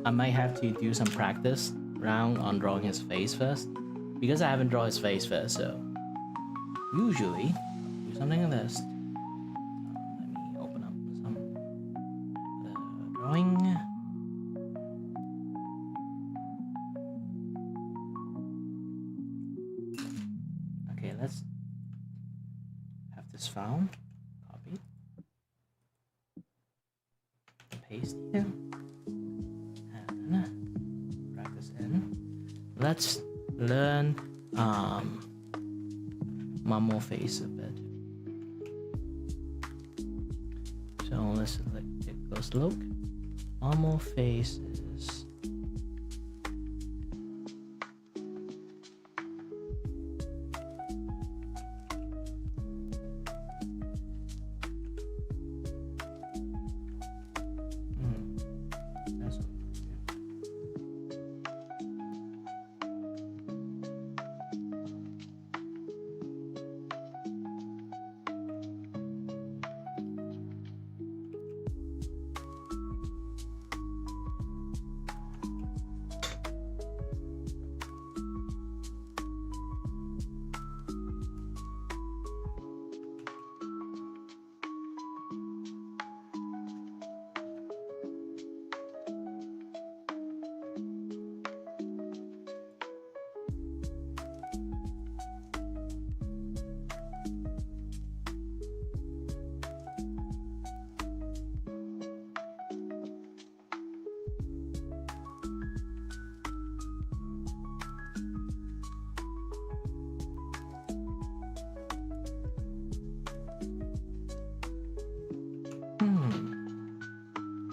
I might have to do some practice round on drawing his face first, because I haven't drawn his face first. So usually I'll do something like this. Let me open up some drawing. Okay, let's have this found. Copy. Paste here. And drag this in. Let's learn Mamo face a bit. So let's take a close look. Mamo face is that's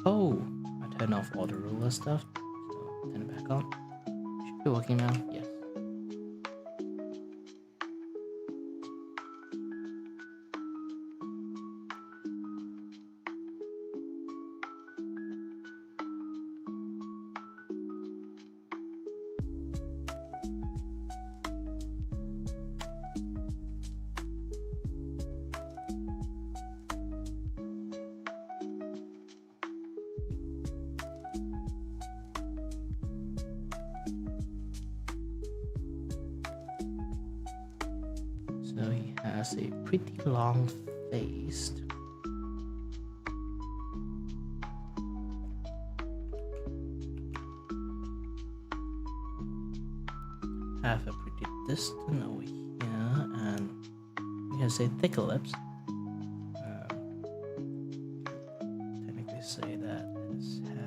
Oh, I turned off all the ruler stuff, so turn it back on. Should be working now. Yes. has a pretty long face. Have a pretty distant over here, and you can say thicker lips. Technically say that his hair.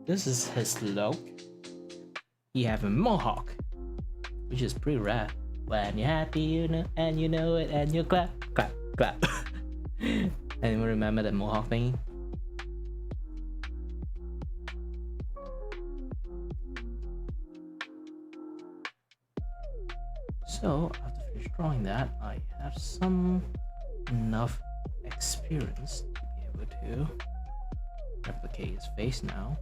This is his look. He have a mohawk, which is pretty rare. When you're happy, you know, and you know it, and you clap, clap, clap. Anyone remember that mohawk thingy? So after finish drawing that, I have some enough experience to be able to replicate his face now.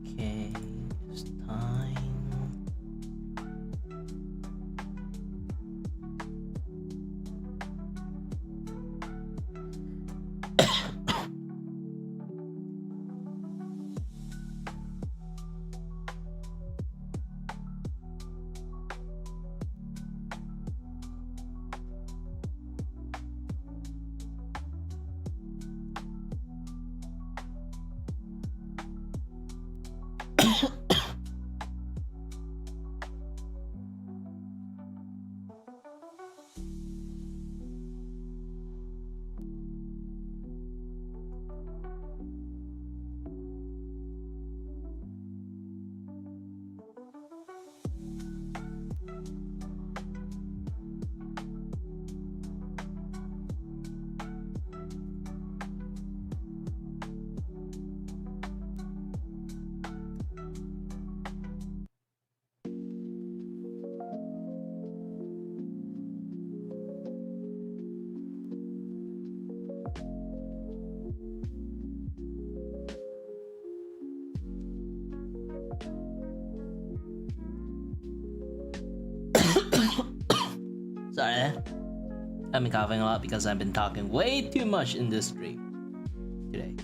Okay, it's time. Sorry, I've been coughing a lot because I've been talking way too much in this stream today.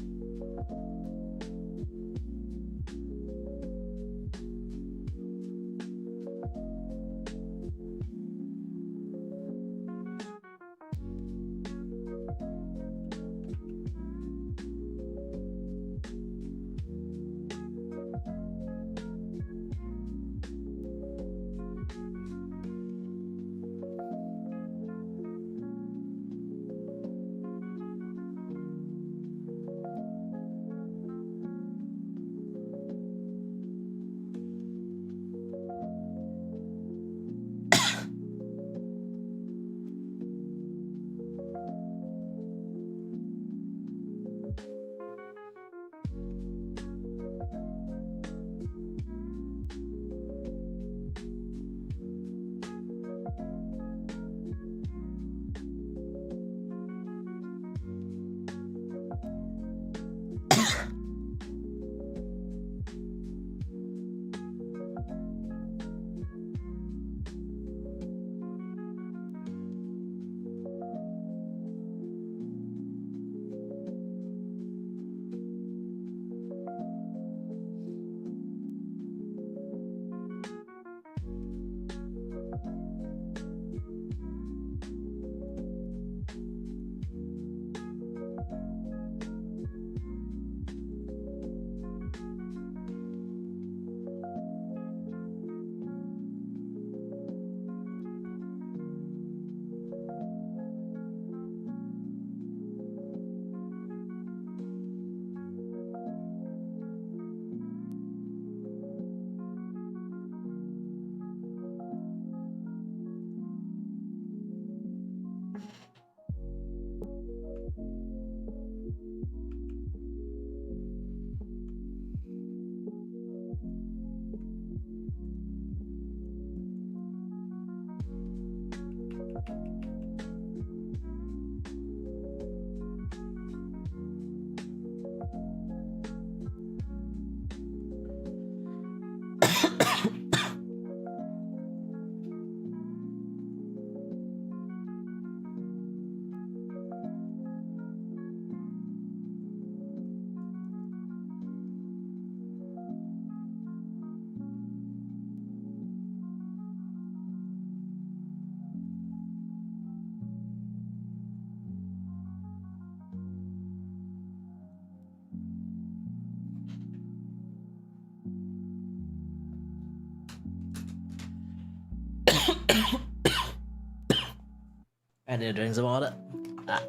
I need to drink some water. Ah.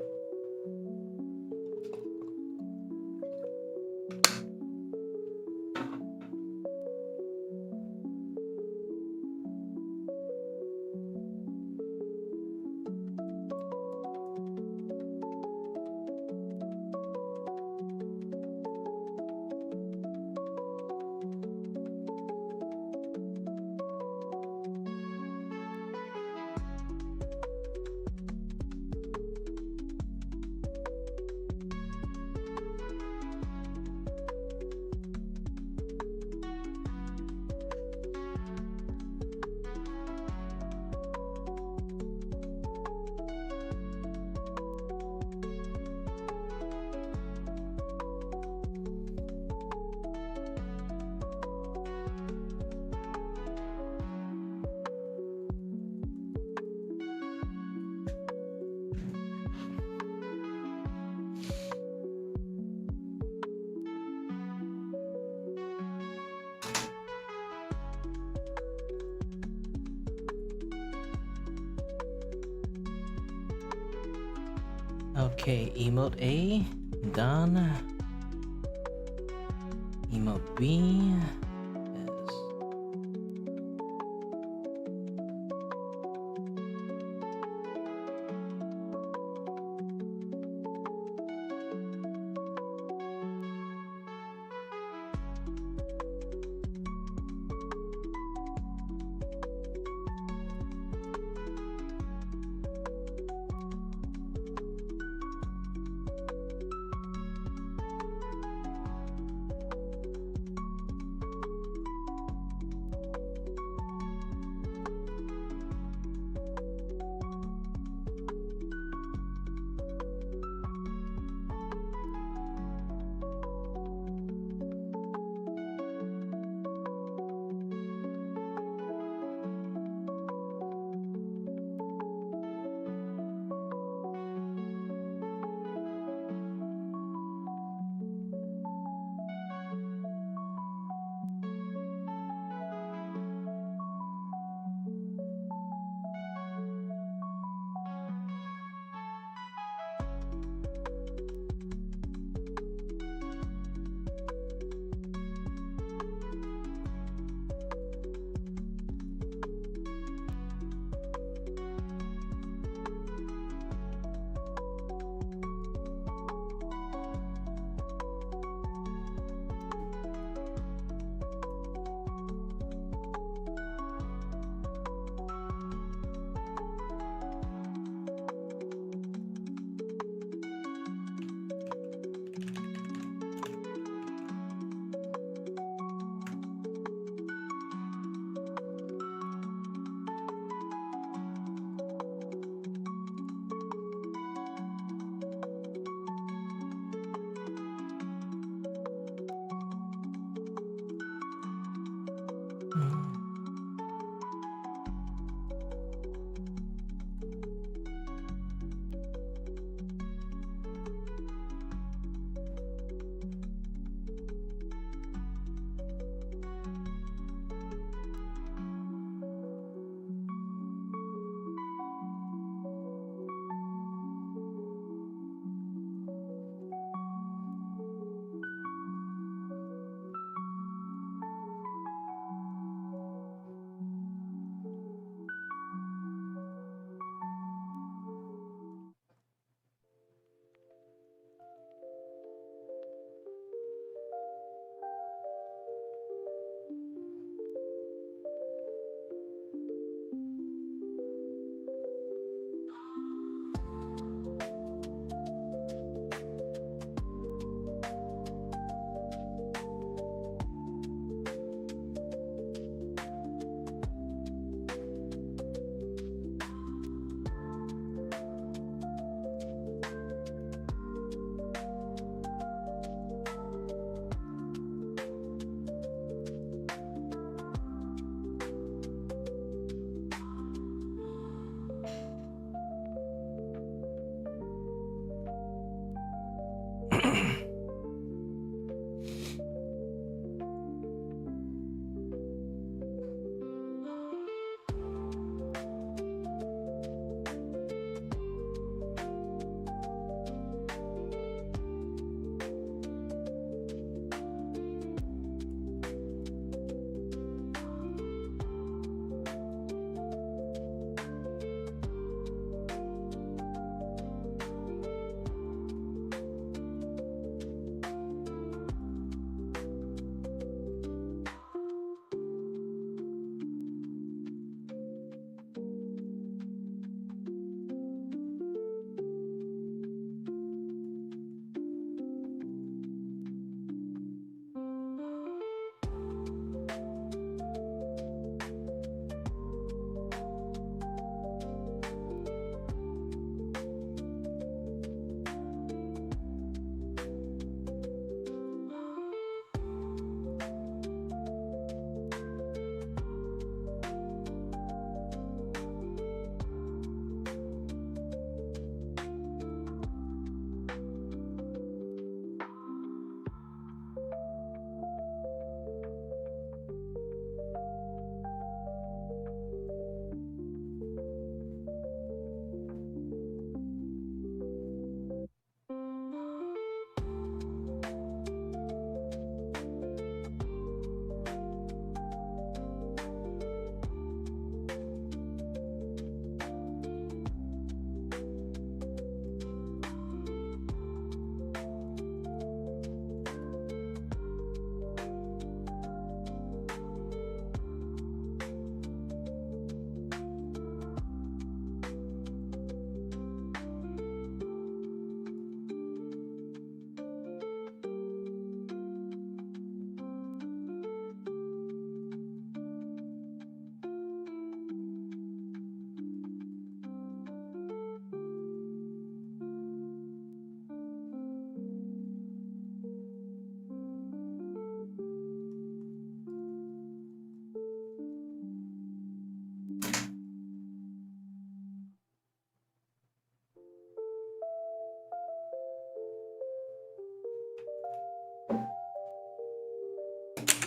Okay, emote A, done. Emote B is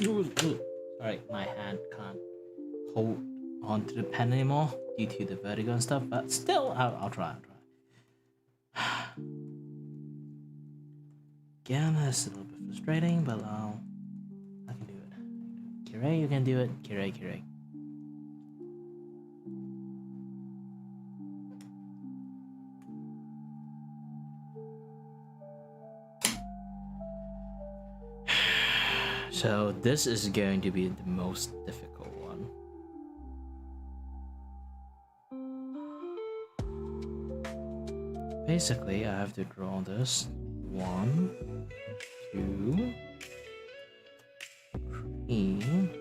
Sorry, my hand can't hold onto the pen anymore due to the vertigo and stuff, but still, I'll try. Again, it's a little bit frustrating, but I can do it. Kiray, you can do it. Kiray. So this is going to be the most difficult one. Basically, I have to draw this 1, 2, 3.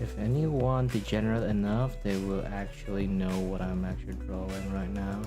If anyone degenerate enough, they will actually know what I'm actually drawing right now.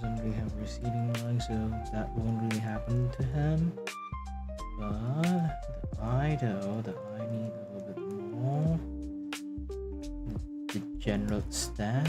Doesn't really have receding line, so that won't really happen to him. But the eye though, the eye need a little bit more. general stuff.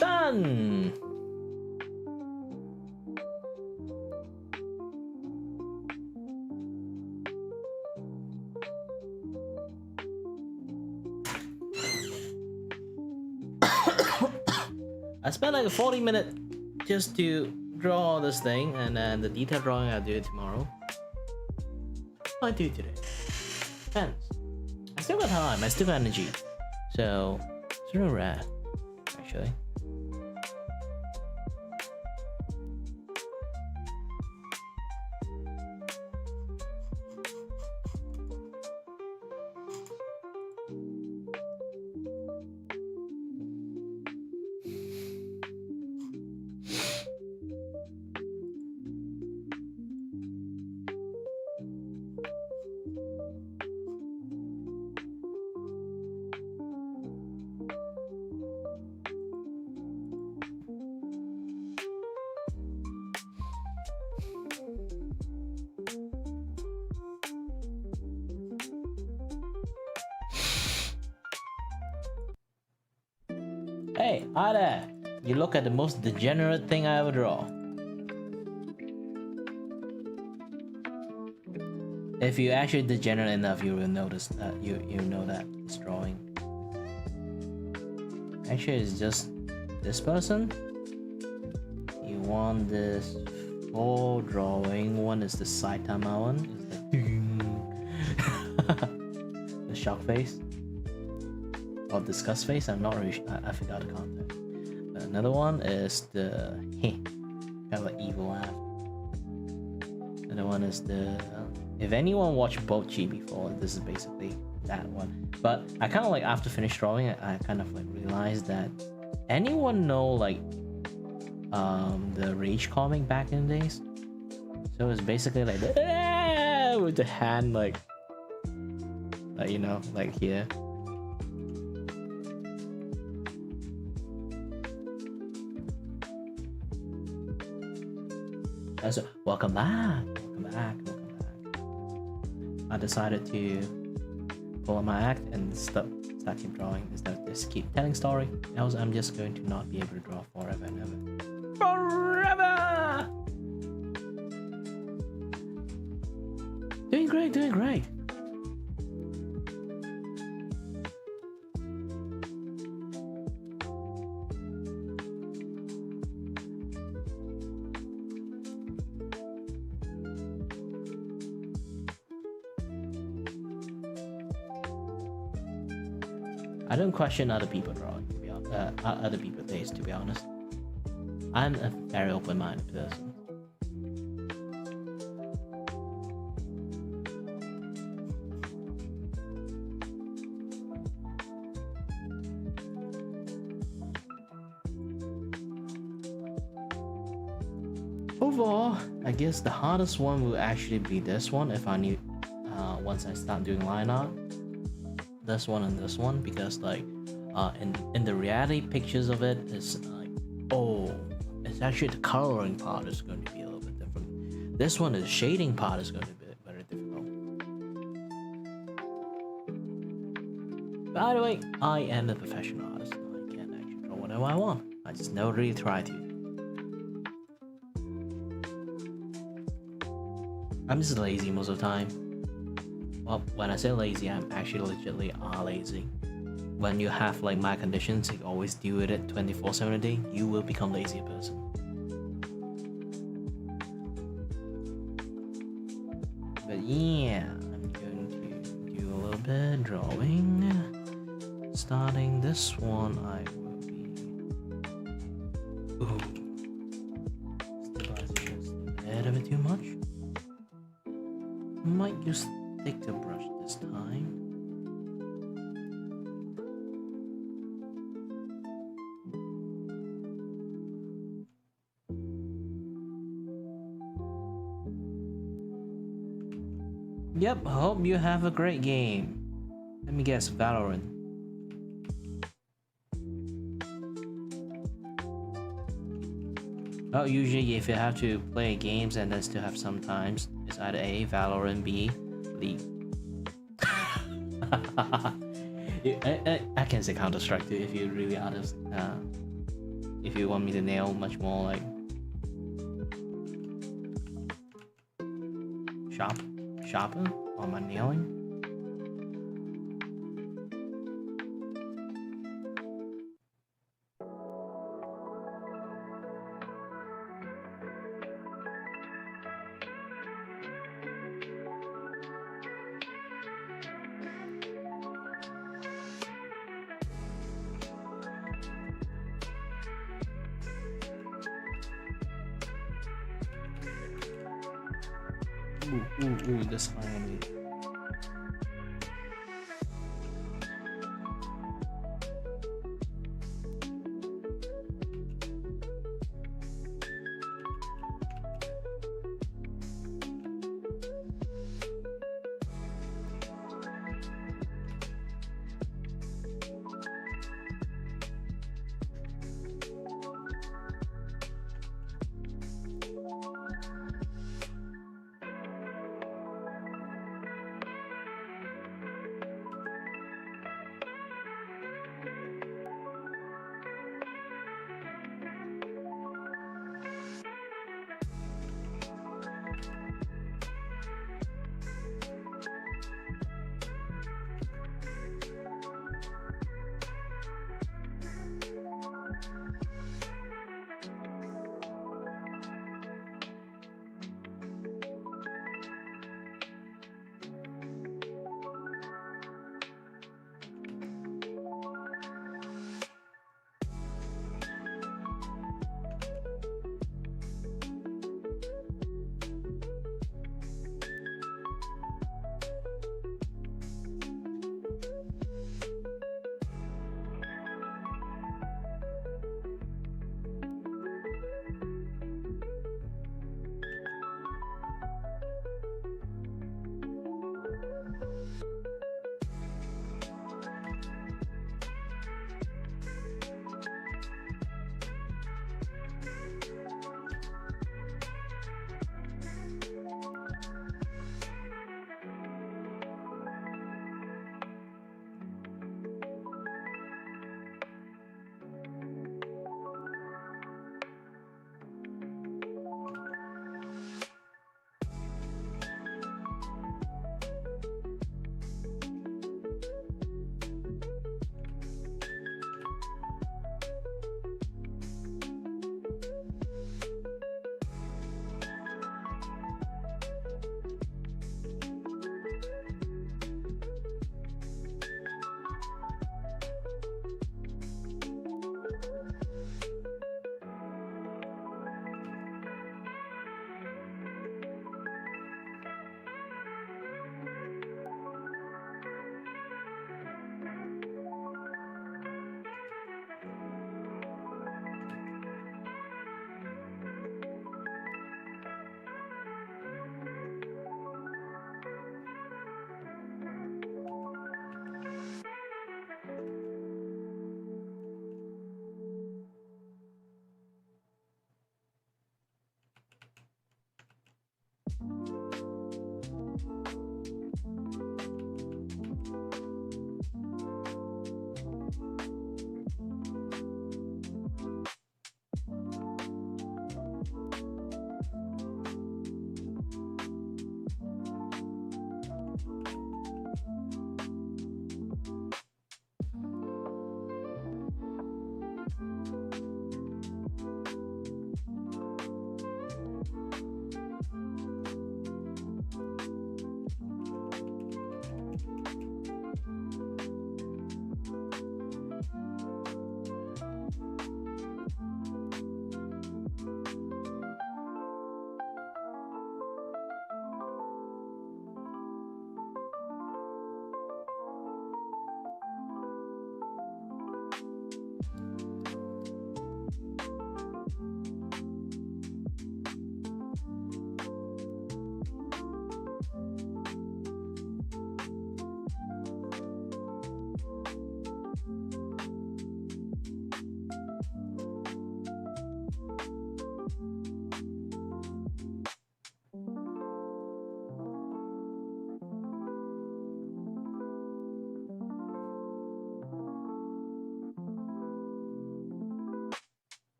Done! I spent like a 40-minute just to draw this thing, and then the detail drawing I'll do it tomorrow. What I do today? Depends. I still got time, I still got energy. So, it's really rare, actually. Hey, hi there! You look at the most degenerate thing I ever draw. If you actually degenerate enough, you will notice that you know that it's drawing. Actually, it's just this person. You want this full drawing. One is the Saitama one. It's the shock face. Or disgust face. I'm not really sure. I forgot the content. Another one is the kind of like evil laugh. Another one is the if anyone watched Bochi before, this is basically that one. But I kind of like after finished drawing it, I kind of like realized that anyone know like the Rage comic back in the days. So it's basically like the with the hand like you know, like here. So welcome back, welcome back, welcome back. I decided to pull out my act and start keep drawing instead of just keep telling story. Else I'm just going to not be able to draw forever and ever. Forever! Doing great, doing great. I don't question other people drawing, to be honest. Other people's taste, to be honest. I'm a very open-minded person. Overall, I guess the hardest one will actually be this one if I need once I start doing line art. This one and this one, because like in the reality pictures of it is like, oh, it's actually the coloring part is going to be a little bit different. This one, is shading part is going to be very difficult. By the way, I am a professional artist. I can actually draw whatever I want. I just never really try to. I'm just lazy most of the time. Well, when I say lazy, I'm actually legitimately lazy. When you have like my conditions, you always deal with it 24/7 a day, you will become lazy person. But yeah, I'm going to do a little bit of drawing. Starting this one, I will be... Ooh. Stabilizing just a little bit too much. Might use thicker brush this time. Yep, hope you have a great game. Let me guess, Valorant. Oh, usually if you have to play games and then still have some times, it's either A, Valorant, B, League. I can say Counter-Strike too if you really honest. If you want me to nail much more like sharper on my nailing. Ooh, this finally.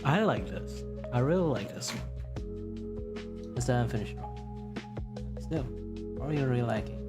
I like this. I really like this one. It's the unfinished drawing. Still, probably really like it.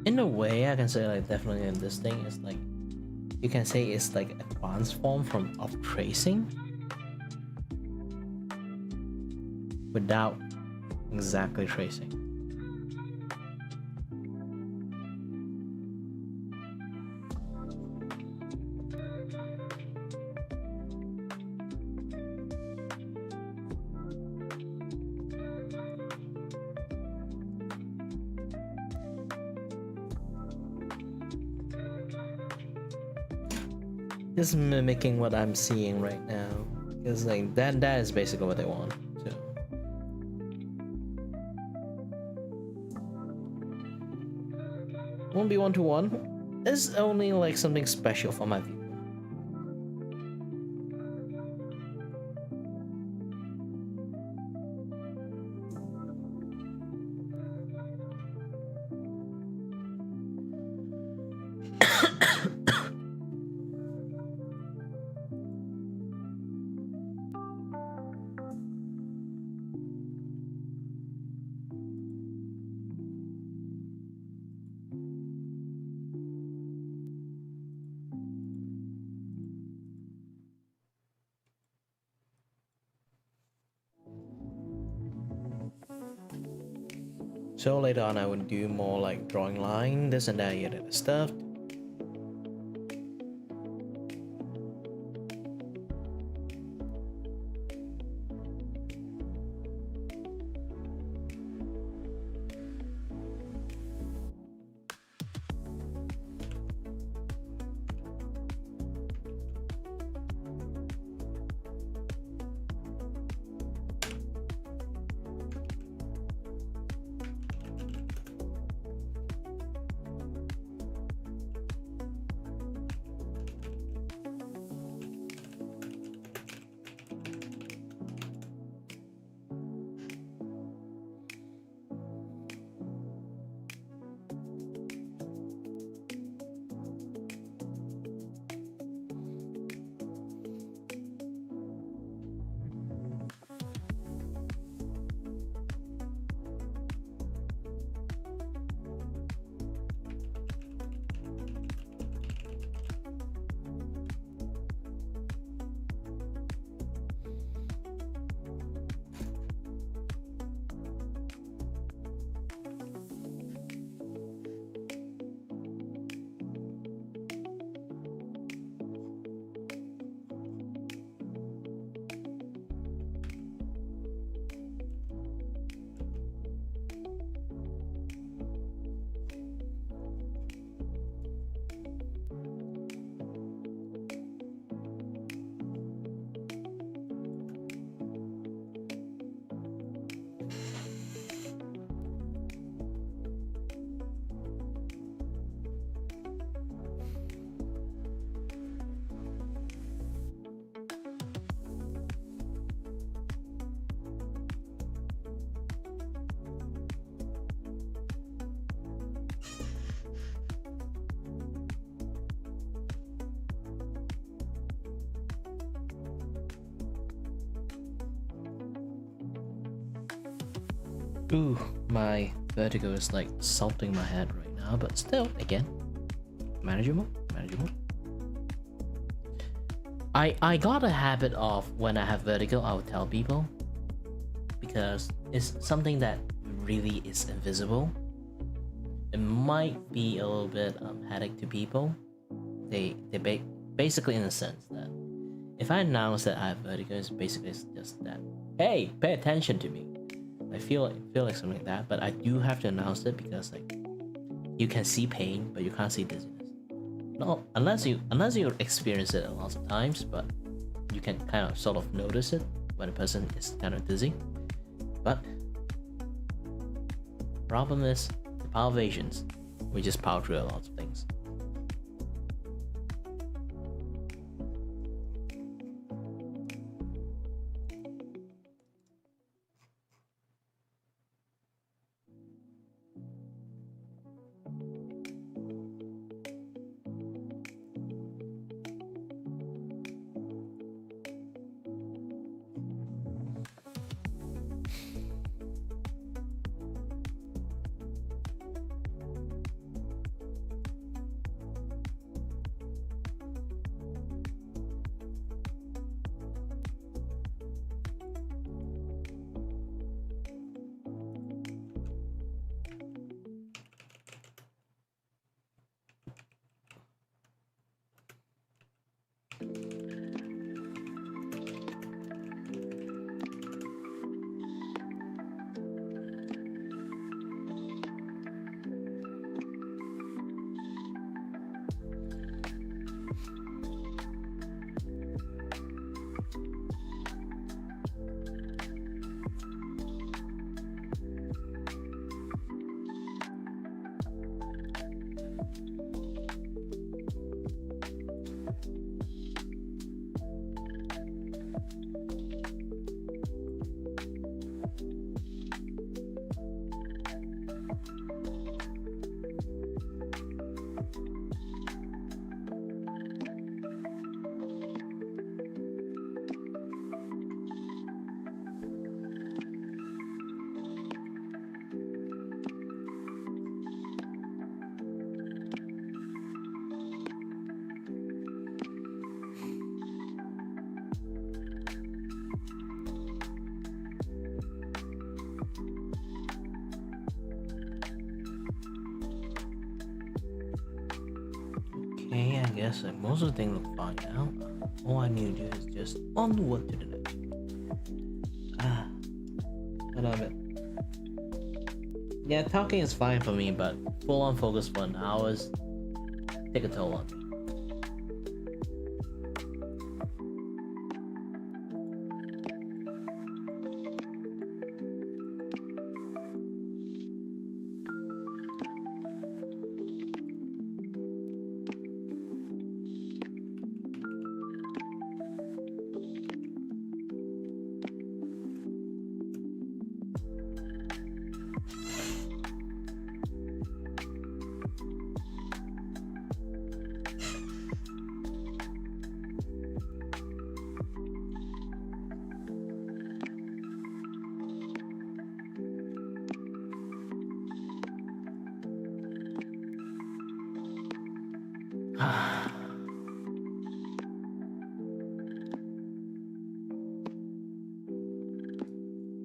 In a way, I can say like definitely in this thing is like you can say it's like advanced form of tracing without exactly tracing. Just mimicking what I'm seeing right now. It's like that is basically what they want. So won't be 1-to-1. It's only like something special for my view. So later on I would do more like drawing line, this and that, yada stuff. Ooh, my vertigo is like salting my head right now, but still, again, manageable, manageable. I got a habit of when I have vertigo, I would tell people, because it's something that really is invisible. It might be a little bit headache to people. They basically in a sense that if I announce that I have vertigo, it's basically just that, hey, pay attention to me. I feel like something like that, but I do have to announce it because like you can see pain, but you can't see dizziness. No, unless you experience it a lot of times, but you can kind of sort of notice it when a person is kind of dizzy. But problem is the power of Asians. We just power through a lot of things. Okay, I guess most of the things look fine now. All I need to do is just onward to the next. I love it. Yeah, talking is fine for me, but full on focus for an hours take a toll on me.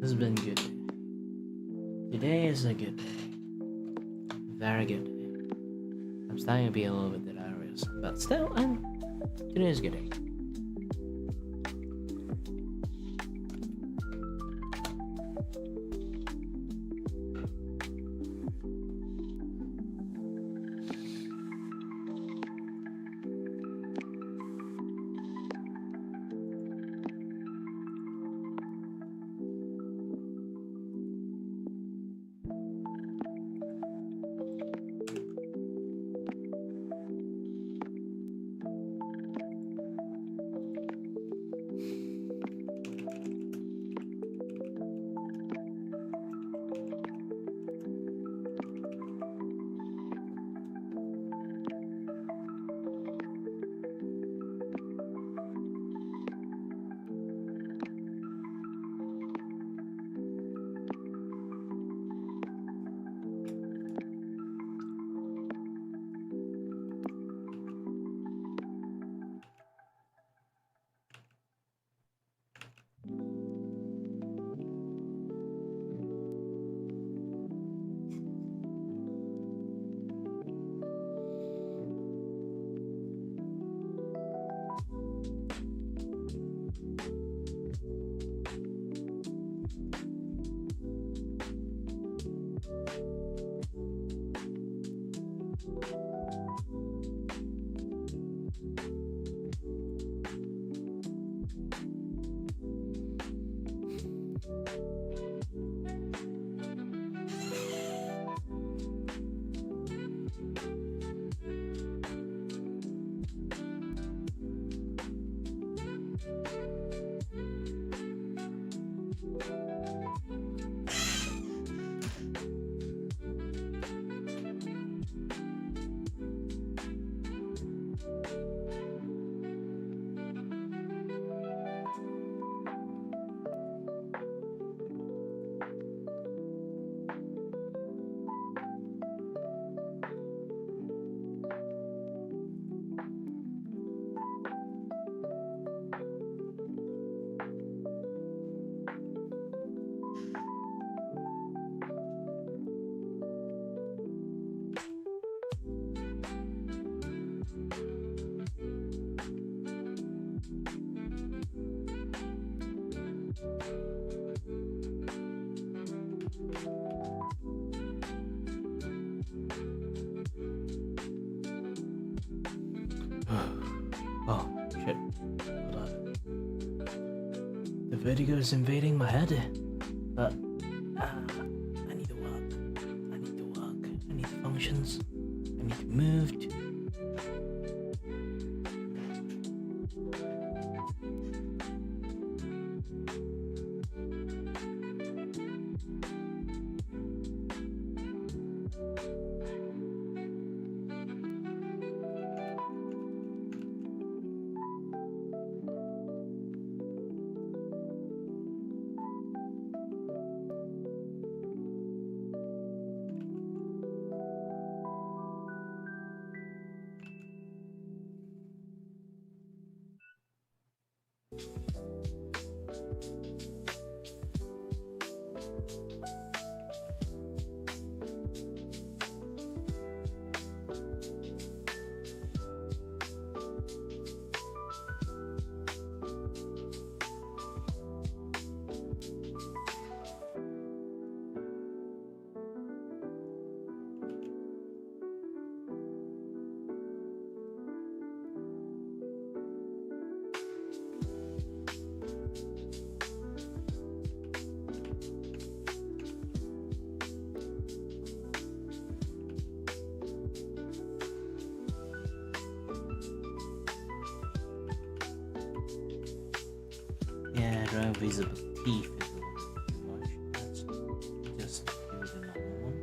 This has been good. Today is a good day. Very good day. I'm starting to be a little bit delirious, but still, today is a good day. vertigo is invading my head. But I need to work. I need to work. I need functions. I need to move. Yeah, drawing visible teeth is a little bit too much. Let's just do the normal one.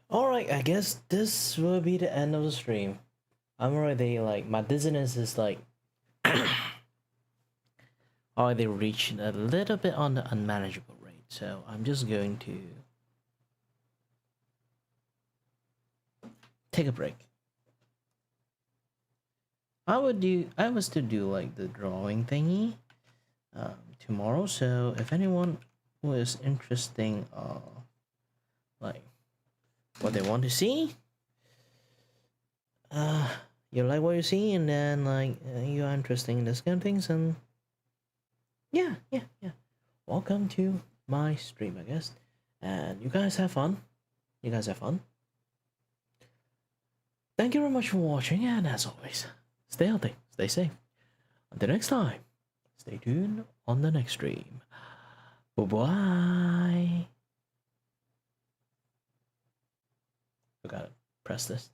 Alright, I guess this will be the end of the stream. I'm already like, my dizziness is like already reached a little bit on the unmanageable rate, so I'm just going to take a break. I was to do like the drawing thingy tomorrow, so if anyone who is interesting like what they want to see, you like what you see, and then like you are interested in this kind of things, and yeah, welcome to my stream, I guess, and you guys have fun. Thank you very much for watching, and as always, stay healthy, stay safe. Until next time, stay tuned on the next stream. Bye bye. Forgot to press this.